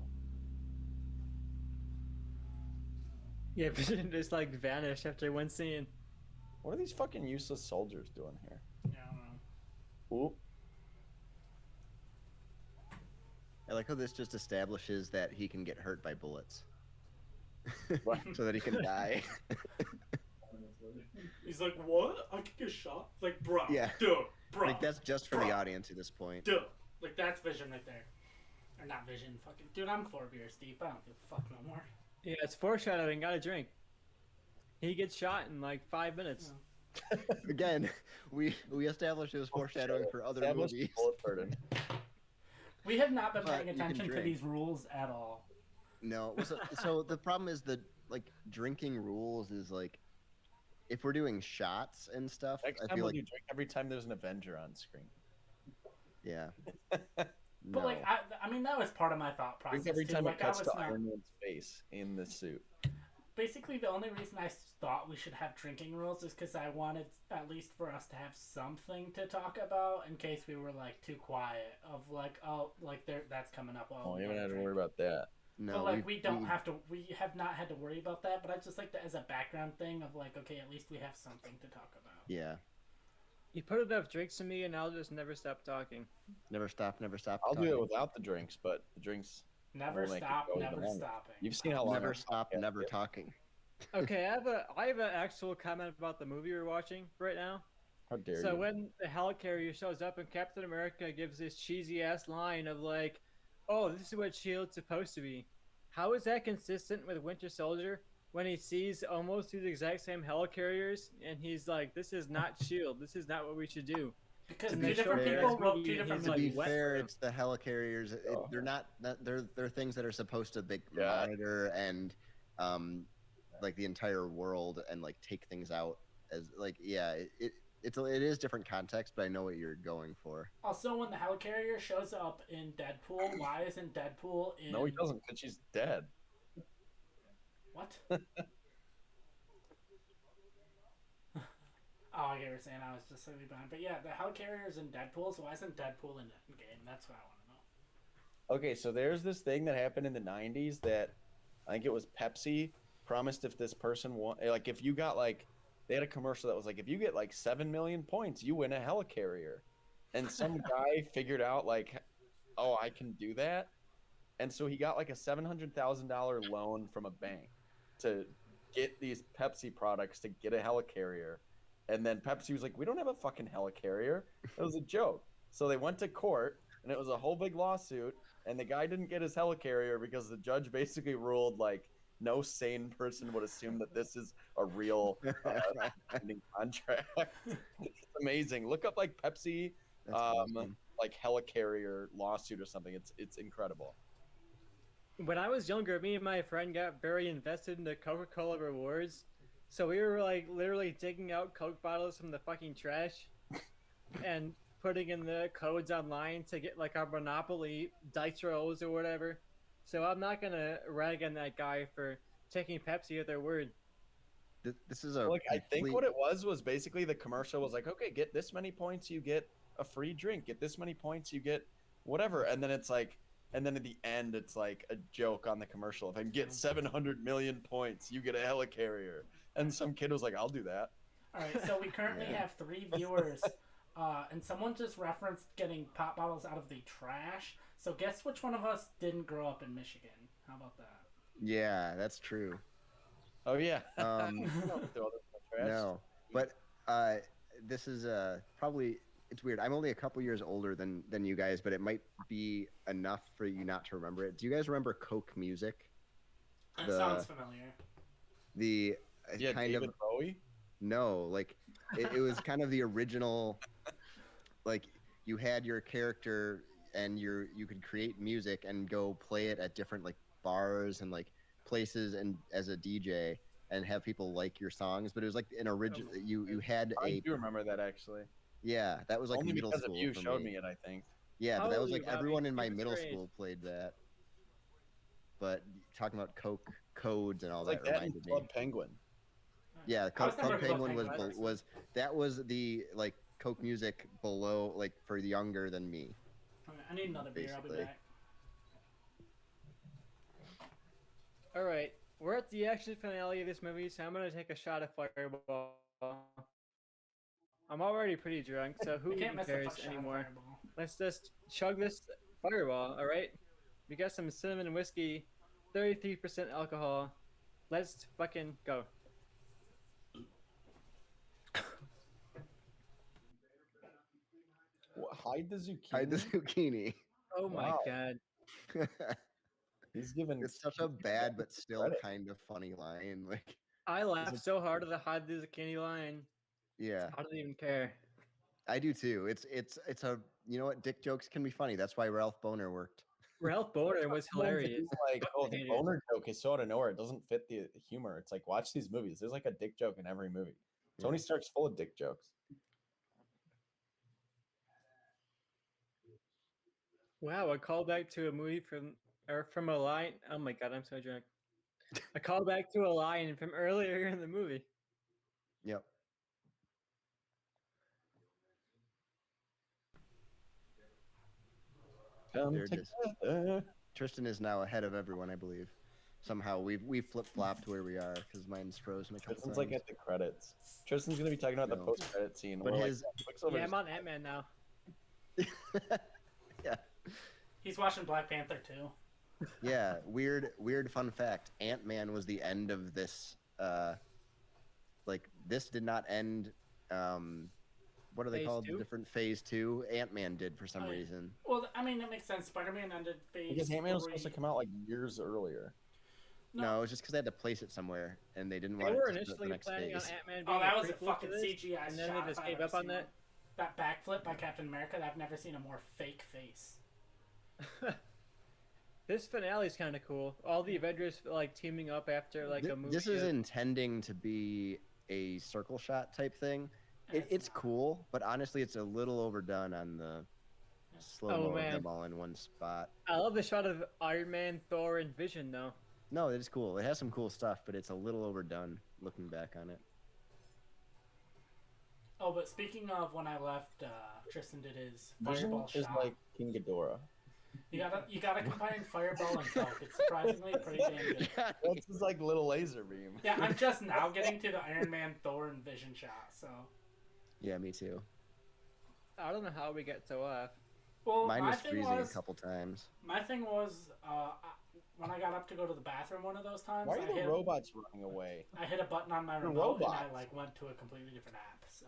Yeah, Vision just like vanished after one scene. What are these fucking useless soldiers doing here? Yeah, I don't know. Oop. I like how this just establishes that he can get hurt by bullets. What? So that he can die. He's like, what? I could get shot? Like, bro, Yeah. dude, bro, Like, that's just for the audience at this point. dude. Like, that's Vision right there. Or not Vision, fucking, dude, I'm 4 beers deep. I don't give a fuck no more. Yeah, it's foreshadowing. Got a drink. He gets shot in like 5 minutes. Again, we established it was foreshadowing for other Established movies. bullet burden. We have not been But paying you can attention to drink. these rules at all. No, so the problem is that like drinking rules is like if we're doing shots and stuff, Next I time feel when like you drink every time there's an Avenger on screen. yeah. But like, I mean, that was part of my thought process Drink every too. time Like, it cuts I was to not. Iron Man's face in the suit. Basically, the only reason I thought we should have drinking rules is because I wanted at least for us to have something to talk about in case we were like too quiet. Of like, oh, like that's coming up. Oh, we you haven't gotta had to drink. worry about that. No, But like, we don't have to. We have not had to worry about that. But I just like that as a background thing of like, okay, at least we have something to talk about. Yeah. You put enough drinks in me, and I'll just never stop talking. Never stop. I'll do it without the drinks, but the drinks. Never We'll make it stop, go even never longer. stopping. You've seen how long Never our stop. podcast Never is. talking. Okay, I have an actual comment about the movie we're watching right now. How dare So you? when the helicarrier shows up and Captain America gives this cheesy ass line of like, "Oh, this is what Shield's supposed to be," how is that consistent with Winter Soldier when he sees almost these exact same helicarriers and he's like, "This is not Shield. This is not what we should do." Because And two they different show fair, people this wrote movie two and different he's To like, be movies. "What?" fair, it's the helicarriers. Oh. They're not. They're things that are supposed to Yeah. monitor and like the entire world and like take things out as like it is different context, but I know what you're going for. Also, when the helicarrier shows up in Deadpool, why isn't Deadpool in? No, he doesn't, because she's dead. What? Oh, I get what you're saying. I was just slightly behind. But yeah, the helicarrier's in Deadpool, so why isn't Deadpool in Endgame? That's what I want to know. Okay, so there's this thing that happened in the 90s that I think it was Pepsi promised if this person won, like if you got like, they had a commercial that was like, if you get like 7 million points, you win a helicarrier. And some guy figured out like, oh, I can do that. And so he got like a $700,000 loan from a bank to get these Pepsi products to get a helicarrier. And then Pepsi was like, we don't have a fucking helicarrier. It was a joke. So they went to court and it was a whole big lawsuit. And the guy didn't get his helicarrier because the judge basically ruled like no sane person would assume that this is a real binding contract. It's amazing. Look up like Pepsi, That's awesome. like helicarrier lawsuit or something. It's incredible. When I was younger, me and my friend got very invested in the Coca-Cola rewards. So we were like literally digging out Coke bottles from the fucking trash and putting in the codes online to get like our Monopoly dice rolls or whatever. So I'm not gonna rag on that guy for taking Pepsi at their word. This is a Like I think complete- what it was basically the commercial was like, okay, get this many points, you get a free drink. Get this many points, you get whatever. And then it's like, and then at the end, it's like a joke on the commercial. If I can get 700 million points, you get a helicarrier. And some kid was like, I'll do that. All right, so we currently have 3 viewers, and someone just referenced getting pop bottles out of the trash. So guess which one of us didn't grow up in Michigan? How about that? Yeah, that's true. Oh yeah. Um, Throw this in the trash. No, but this is probably it's weird. I'm only a couple years older than you guys, but it might be enough for you not to remember it. Do you guys remember Coke music? That The- sounds familiar. The Yeah, kind David of Bowie. no, like it was kind of the original. Like you had your character and you could create music and go play it at different like bars and like places and as a DJ and have people like your songs. But it was like an original. You had I a do remember that actually. yeah. That was like Only middle because of school you for showed me. me it, I think. Yeah, How but that old was are like you, Bobby? everyone in my Give us middle your age. school played that. But talking about Coke codes and all It's like that that in reminded me. Club Penguin. Yeah, I was Club never a Club Penguin Penguin was that was the like Coke music below like for the younger than me. Okay, I need another beer. I'll be Basically. back. All right, we're at the action finale of this movie, so I'm gonna take a shot of Fireball. I'm already pretty drunk, so who We can't miss a cares fuck shot of anymore? Fireball. Let's just chug this Fireball. All right, we got some cinnamon whiskey, 33% alcohol. Let's fucking go. Hide the zucchini. Hide the zucchini. Oh my Wow. god. He's given. It's such a bad but still Credit. kind of funny line. Like I laughed so hard at the hide the zucchini line. Yeah, I don't even care. I do too. It's a you know what, dick jokes can be funny. That's why Ralph Boner worked. Ralph Boner was hilarious. Like, oh, the Haters. boner joke is so out of nowhere. It doesn't fit the humor. It's like, watch these movies. There's like a dick joke in every movie. Tony Stark's full of dick jokes. Wow, a callback to a movie from a line. Oh my god, I'm so drunk. A callback to a line from earlier in the movie. Yep. Come There it is. together. Tristan is now ahead of everyone, I believe. Somehow we've flip flopped where we are because mine's frozen a couple Tristan's times. like at the credits. Tristan's gonna be talking about the No. post credit scene. But where, his- like, Quicksilver's- Yeah, I'm on Ant-Man now. Yeah. He's watching Black Panther too. Yeah, weird fun fact. Ant-Man was the end of this like this did not end what are they Phase called? two? Different phase 2. Ant-Man did for some Oh, yeah. reason. Well, I mean, it makes sense. Spider-Man ended phase because Ant-Man was 3. supposed to come out like years earlier. No, it was just because they had to place it somewhere and they didn't They want were it to the initially next planning on phase. Ant-Man being Oh, that a was a prequel to fucking this, CGI and then shot. they just if I've gave ever up on seen that. one. That backflip by Captain America, I've never seen a more fake face. This finale is kind of cool. All the Avengers like teaming up after like a movie. This is of- intending to be a circle shot type thing. And It's not. cool, but honestly, it's a little overdone on the slow-mo of man. them all in one spot. I love the shot of Iron Man, Thor, and Vision though. No, it is cool. It has some cool stuff, but it's a little overdone looking back on it. Oh, but speaking of when I left, Tristan did his Vision fireball is shot. like King Ghidorah. You gotta combine fireball and coke. It's surprisingly pretty damn good. That's his like little laser beam. Yeah, I'm just now getting to the Iron Man, Thor, and Vision shot. So, Yeah, me too. I don't know how we get so off. well, Mine my was thing freezing was a couple times. my thing was when I got up to go to the bathroom one of those times, Why are I the hit, robots running away? I hit a button on my They're remote and I robots. like went to a completely different app. So.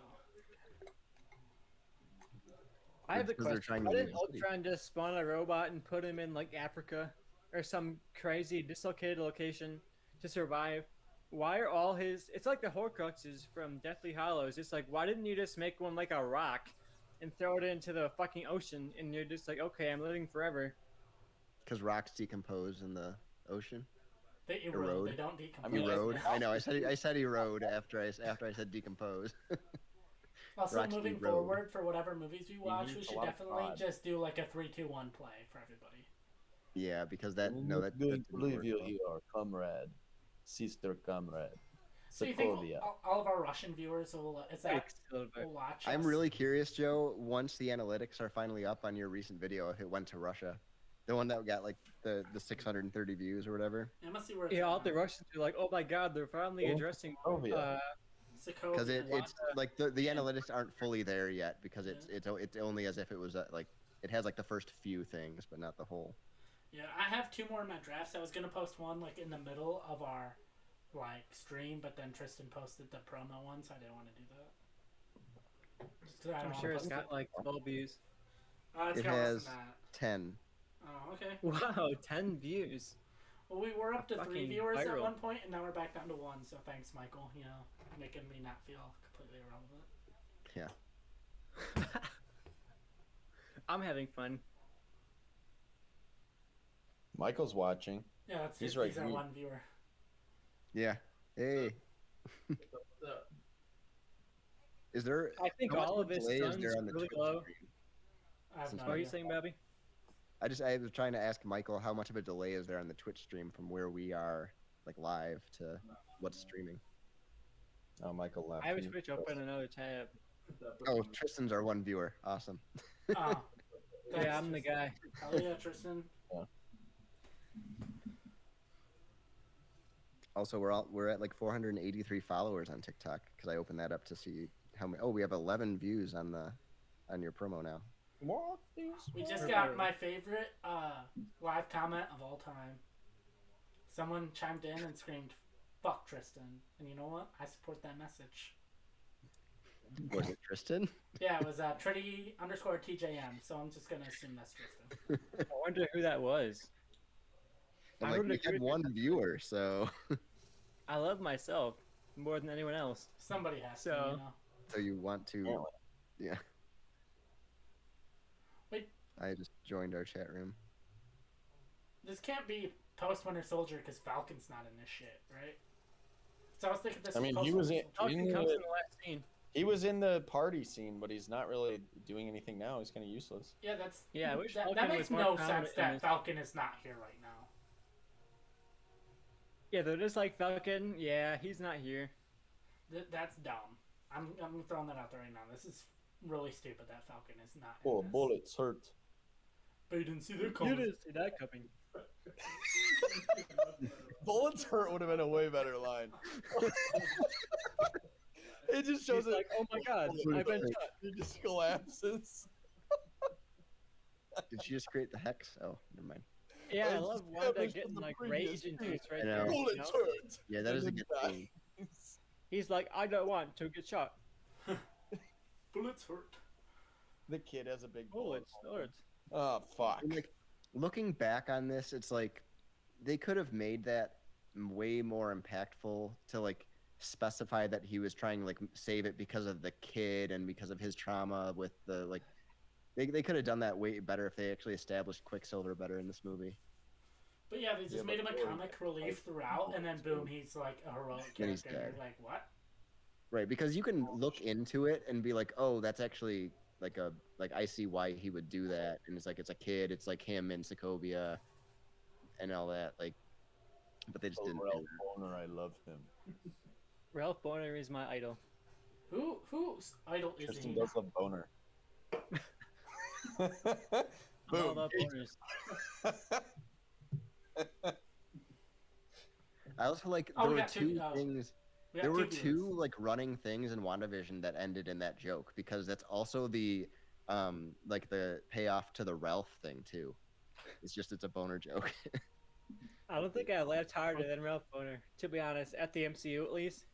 I have a Because they're question. trying Why to didn't be funny. Ultron just spawn a robot and put him in like Africa or some crazy dislocated location to survive? Why are all his? It's like the Horcruxes from Deathly Hallows. It's like, why didn't you just make one like a rock and throw it into the fucking ocean? And you're just like, okay, I'm living forever. Because rocks decompose in the ocean. They erode. Erode. They don't decompose. I mean, Erode. Yeah. I know. I said erode after I said decompose. Also, Rocks moving erode. forward for whatever movies we watch, Mhm, we a should lot of definitely fraud. just do like a 3-2-1 play for everybody. Yeah, because that Good didn't believe work you well. here, comrade, sister, comrade. So you think Sokovia. all of our Russian viewers will Quicksilver. will watch? I'm us? really curious, Joe. Once the analytics are finally up on your recent video, if it went to Russia, the one that got like the 630 views or whatever, I must see where it's Yeah, all at the now. Russians are like, oh my god, they're finally Oh, addressing. Sokovia. Sokovia. because it's like the Yeah. analytics aren't fully there yet because it's only as if it was like it has like the first few things but not the whole. Yeah, I have 2 more in my drafts. I was gonna post one like in the middle of our like stream, but then Tristan posted the promo one, so I didn't want to do that. Just 'cause I don't I'm wanna sure it's post got it. like 12 views. It's It got less has than that. 10. Oh, okay. Wow, 10 views. Well, we were up to 3 Fucking viewers at viral. one point, and now we're back down to 1. So thanks, Michael. You know, making me not feel completely irrelevant. Yeah. I'm having fun. Michael's watching. Yeah, that's He's he's right, our we- 1 viewer. Yeah. Hey. Is there? I think how much all of his delay is sons there on the really Twitch low. stream? I have Since no What are you idea. saying, Bobby? I was trying to ask Michael how much of a delay is there on the Twitch stream from where we are like live to what's streaming. Oh, Michael left. I have a He- switch open another tab. Oh, Tristan's our 1 viewer. Awesome. Oh, thanks, Yeah, I'm the Tristan. guy. Hell yeah, Tristan. Also, we're at like 483 followers on TikTok because I opened that up to see how many. Oh, we have 11 views on your promo now. What is We just Or- got my favorite live comment of all time. Someone chimed in and screamed, "Fuck Tristan," and you know what? I support that message. Was it Tristan? Yeah, it was Tritty_TJM. So I'm just gonna assume that's Tristan. I wonder who that was. I'm I like, wouldn't we agree had with 1 viewer, so I love myself. more than anyone else. Somebody has to, So- you know. So you want to? Apparently. Yeah. Wait. I just joined our chat room. This can't be post Winter Soldier because Falcon's not in this shit, right? So I was thinking this. I mean, was he post was Winter in. Soldier. Falcon comes in the last scene. He was in the party scene, but he's not really doing anything now. He's kind of useless. Yeah, that's. Yeah, I wish that Falcon makes was more no prominent sense in that this. Falcon is not here right now. Yeah, they're just like Falcon. Yeah, he's not here. That's dumb. I'm throwing that out there right now. This is really stupid that Falcon is not. Oh, in this. bullets hurt. But you didn't see their You coming. didn't see that coming. Bullets hurt would have been a way better line. It just shows He's like, oh my god, I've been shot. He just collapses. Did she just create the hex? Oh, never mind. Yeah, I It's love established Wanda from getting the like previous rage induced right I there. know. you Bullets know? hurt. Yeah, that And is a then good dies. thing. He's like, I don't want to get shot. Bullets hurt. The kid has a big bullet. Bullets. Oh fuck. And, like, looking back on this, it's like they could have made that way more impactful to like specify that he was trying to like save it because of the kid and because of his trauma with the like. They could have done that way better if they actually established Quicksilver better in this movie. But yeah, they just Yeah, made him but a comic relief throughout, and then boom, he's like a heroic Then he's character. dead. You're like, what? Right, because you can look into it and be like, oh, that's actually like I see why he would do that, and it's a kid, it's like him in Sokovia, and all that, like, but they just Oh, didn't. do Ralph that. Boner, I love him. Ralph Boner is my idol. Whose idol is Tristan he? does love Boner. I Boom. love boners. I also like Oh, there we were got two- two things. We got There were two two viewers. like running things in WandaVision that ended in that joke because that's also the like the payoff to the Ralph thing too. It's a boner joke. I don't think I laughed harder than Ralph Boner, to be honest, at the MCU at least.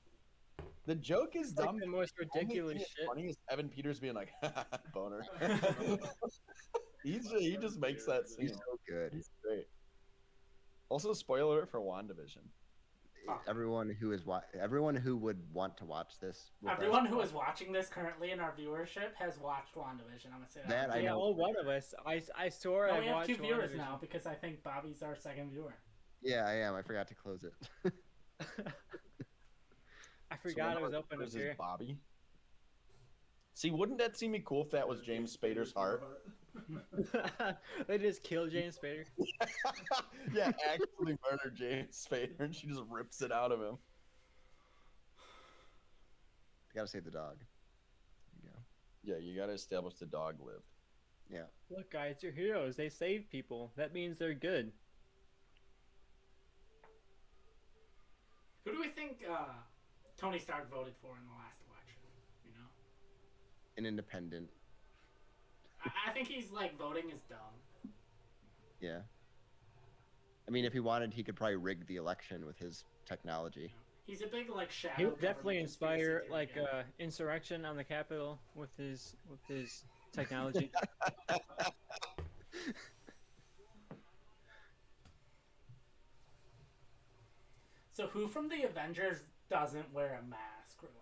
The joke is It's like dumb. the most The only ridiculous thing that's shit. funny is Evan Peters being like, Boner. He just makes that scene. He's so good. He's great. Also, spoiler alert for WandaVision. Fuck. Everyone who would want to watch this. with us- Everyone who is watching this currently in our viewership has watched WandaVision. I'm gonna say that. That I Yeah, know. all one of us. I swore No, I we have watched two viewers WandaVision. now because I think Bobby's our second viewer. Yeah, I am. I forgot to close it. I forgot it was open up Is here. Bobby. See, wouldn't that seem me cool if that was James Spader's heart? They just killed James Spader. Yeah, actually murder James Spader, and she just rips it out of him. Gotta save the dog. There you go. Yeah, you gotta establish the dog lived. Yeah. Look, guys, they're heroes. They save people. That means they're good. Who do we think Tony Stark voted for in the last election? You know, An independent. I think he's like voting is dumb. Yeah. I mean, if he wanted, he could probably rig the election with his technology. He's a big like shadow. He would definitely government conspiracy inspire theory like guy. insurrection on the Capitol with his technology. So who from the Avengers doesn't wear a mask really?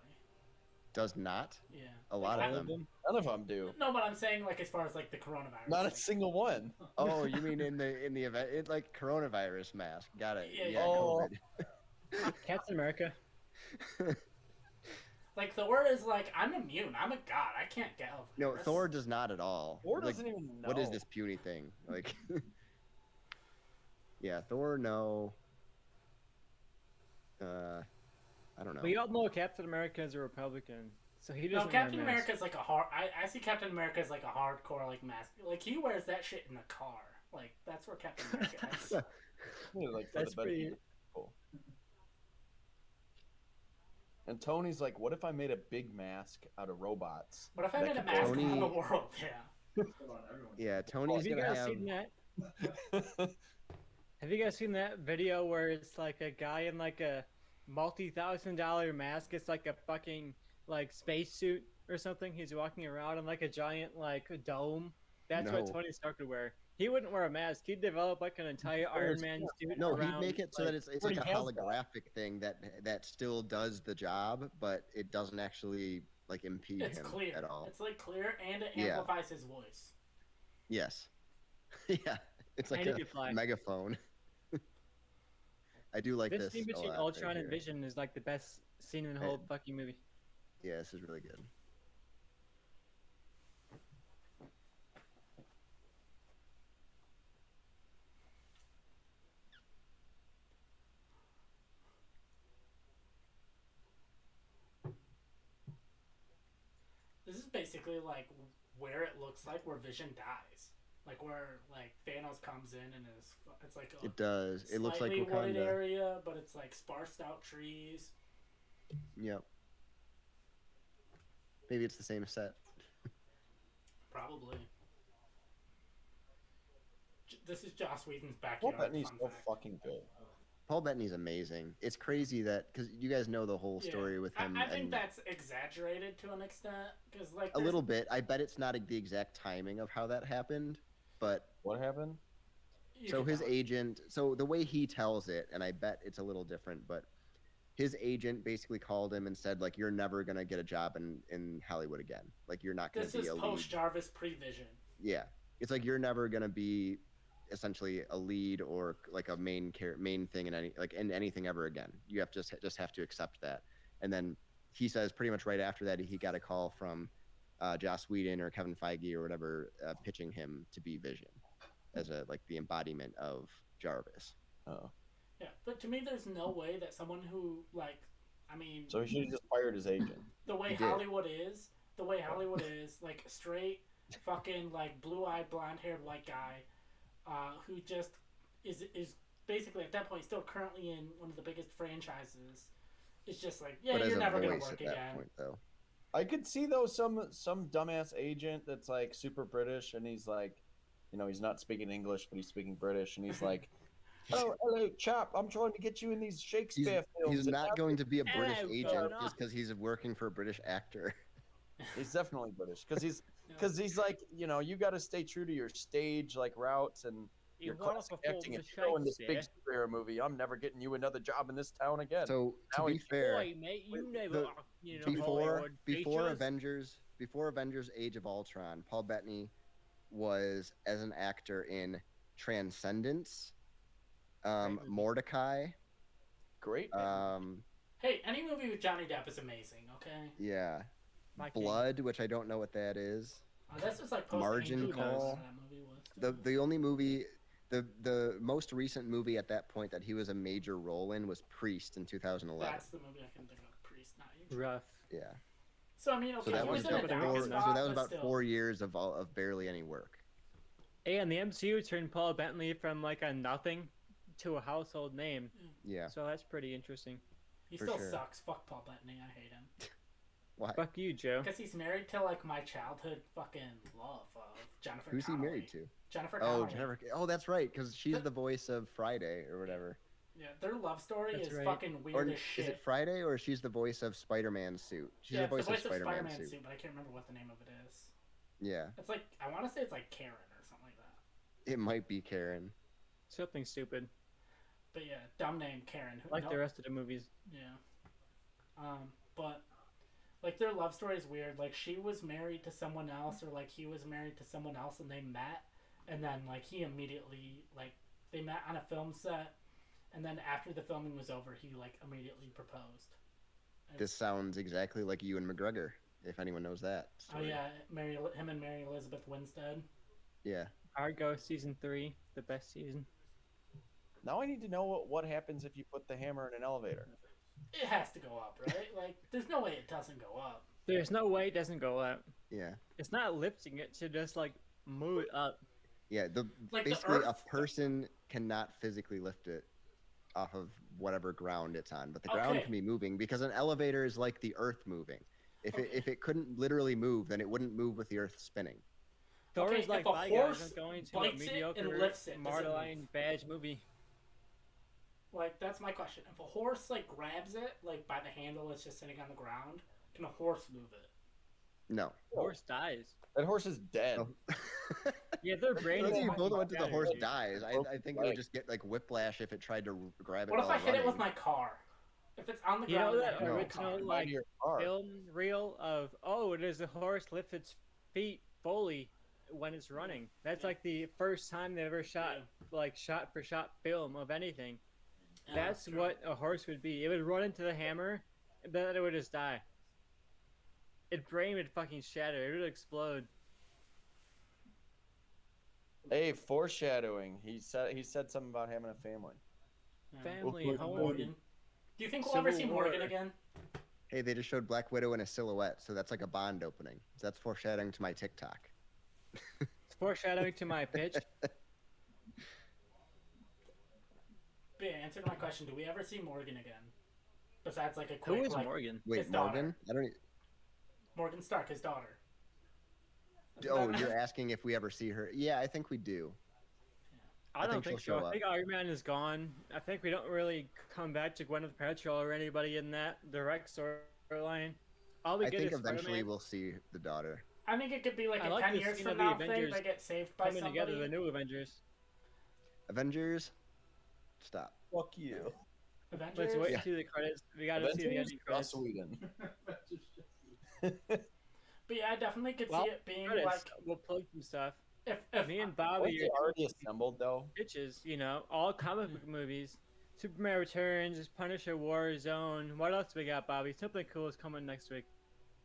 Does not. Yeah. A lot Like, of All of them. them. None of them do. No, but I'm saying like as far as like the coronavirus. Not a thing. single one. Oh, you mean in the event, it like coronavirus mask? Got it. Yeah, Yeah. Oh. COVID. Captain America. Like Thor is like, I'm immune. I'm a god. I can't get over No, this. Thor does not at all. Thor Like, doesn't even know. what is this puny thing? Like, yeah, Thor. No. I don't know. We all know Captain America is a Republican, so he No, doesn't Captain wear a mask. America's like a hard. I see Captain America as like a hardcore like mask. Like he wears that shit in the car. Like that's where Captain America is. Yeah, like, for That's the better pretty. people. And Tony's like, what if I made a big mask out of robots? What if I That made a could mask Tony- on the world? Yeah. Yeah, Tony's Have you gonna guys have. seen that? Have you guys seen that video where it's like a guy in like a multi-$1,000 mask? It's like a fucking like spacesuit or something. He's walking around in like a giant like dome. That's what No. Tony Stark would wear. He wouldn't wear a mask. He'd develop like an entire Iron Man suit. No, he'd around, make it so that it's like a Pretty hands-on. holographic thing that still does the job, but it doesn't actually like impede It's him clear. at all. It's like clear, and it Yeah. amplifies his voice. Yes. Yeah, it's like And he a could fly. megaphone. I do like This this scene a between lot Ultron right and here. Vision is like the best scene in the whole fucking movie. Yeah, this is really good. This is basically like where it looks like where Vision dies, like where like Thanos comes in and it's like a It does. It looks like slightly wooded Wakanda. area, but it's like sparsed out trees. Yep. Maybe it's the same set. Probably. This is Joss Whedon's Paul backyard. Bettany's fun so fact. fucking good. Paul Bettany's amazing. It's crazy that because you guys know the whole Yeah. story with him. I think and that's exaggerated to an extent because like a there's- little bit. I bet it's not the exact timing of how that happened, but What happened? you so can his tell. agent. So the way he tells it, and I bet it's a little different, but his agent basically called him and said like, "You're never gonna get a job in Hollywood again. Like you're not gonna This be is a lead." post Jarvis pre-Vision. Yeah, it's like you're never gonna be essentially a lead or like a main thing in anything ever again. You have to just have to accept that. And then he says pretty much right after that he got a call from Joss Whedon or Kevin Feige or whatever pitching him to be Vision as a like the embodiment of Jarvis. Oh, Yeah, but to me, there's no way that someone who like, I mean, so he should have just fired his agent. the way He did. Hollywood is, like straight, fucking like blue-eyed, blonde-haired white guy, who just is basically at that point still currently in one of the biggest franchises. It's just like, yeah, but as you're a never gonna voice work at that again. point, though. I could see though some dumbass agent that's like super British and he's like, you know, he's not speaking English but he's speaking British and he's like, "Oh, hello, chap. I'm trying to get you in these Shakespeare films." He's and not going to be a British Hello, agent Governor. just because he's working for a British actor. He's definitely British because he's like, you know, you got to stay true to your stage like routes and your You want classic to perform acting. the If you go in this big Shakespeare? superhero movie, I'm never getting you another job in this town again. So to Now be he's- fair, Boy, mate, you never, the- you know, before Hollywood before Avengers Age of Ultron, Paul Bettany was as an actor in Transcendence, Great movie. Mordecai, Great. Hey, any movie with Johnny Depp is amazing. Okay, yeah, My king. Blood, which I don't know what that is. that's just like post Margin Angel Call. Dust that movie was. The only movie, the most recent movie at that point that he was a major role in was Priest in 2011. That's the movie I can think of. Priest, not Angel. Rough. Yeah, So I mean, okay, so that he was was in a about down four- spot, so that was but about still. 4 years of barely any work. And the MCU turned Paul Bettany from like a nothing to a household name. Yeah, So that's pretty interesting. He for still sure. sucks. Fuck Paul Bettany. I hate him. why? Fuck you, Joe. Because he's married to like my childhood fucking love of Jennifer. Who's he Connelly. married to? Jennifer. Oh, Connelly. Jennifer. Oh, that's right, because she's the voice of Friday or whatever. Yeah, their love story That's is right. fucking weird Or as shit. is it Friday, or she's the voice of Spider-Man's suit? She's yeah, the voice, it's the of voice of Spider-Man's Spider-Man suit. suit, but I can't remember what the name of it is. Yeah, It's like I want to say it's like Karen or something like that. it might be Karen. Something stupid, But yeah, dumb name Karen. Who- like no- the rest of the movies. Yeah. But like their love story is weird. Like she was married to someone else, or like he was married to someone else, and they met, and then like he immediately like they met on a film set, and then after the filming was over, he like immediately proposed. This sounds exactly like Ewan McGregor, if anyone knows that. Oh Story. yeah, him and Mary Elizabeth Winstead. Yeah. Argo season 3, the best season. Now I need to know what happens if you put the hammer in an elevator. It has to go up, right? Like there's no way it doesn't go up. There's no way it doesn't go up. Yeah. It's not lifting it to just like move it up. Yeah. Like the Basically, a Earth- person cannot physically lift it off of whatever ground it's on, but the ground Okay. can be moving because an elevator is like the Earth moving. If it couldn't literally move, then it wouldn't move with the Earth spinning. Thor Okay, is like, if a "Bye, horse guys, I'm going to a bites it and mediocre lifts it, does it Mardeline move? badge movie." Like that's my question. If a horse like grabs it like by the handle, it's just sitting on the ground. Can a horse move it? No. Horse dies. That horse is dead. Oh. Yeah, their brain I is think you both fucking went to the shattered, horse dude. dies. I think it would just get like whiplash if it tried to grab it. What if while I hit it with running. my car? If it's on the You ground, know and I that hit it with my original car. like your car. film reel of does the horse lift its feet fully when it's running? That's like the first time they ever shot like shot for shot film of anything. Yeah, That's true. what a horse would be. It would run into the hammer, and then it would just die. Its brain would fucking shatter. It would explode. Hey, foreshadowing. He said something about having a family. Yeah. Family Well, home. Morgan. Do you think we'll ever see Civil Morgan War. again? Hey, they just showed Black Widow in a silhouette, so that's like a Bond opening. So that's foreshadowing to my TikTok. It's foreshadowing to my pitch. But yeah, answer to my question: do we ever see Morgan again? Besides, like a quick, Who is like, Morgan? Wait, His daughter. Morgan? I don't. Morgan Stark, his daughter. Oh, you're asking if we ever see her? Yeah, I think we do. I don't think think she'll so. show I up. think Iron Man is gone. I think we don't really come back to Gwyneth Paltrow or anybody in that direct storyline. All we I get think is eventually Spider-Man we'll see the daughter. I think it could be like I a like 10 the years scene from of the now thing. Avengers They get saved by coming somebody. together, the new Avengers. Avengers, stop. Fuck you. Avengers. Let's wait Yeah. to the credits. We gotta see the Avengers, ending Joss credits. Whedon. But yeah, I definitely could Well, see it being Credits. like We'll plug some stuff. if Me and Weren't Bobby they are already assembled though? pitches, all comic book movies. Superman Returns, Punisher Warzone. What else we got, Bobby? Something cool is coming next week.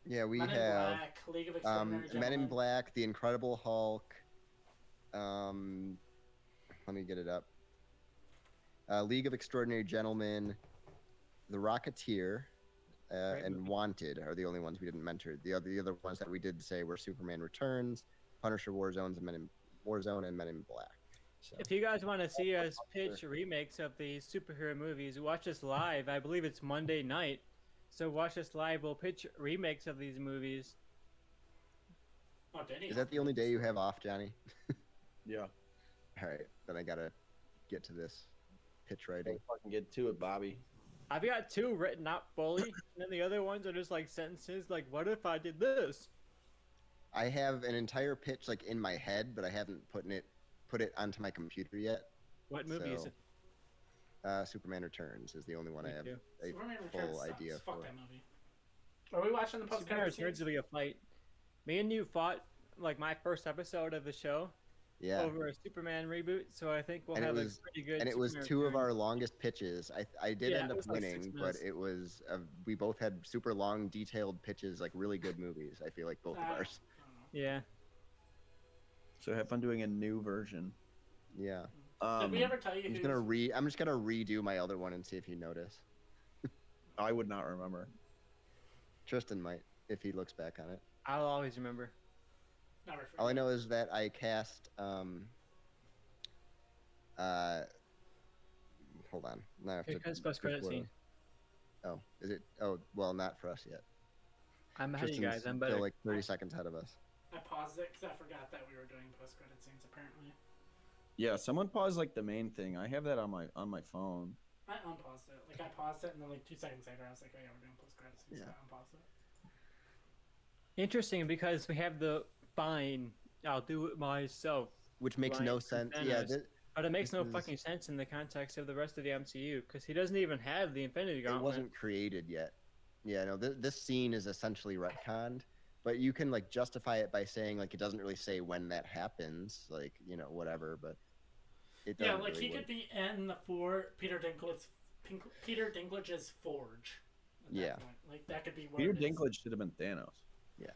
Yeah, we Men in have Black, League of Extraordinary Men Gentlemen. in Black, The Incredible Hulk. Let me get it up. League of Extraordinary Gentlemen, The Rocketeer, Great and movie. Wanted are the only ones we didn't mention. The other ones that we did say were Superman Returns, Punisher Warzone, and Men in Black. So If you guys want to see us pitch remakes of these superhero movies, watch us live. I believe it's Monday night. So watch us live. We'll pitch remakes of these movies. Oh, did he? is that the only day you have off, Johnny? Yeah. All right, then I gotta get to this pitch writing. Fucking get to it, Bobby. I've got 2 written out fully, and then the other ones are just like sentences like, what if I did this? I have an entire pitch like in my head, but I haven't put it onto my computer yet. What movie is So, it? Superman Returns is the only one I Me have too. a Superman Returns full sucks. idea Fuck for. that movie. Are we watching the post Superman credits? Returns will be a fight. Me and you fought like my first episode of the show Yeah, over a Superman reboot, so I think we'll And it have was- a pretty good. and it was Superman 2 of Returns. our longest pitches. I did Yeah, end it up was like 6 winning, but minutes. it was we both had super long, detailed pitches, like really good movies. I feel like both of ours. I don't know. Yeah. So have fun doing a new version. Yeah, Did we ever tell you I'm just who's... gonna redo my other one and see if you notice. I would not remember. Tristan might if he looks back on it. I'll always remember. Never All I forget. know is that I cast hold on. Now I have to Because post credit scene. Oh, is it? Oh, well, not for us yet. I'm ahead of you guys. Tristan's I'm still better. like 30 seconds ahead of us. I paused it because I forgot that we were doing post credit scenes. Apparently, Yeah, someone paused like the main thing. I have that on my phone. I unpaused it. Like I paused it, and then like 2 seconds later, I was like, "Oh yeah, we're doing post credit scenes." So Yeah. I unpaused it. Interesting because we have the fine. I'll do it myself. Which makes Right, no from sense. Thanos. Yeah, But it makes no This is- fucking sense in the context of the rest of the MCU because he doesn't even have the Infinity it Gauntlet. wasn't created yet. Yeah, no, this scene is essentially retconned, but you can like justify it by saying like it doesn't really say when that happens, like whatever. But it Yeah, doesn't like really he work. could be in the Peter Dinklage's Forge. At that Yeah. point. Like that could be where Peter it is. Dinklage should have been Thanos. Yeah.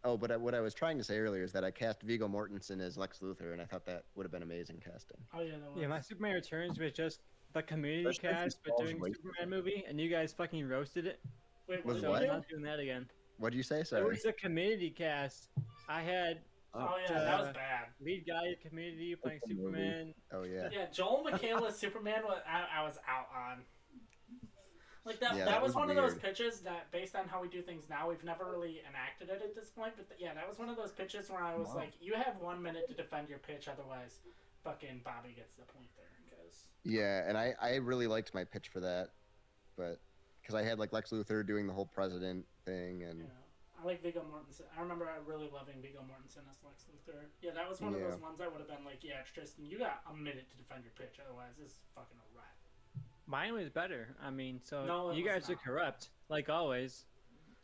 Oh, but what I was trying to say earlier is that I cast Viggo Mortensen as Lex Luthor, and I thought that would have been amazing casting. Oh yeah, that was. Yeah, my Superman Returns was just the community Especially if he cast, but falls doing way Superman movie, and you guys fucking roasted it. Wait, Was was So what? I'm not doing that again. What'd you say? It Sorry. was a community cast. I had Oh yeah, that was uh, bad. lead guy in Community playing That's a movie. Superman. Oh yeah. Yeah, Joel McHale's Superman. I was out on. Like that. Yeah, that that was was one of those weird. pitches that, based on how we do things now, we've never really enacted it at this point. But yeah, that was one of those pitches where I was Wow. like, "You have 1 minute to defend your pitch, otherwise, fucking Bobby gets the point there." Because Yeah, and I really liked my pitch for that, but because I had like Lex Luthor doing the whole president thing, and I like Viggo Mortensen. I remember really loving Viggo Mortensen as Lex Luthor. Yeah, that was one of Yeah. those ones I would have been like, yeah, Tristan, you got a minute to defend your pitch, otherwise this is fucking a wrap. Mine was better. I mean, so No, it you was guys are not. corrupt, like always.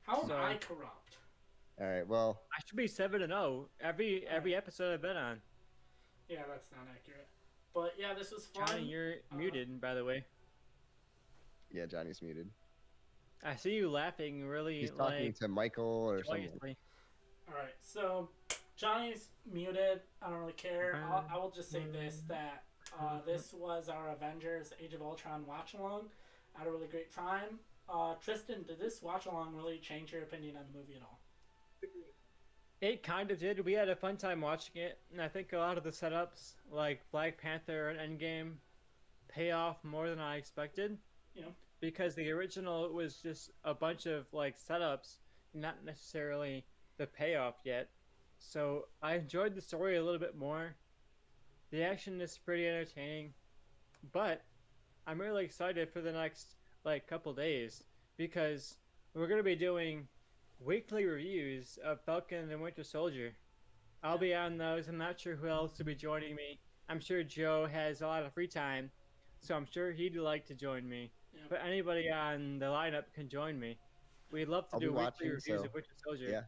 How am So- I corrupt? All right. Well, I should be 7-0 every episode I've been on. Yeah, that's not accurate. But yeah, this was fun. Johnny, you're muted, by the way. yeah, Johnny's muted. I see you laughing really He's talking like to Michael or something. joyously. Alright, so Johnny's muted. I don't really care. I will just say this, that this was our Avengers Age of Ultron watch-along. I had a really great time. Tristan, did this watch-along really change your opinion on the movie at all? It kind of did. We had a fun time watching it, and I think a lot of the setups, like Black Panther and Endgame, pay off more than I expected. Yeah. Because the original was just a bunch of like setups, not necessarily the payoff yet. So I enjoyed the story a little bit more. The action is pretty entertaining, but I'm really excited for the next like couple days because we're gonna be doing weekly reviews of Falcon and the Winter Soldier. I'll be on those. I'm not sure who else will be joining me. I'm sure Joe has a lot of free time, so I'm sure he'd like to join me. Yeah. But anybody on the lineup can join me. We'd love to I'll do be weekly watching, reviews so- of Winter Soldier. Yeah.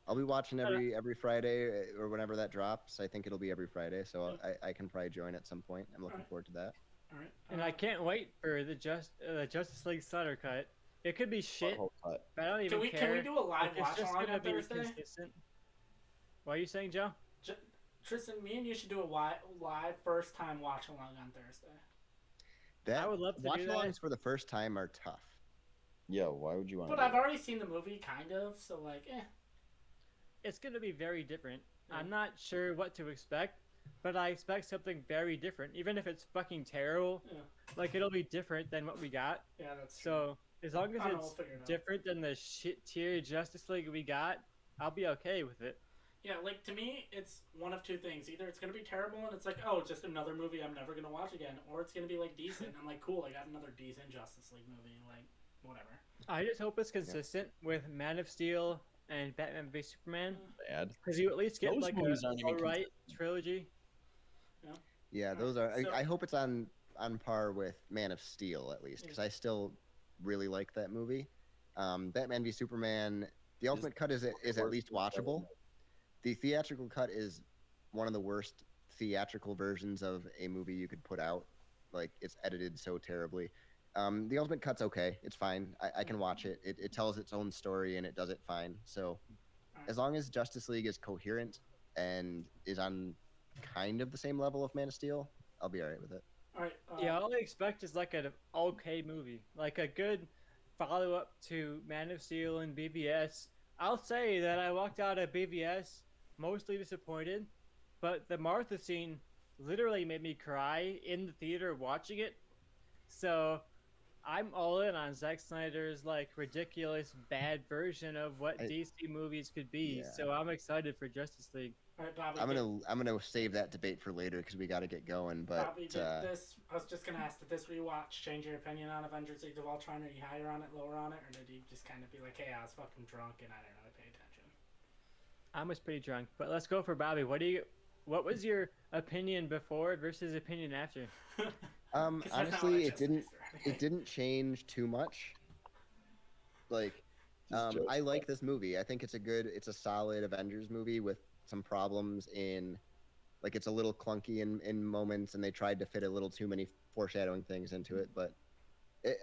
I'll be watching every Friday or whenever that drops. I think it'll be every Friday, so I can probably join at some point. I'm looking Alright. forward to that. Alright. And I can't wait for the Justice League Snyder cut. It could be shit, Butthole cut. but I don't even Can care. we do a live It's just watch-along gonna on be Thursday? consistent. What are you saying, Joe? Tristan, me and you should do a live first-time watch-along on Thursday. That I would love to do that. watch-alongs for the first time are tough. Yo, why would you want? But to I've already seen the movie, kind of, so like, It's gonna be very different. Yeah. I'm not sure what to expect, but I expect something very different. Even if it's fucking terrible, Yeah. like it'll be different than what we got. Yeah, that's true. So as long as I don't know, it's we'll figure it out. different than the shit tier Justice League we got, I'll be okay with it. Yeah, like to me, it's one of two things. Either it's gonna be terrible and it's like, oh, just another movie I'm never gonna watch again, or it's gonna be like decent. And I'm like, cool, I got another decent Justice League movie. Like, whatever. I just hope it's consistent with Man of Steel and Batman v Superman, bad. because you at least get Those like movies aren't a even alright trilogy. Yeah, Alright, those are. so- I hope it's on par with Man of Steel at least, because I still really like that movie. Batman v Superman, the Ultimate Cut is at least watchable. The theatrical cut is one of the worst theatrical versions of a movie you could put out. Like it's edited so terribly. The Ultimate Cut's okay. It's fine. I can watch it. It tells its own story and it does it fine. So as long as Justice League is coherent and is on kind of the same level of Man of Steel, I'll be alright with it. All right. Yeah, all I expect is like an okay movie, like a good follow up to Man of Steel and BVS. I'll say that I walked out of BVS mostly disappointed, but the Martha scene literally made me cry in the theater watching it. So I'm all in on Zack Snyder's like ridiculous bad version of what DC movies could be. Yeah. So I'm excited for Justice League. All right, Bobby. I'm gonna save that debate for later because we got to get going. But Bobby, did this? I was just gonna ask, did this rewatch change your opinion on Avengers: Age of Ultron? Are you higher on it, lower on it, or did you just kind of be like, hey, I was fucking drunk and I didn't really pay attention? I was pretty drunk, but let's go for Bobby. What was your opinion before versus opinion after? 'Cause that's not what Honestly, I it just didn't. asked her. It didn't change too much. Like, Just jokes. I like this movie. I think it's a solid Avengers movie with some problems in, like, it's a little clunky in moments, and they tried to fit a little too many foreshadowing things into it. But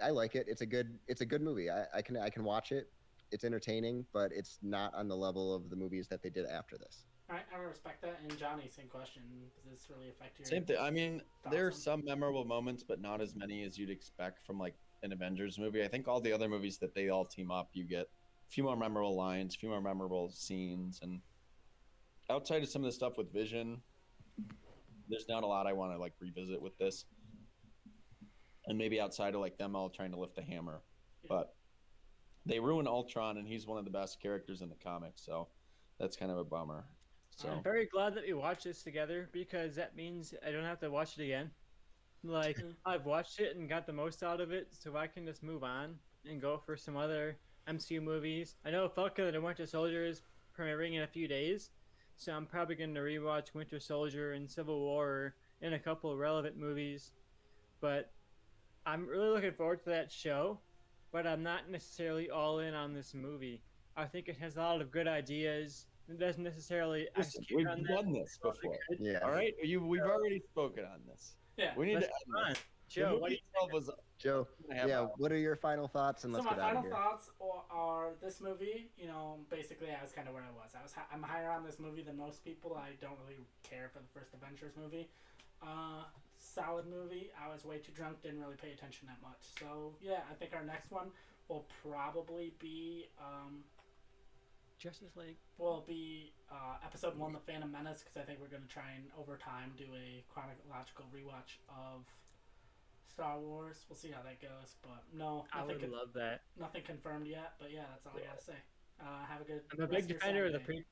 I like it. It's a good movie. I can watch it. It's entertaining, but it's not on the level of the movies that they did after this. All right, I respect that. And Johnny, same question. Does this really affect your? Same thing. I mean, there are Thoughts on- some memorable moments, but not as many as you'd expect from like an Avengers movie. I think all the other movies that they all team up, you get a few more memorable lines, a few more memorable scenes, and outside of some of the stuff with Vision, there's not a lot I want to like revisit with this. And maybe outside of like them all trying to lift a hammer, Yeah. but they ruin Ultron, and he's one of the best characters in the comics, so that's kind of a bummer. So I'm very glad that we watched this together because that means I don't have to watch it again. Like Mhm. I've watched it and got the most out of it, so I can just move on and go for some other MCU movies. I know Falcon and the Winter Soldier is premiering in a few days, so I'm probably going to rewatch Winter Soldier and Civil War and a couple of relevant movies. But I'm really looking forward to that show, but I'm not necessarily all in on this movie. I think it has a lot of good ideas. It doesn't necessarily Listen, execute we've on them. done this before. Yeah. All right, we've already spoken on this. Yeah. We need Let's to move on. end this. Joe, the what do movie you itself was Joe, 2.5 yeah, hours. what are your final thoughts? And So let's my get out final of here. thoughts are this movie. You know, basically, I was kind of where I was. I'm higher on this movie than most people. I don't really care for the first Avengers movie. Solid movie. I was way too drunk, didn't really pay attention that much. So yeah, I think our next one will probably be Justice League? episode 1, The Phantom Menace, because I think we're gonna try and over time do a chronological rewatch of Star Wars. We'll see how that goes, but no, I would love that. nothing confirmed yet. But yeah, that's all I gotta say. Have a good. I'm a rest big of your defender of the Saturday.